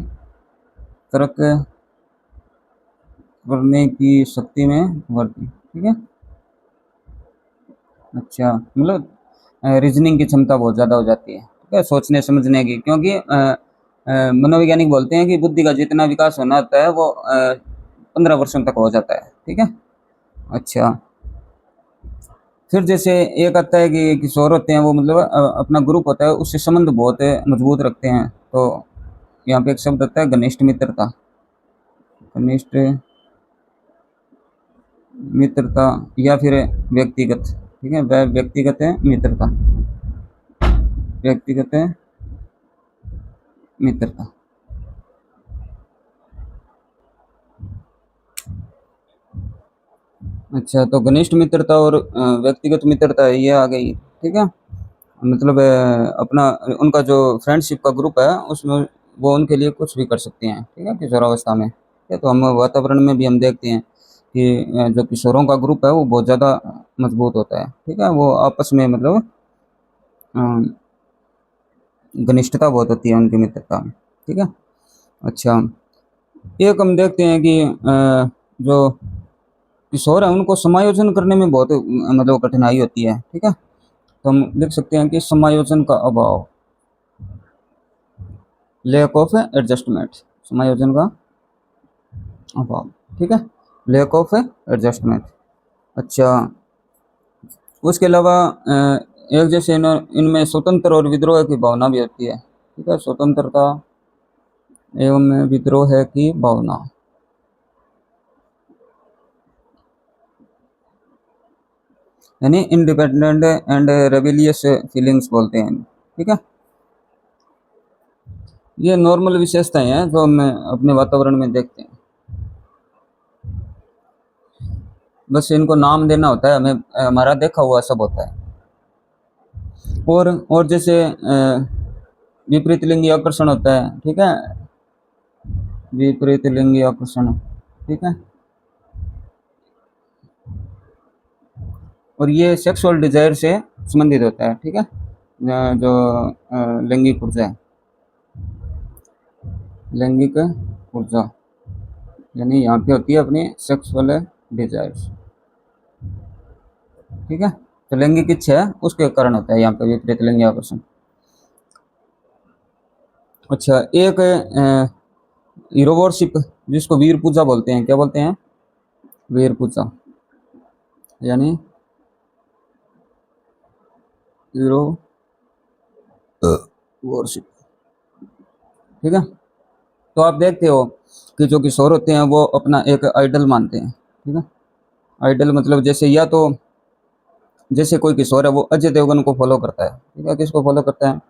तर्क करने की शक्ति में वृद्धि। ठीक है, अच्छा, मतलब रीजनिंग की क्षमता बहुत ज़्यादा हो जाती है। ठीक है, सोचने समझने की, क्योंकि मनोवैज्ञानिक बोलते हैं कि बुद्धि का जितना विकास होना होता है वो 15 वर्षों तक हो जाता है। ठीक है, अच्छा। फिर जैसे एक आता है कि किशोर होते हैं वो, मतलब अपना ग्रुप होता है उससे संबंध बहुत मजबूत रखते हैं, तो यहाँ पे एक शब्द आता है घनिष्ठ मित्रता, घनिष्ठ मित्रता या फिर व्यक्तिगत, ठीक है, वह व्यक्तिगत है मित्रता, व्यक्तिगत है मित्रता। अच्छा, तो घनिष्ठ मित्रता और व्यक्तिगत मित्रता ये आ गई, ठीक है। मतलब अपना उनका जो फ्रेंडशिप का ग्रुप है उसमें वो उनके लिए कुछ भी कर सकते हैं, ठीक है, किशोरावस्था में, ठीक है। तो हम वातावरण में भी हम देखते हैं कि जो किशोरों का ग्रुप है वो बहुत ज़्यादा मजबूत होता है, ठीक है। वो आपस में मतलब अ, घनिष्ठता बहुत होती है उनकी मित्रता में, ठीक है। अच्छा, एक हम देखते हैं कि जो किशोर है उनको समायोजन करने में बहुत मतलब कठिनाई होती है, ठीक है। तो हम लिख सकते हैं कि समायोजन का अभाव, लैक ऑफ एडजस्टमेंट, समायोजन का अभाव, ठीक है, लैक ऑफ एडजस्टमेंट। अच्छा, उसके अलावा एक जैसे इनमें स्वतंत्र और विद्रोह की भावना भी होती है, ठीक है, स्वतंत्रता एवं विद्रोह की भावना, यानी इंडिपेंडेंट एंड रेबिलियस फीलिंग्स बोलते हैं, ठीक है। ये नॉर्मल विशेषताएं हैं जो हम अपने वातावरण में देखते हैं, बस इनको नाम देना होता है हमें, हमारा देखा हुआ सब होता है। और जैसे विपरीत लिंगी आकर्षण होता है, ठीक है, विपरीत लिंगी आकर्षण, ठीक है। और ये सेक्सुअल डिजायर से संबंधित होता है, ठीक है, जो लैंगिक ऊर्जा है, लैंगिक ऊर्जा, यानी यहाँ पे होती है अपनी सेक्सुअल डिजायर्स, ठीक है। तो लैंगिक इच्छा है उसके कारण होता है यहाँ पे विपरीत लिंगी आकर्षण। अच्छा, एक हीरो वर्शिप जिसको वीर पूजा बोलते हैं, क्या बोलते हैं, वीर पूजा, यानी हीरो वर्शिप, ठीक है। तो आप देखते हो कि जो किशोर होते हैं वो अपना एक आइडल मानते हैं, ठीक है। आइडल मतलब जैसे या तो जैसे कोई किशोर है वो अजय देवगन को फॉलो करता है, ठीक है, किसको फॉलो करता है,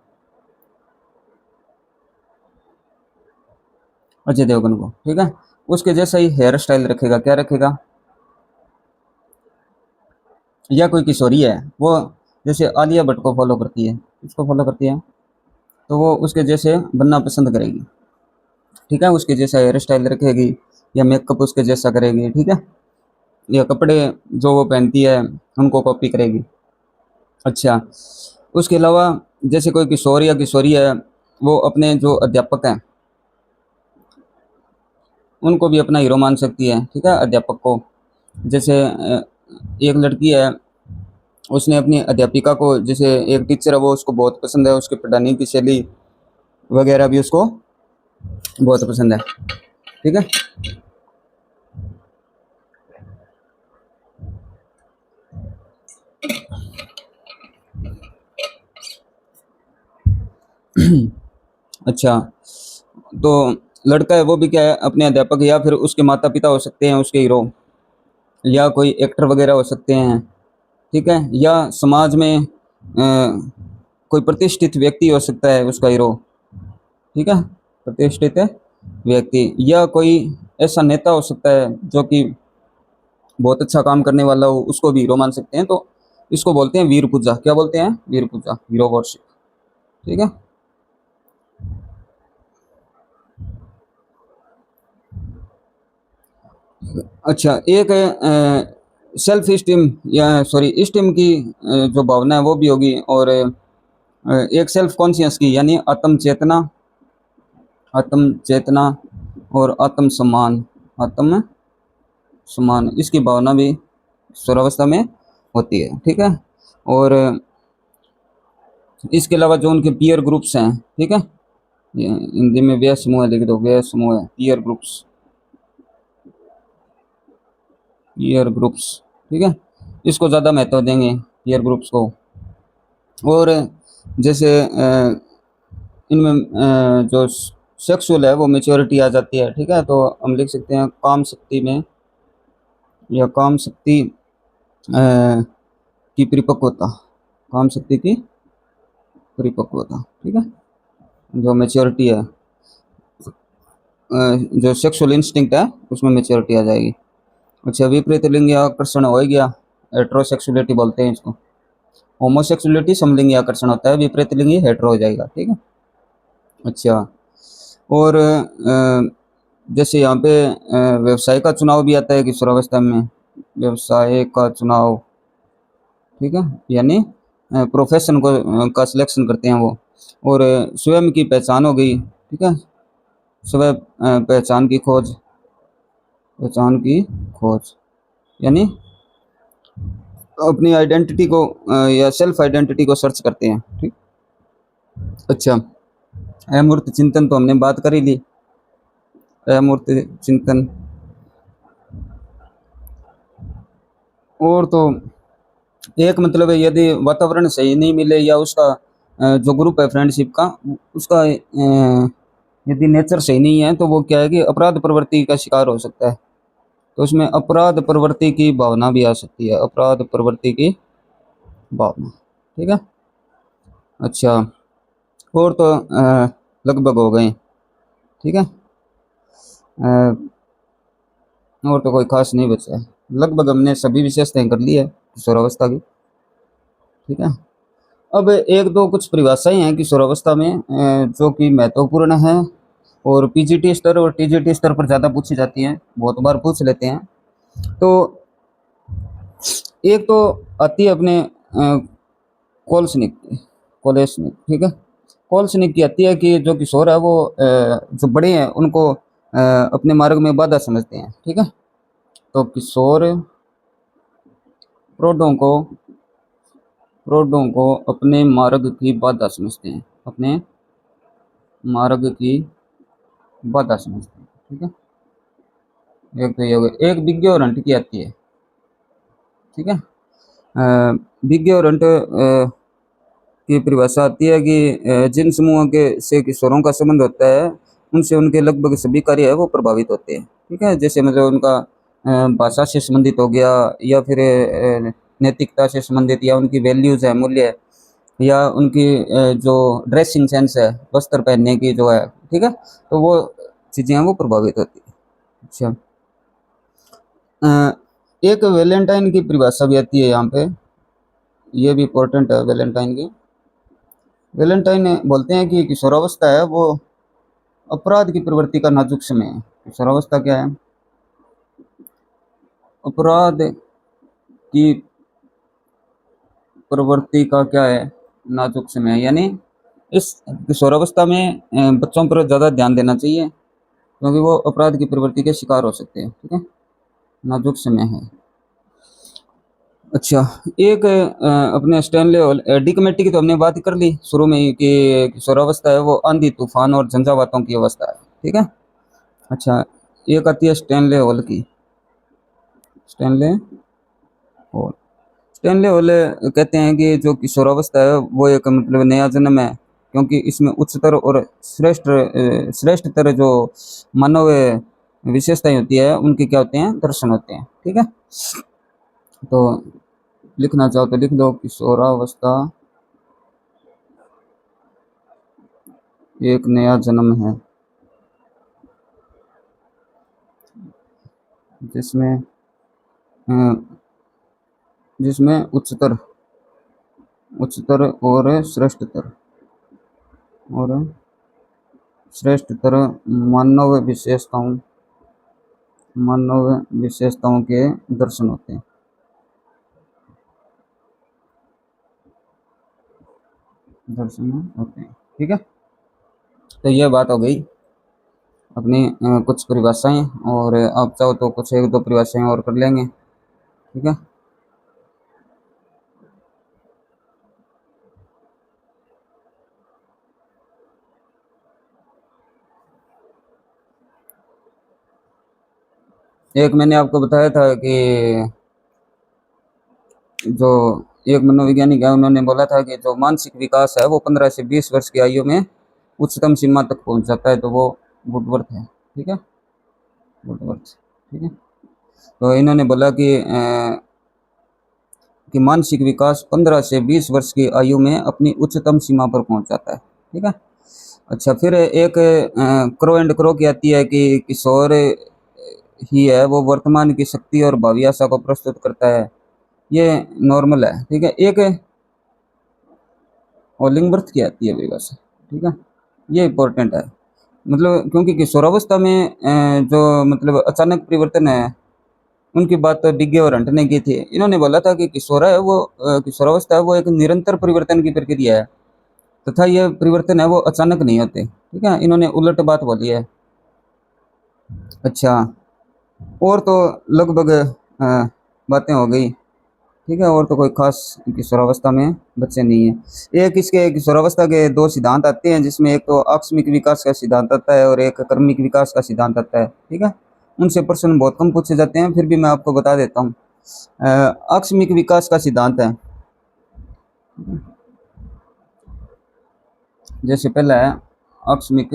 अजय देवगन को, ठीक है। उसके जैसा ही हेयर स्टाइल रखेगा, क्या रखेगा, या कोई किशोरी है वो जैसे आलिया भट्ट को फॉलो करती है, किसको फॉलो करती है, तो वो उसके जैसे बनना पसंद करेगी, ठीक है, उसके जैसा हेयर स्टाइल रखेगी या मेकअप उसके जैसा करेगी, ठीक है, या कपड़े जो वो पहनती है उनको कॉपी करेगी। अच्छा, उसके अलावा जैसे कोई किशोर या किशोरी है वो अपने जो अध्यापक हैं उनको भी अपना हीरो मान सकती है, ठीक है, अध्यापक को। जैसे एक लड़की है उसने अपनी अध्यापिका को, जैसे एक टीचर है वो उसको बहुत पसंद है, उसके पढ़ाने की शैली वगैरह भी उसको बहुत पसंद है, ठीक है। अच्छा, तो लड़का है वो भी क्या है अपने अध्यापक या फिर उसके माता पिता हो सकते हैं उसके हीरो, या कोई एक्टर वगैरह हो सकते हैं, ठीक है, या समाज में कोई प्रतिष्ठित व्यक्ति हो सकता है उसका हीरो, ठीक है, प्रतिष्ठित व्यक्ति, या कोई ऐसा नेता हो सकता है जो कि बहुत अच्छा काम करने वाला हो, उसको भी हीरो मान सकते हैं। तो इसको बोलते हैं वीर पूजा, क्या बोलते हैं, वीर पूजा, हीरो वर्शिप, ठीक है। अच्छा, एक सेल्फ स्टीम या सॉरी स्टीम की जो भावना है वो भी होगी, और एक सेल्फ कॉन्शियस की, यानी आत्म चेतना, आत्म चेतना और आत्म सम्मान, आत्म सम्मान, इसकी भावना भी स्वरावस्था में होती है, ठीक है। और इसके अलावा जो उनके पीयर ग्रुप्स हैं, ठीक है, ये हिंदी में व्यय समूह लिख दो, व्यय समूह है, पीयर ग्रुप्स, पीयर ग्रुप्स, ठीक है, इसको ज़्यादा महत्व देंगे पीयर ग्रुप्स को। और जैसे इनमें जो सेक्सुअल है वो मेच्योरिटी आ जाती है, ठीक है। तो हम लिख सकते हैं काम शक्ति में, या काम शक्ति की परिपक्वता, काम शक्ति की परिपक्वता, ठीक है। जो मेच्योरिटी है, जो सेक्सुअल इंस्टिंक्ट है उसमें मेच्योरिटी आ जाएगी। अच्छा, विपरीत लिंगी आकर्षण हो गया, हेट्रोसेक्सुअलिटी बोलते हैं इसको। होमोसेक्सुअलिटी समलिंगी आकर्षण होता है, विपरीत लिंगी हेट्रो हो जाएगा, ठीक है। अच्छा, और जैसे यहाँ पे व्यवसाय का चुनाव भी आता है किशोरावस्था में, व्यवसाय का चुनाव, ठीक है, यानी प्रोफेशन को का सिलेक्शन करते हैं वो। और स्वयं की पहचान हो गई, ठीक है, स्वयं पहचान की खोज, पहचान की खोज, यानी अपनी आइडेंटिटी को या सेल्फ आइडेंटिटी को सर्च करते हैं, ठीक। अच्छा, अमूर्त चिंतन तो हमने बात कर ही ली, अमूर्त चिंतन। और तो एक मतलब है, यदि वातावरण सही नहीं मिले या उसका जो ग्रुप है फ्रेंडशिप का, उसका यदि नेचर सही नहीं है, तो वो क्या है कि अपराध प्रवृत्ति का शिकार हो सकता है। तो उसमें अपराध प्रवृत्ति की भावना भी आ सकती है, अपराध प्रवृत्ति की भावना, ठीक है। अच्छा, और तो लगभग हो गए, ठीक है। और तो कोई खास नहीं बचा है, लगभग हमने सभी विशेषताएं कर ली है किशोरावस्था की, ठीक है। अब एक दो कुछ परिभाषाएं हैं किशोरावस्था में जो कि महत्वपूर्ण है, और पीजीटी स्तर और टीजीटी स्तर पर ज़्यादा पूछी जाती हैं, बहुत बार पूछ लेते हैं। तो एक तो आती है अपने कोलसनिक की, कोलेसनिक, ठीक है। कोलसनिक की आती है कि जो किशोर है वो जो बड़े हैं उनको अपने मार्ग में बाधा समझते हैं, ठीक है। तो किशोर प्रौढ़ों को अपने मार्ग की बाधा समझते हैं, अपने मार्ग की बाधा समझते हैं, ठीक है। एक तो ये हो गया। एक बिग्गे और हंट की आती है, ठीक है। बिग्गे और हंट की परिभाषा आती है कि जिन समूहों के से किशोरों का संबंध होता है, उनसे उनके लगभग सभी कार्य है वो प्रभावित होते हैं, ठीक है। जैसे मतलब उनका भाषा से संबंधित हो गया, या फिर नैतिकता से संबंधित, या उनकी वैल्यूज है, मूल्य है, या उनकी जो ड्रेसिंग सेंस है, वस्त्र पहनने की जो है, ठीक है, तो वो चीज़ें हैं वो प्रभावित होती है। अच्छा, एक वैलेंटाइन की परिभाषा भी आती है यहाँ पे, ये भी इम्पोर्टेंट है वैलेंटाइन की। वैलेंटाइन बोलते हैं कि किशोरावस्था है वो अपराध की प्रवृत्ति का नाजुक समय है। किशोरावस्था क्या है? अपराध की प्रवृत्ति का क्या है? नाजुक समय है। यानी इस किशोरावस्था में बच्चों पर ज़्यादा ध्यान देना चाहिए, क्योंकि वो अपराध की प्रवृत्ति के शिकार हो सकते हैं, ठीक है। नाजुक समय है। अच्छा, एक अपने स्टैनले हॉल डी कमेटी की तो हमने बात कर ली शुरू में ही कि किशोरावस्था है वो आंधी तूफान और झंझावातों की अवस्था है, ठीक है। अच्छा, एक आती है स्टैनले हॉल की, स्टैनले हॉल। स्टैनले हॉल कहते हैं कि जो किशोरावस्था है वो एक मतलब नया जन्म है, क्योंकि इसमें उच्चतर और श्रेष्ठतर जो मानव विशेषताएं होती है उनके क्या होते हैं? दर्शन होते हैं, ठीक है। तो लिखना चाहो तो लिख दो, किशोरावस्था एक नया जन्म है जिसमें जिसमें उच्चतर और श्रेष्ठतर मानव विशेषताओं के दर्शन होते हैं, ठीक है। तो ये बात हो गई अपनी कुछ परिभाषाएं, और आप चाहो तो कुछ एक दो परिभाषाएं और कर लेंगे, ठीक है। एक मैंने आपको बताया था कि जो एक मनोवैज्ञानिक है उन्होंने बोला था कि जो मानसिक विकास है वो 15 से 20 वर्ष की आयु में उच्चतम सीमा तक पहुंच जाता है तो वो वुडवर्थ है। ठीक है, वुडवर्थ। ठीक है, तो इन्होंने बोला कि मानसिक विकास 15 से 20 वर्ष की आयु में अपनी उच्चतम सीमा पर पहुंच जाता है। ठीक है। अच्छा, फिर एक क्रो एंड क्रो की आती है कि किशोर ही है वो वर्तमान की शक्ति और भावी आशा को प्रस्तुत करता है, ये नॉर्मल है। ठीक है, एक ओलिंगबर्थ की आती है परिभाषा। ठीक है, ये इंपॉर्टेंट है, मतलब क्योंकि किशोरावस्था में जो मतलब अचानक परिवर्तन है उनकी बात तो डिग्गे और हंट ने की थी। इन्होंने बोला था कि किशोरा है वो किशोरावस्था है वो एक निरंतर परिवर्तन की प्रक्रिया है तथा ये परिवर्तन है वो अचानक नहीं होते। ठीक है, इन्होंने उलट बात बोली है। अच्छा, और तो लगभग बातें हो गई। ठीक है, और तो कोई खास किशोरावस्था में बच्चे नहीं है। एक इसके किशोरावस्था के दो सिद्धांत आते हैं जिसमें एक तो आकस्मिक विकास का सिद्धांत आता है और एक क्रमिक विकास का सिद्धांत आता है। ठीक है, उनसे प्रश्न बहुत कम पूछे जाते हैं, फिर भी मैं आपको बता देता हूँ। आकस्मिक विकास का सिद्धांत है, जैसे पहला है आकस्मिक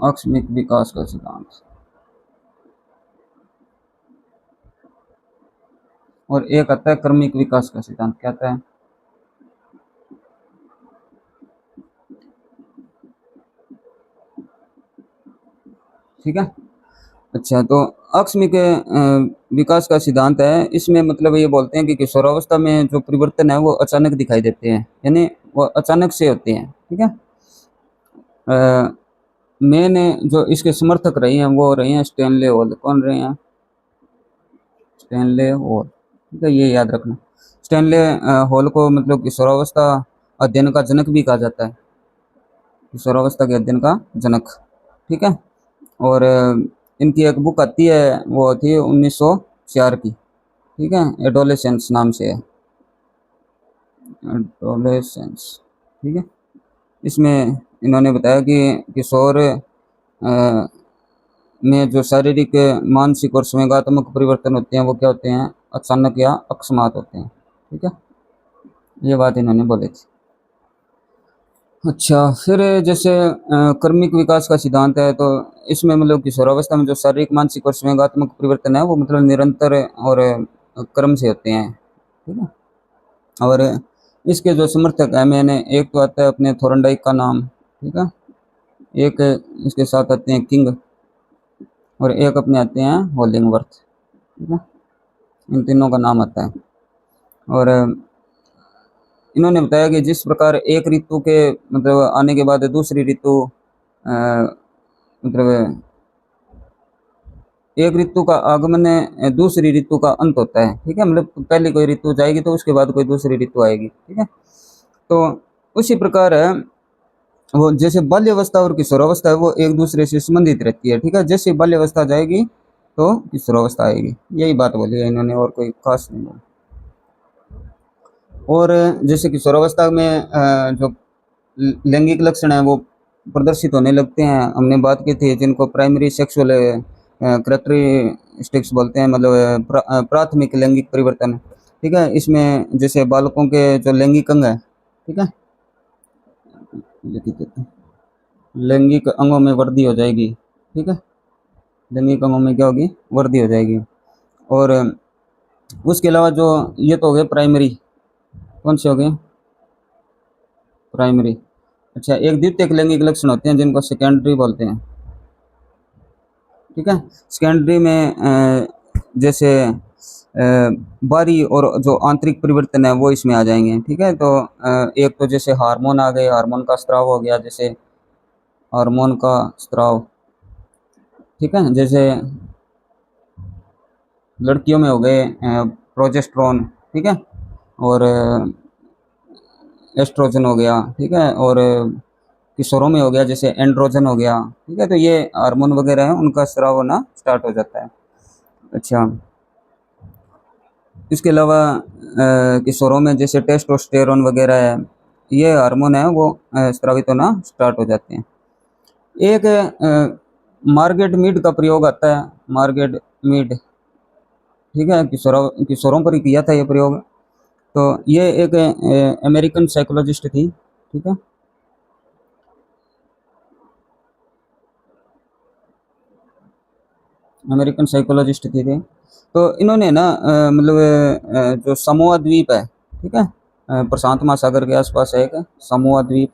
आकस्मिक विकास का सिद्धांत, और एक आता है क्रमिक विकास का सिद्धांत। क्या आता है? ठीक है। अच्छा, तो आकस्मिक विकास का सिद्धांत है, इसमें मतलब ये बोलते हैं कि किशोरावस्था में जो परिवर्तन है वो अचानक दिखाई देते हैं, यानी वो अचानक से होते हैं। ठीक है, मेन जो इसके समर्थक रहे हैं वो रहे हैं स्टैनले हॉल। कौन रहे हैं? Stanley hall. ठीक है, ये याद रखना। स्टैनले हॉल को मतलब किशोरावस्था अध्ययन का जनक भी कहा जाता है, किशोरावस्था के अध्ययन का जनक। ठीक है, और इनकी एक बुक आती है वो थी 1904 की। ठीक है, एडोलेसेंस नाम से है, एडोलेसेंस। ठीक है, इसमें इन्होंने बताया कि किशोर में जो शारीरिक मानसिक और संवेगात्मक परिवर्तन होते हैं वो क्या होते हैं? अचानक या अकस्मात होते हैं। ठीक है, ये बात इन्होंने बोली थी। अच्छा, फिर जैसे क्रमिक विकास का सिद्धांत है तो इसमें मतलब किशोरावस्था में जो शारीरिक मानसिक और संवेगात्मक परिवर्तन है वो मतलब निरंतर और क्रम से होते हैं। ठीक है, और इसके जो समर्थक है मैंने एक तो आता है अपने थोरनडाइक का नाम। ठीक है, एक इसके साथ आते हैं किंग, और एक अपने आते हैं होलिंगवर्थ। ठीक है, इन तीनों का नाम आता है। और इन्होंने बताया कि जिस प्रकार एक ऋतु के मतलब आने के बाद दूसरी ऋतु मतलब एक ऋतु का आगमन दूसरी ऋतु का अंत होता है। ठीक है, मतलब पहले कोई ऋतु जाएगी तो उसके बाद कोई दूसरी ऋतु आएगी। ठीक है, तो उसी प्रकार है वो जैसे बाल्यावस्था और किशोरावस्था है वो एक दूसरे से संबंधित रहती है। ठीक है, जैसे बाल्यावस्था जाएगी तो किशोरावस्था आएगी, यही बात बोली है इन्होंने, और कोई खास नहीं बोली। और जैसे किशोरावस्था में जो लैंगिक लक्षण है वो प्रदर्शित होने लगते हैं, हमने बात की थी, जिनको प्राइमरी सेक्सुअल कैरेक्टरिस्टिक्स बोलते हैं, मतलब प्राथमिक लैंगिक परिवर्तन। ठीक है, इसमें जैसे बालकों के जो लैंगिक अंग है, ठीक है, लैंगिक अंगों में वृद्धि हो जाएगी। ठीक है, लैंगिक अंगों में क्या होगी? वृद्धि हो जाएगी। और उसके अलावा जो ये तो हो गए प्राइमरी, कौन से हो गए? प्राइमरी। अच्छा, एक द्वितीयक लैंगिक लक्षण होते हैं जिनको सेकेंडरी बोलते हैं। ठीक है, सेकेंडरी में जैसे बाहरी और जो आंतरिक परिवर्तन है वो इसमें आ जाएंगे। ठीक है, तो एक तो जैसे हार्मोन आ गए, हार्मोन का स्त्राव हो गया, जैसे हार्मोन का स्त्राव। ठीक है, जैसे लड़कियों में हो गए प्रोजेस्टेरोन। ठीक है, और एस्ट्रोजन हो गया। ठीक है, और किशोरों में हो गया जैसे एंड्रोजन हो गया। ठीक है, तो ये हार्मोन वगैरह है उनका स्राव होना स्टार्ट हो जाता है। अच्छा, इसके अलावा किशोरों में जैसे टेस्टोस्टेरोन वगैरह है, ये हार्मोन है वो स्रावित होना स्टार्ट हो जाते हैं। एक मार्गेट मीड का प्रयोग आता है, मार्गेट मीड। ठीक है, किशोरों पर ही किया था ये प्रयोग। तो ये एक अमेरिकन साइकोलॉजिस्ट थी, ठीक है। अमेरिकन साइकोलॉजिस्ट थे। तो इन्होंने ना मतलब जो समोआ द्वीप है, ठीक है, प्रशांत महासागर के आसपास है एक समोआ द्वीप,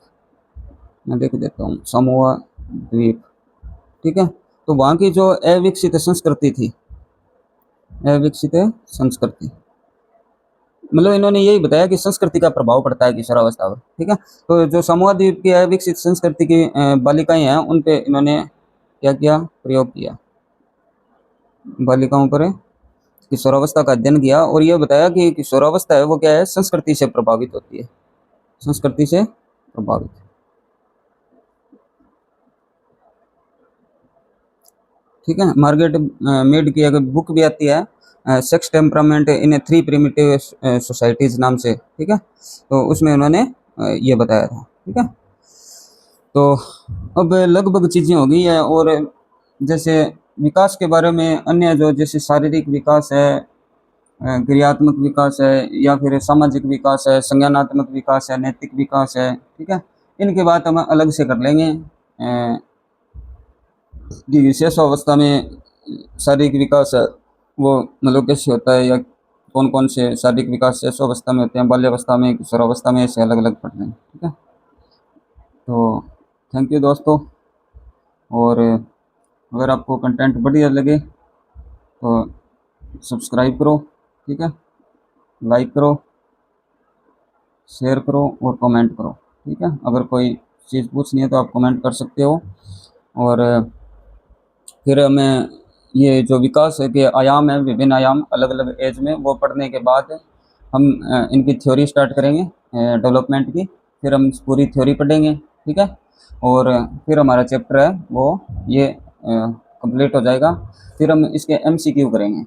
मैं देख देता हूँ समोआ द्वीप, ठीक है। तो वहाँ की जो अविकसित संस्कृति थी, अविकसित संस्कृति, मतलब इन्होंने यही बताया कि संस्कृति का प्रभाव पड़ता है किशोरावस्था पर, ठीक है। तो जो समोआ द्वीप की अविकसित संस्कृति की बालिकाएं हैं उन पे इन्होंने क्या किया, प्रयोग किया, बालिकाओं पर किशोरावस्था का अध्ययन किया और ये बताया कि किशोरावस्था है वो क्या है, संस्कृति से प्रभावित होती है, संस्कृति से प्रभावित, ठीक है। मार्गरेट मीड की एक बुक भी आती है, सेक्स टेम्परामेंट इन 3 प्रिमिटिव सोसाइटीज नाम से, ठीक है। तो उसमें उन्होंने ये बताया था, ठीक है। तो अब लगभग चीज़ें हो गई है। और जैसे विकास के बारे में अन्य जो जैसे शारीरिक विकास है, क्रियात्मक विकास है, या फिर सामाजिक विकास है, संज्ञानात्मक विकास है, नैतिक विकास है, ठीक है। इनके बात हम अलग से कर लेंगे कि विशेष अवस्था में शारीरिक विकास है वो मतलब कैसे होता है, या कौन कौन से शारीरिक विकास शेष अवस्था में होते हैं, बाल्यावस्था में, किशोरावस्था में, ऐसे अलग अलग पढ़ लेंगे, ठीक है। तो थैंक यू दोस्तों। और अगर आपको कंटेंट बढ़िया लगे तो सब्सक्राइब करो, ठीक है, लाइक करो, शेयर करो और कमेंट करो, ठीक है। अगर कोई चीज़ पूछनी है तो आप कमेंट कर सकते हो। और फिर हमें ये जो विकास है के आयाम है, विभिन्न आयाम अलग अलग एज में, वो पढ़ने के बाद हम इनकी थ्योरी स्टार्ट करेंगे डेवलपमेंट की, फिर हम पूरी थ्योरी पढ़ेंगे, ठीक है। और फिर हमारा चैप्टर है वो ये कंप्लीट हो जाएगा, फिर हम इसके MCQ करेंगे।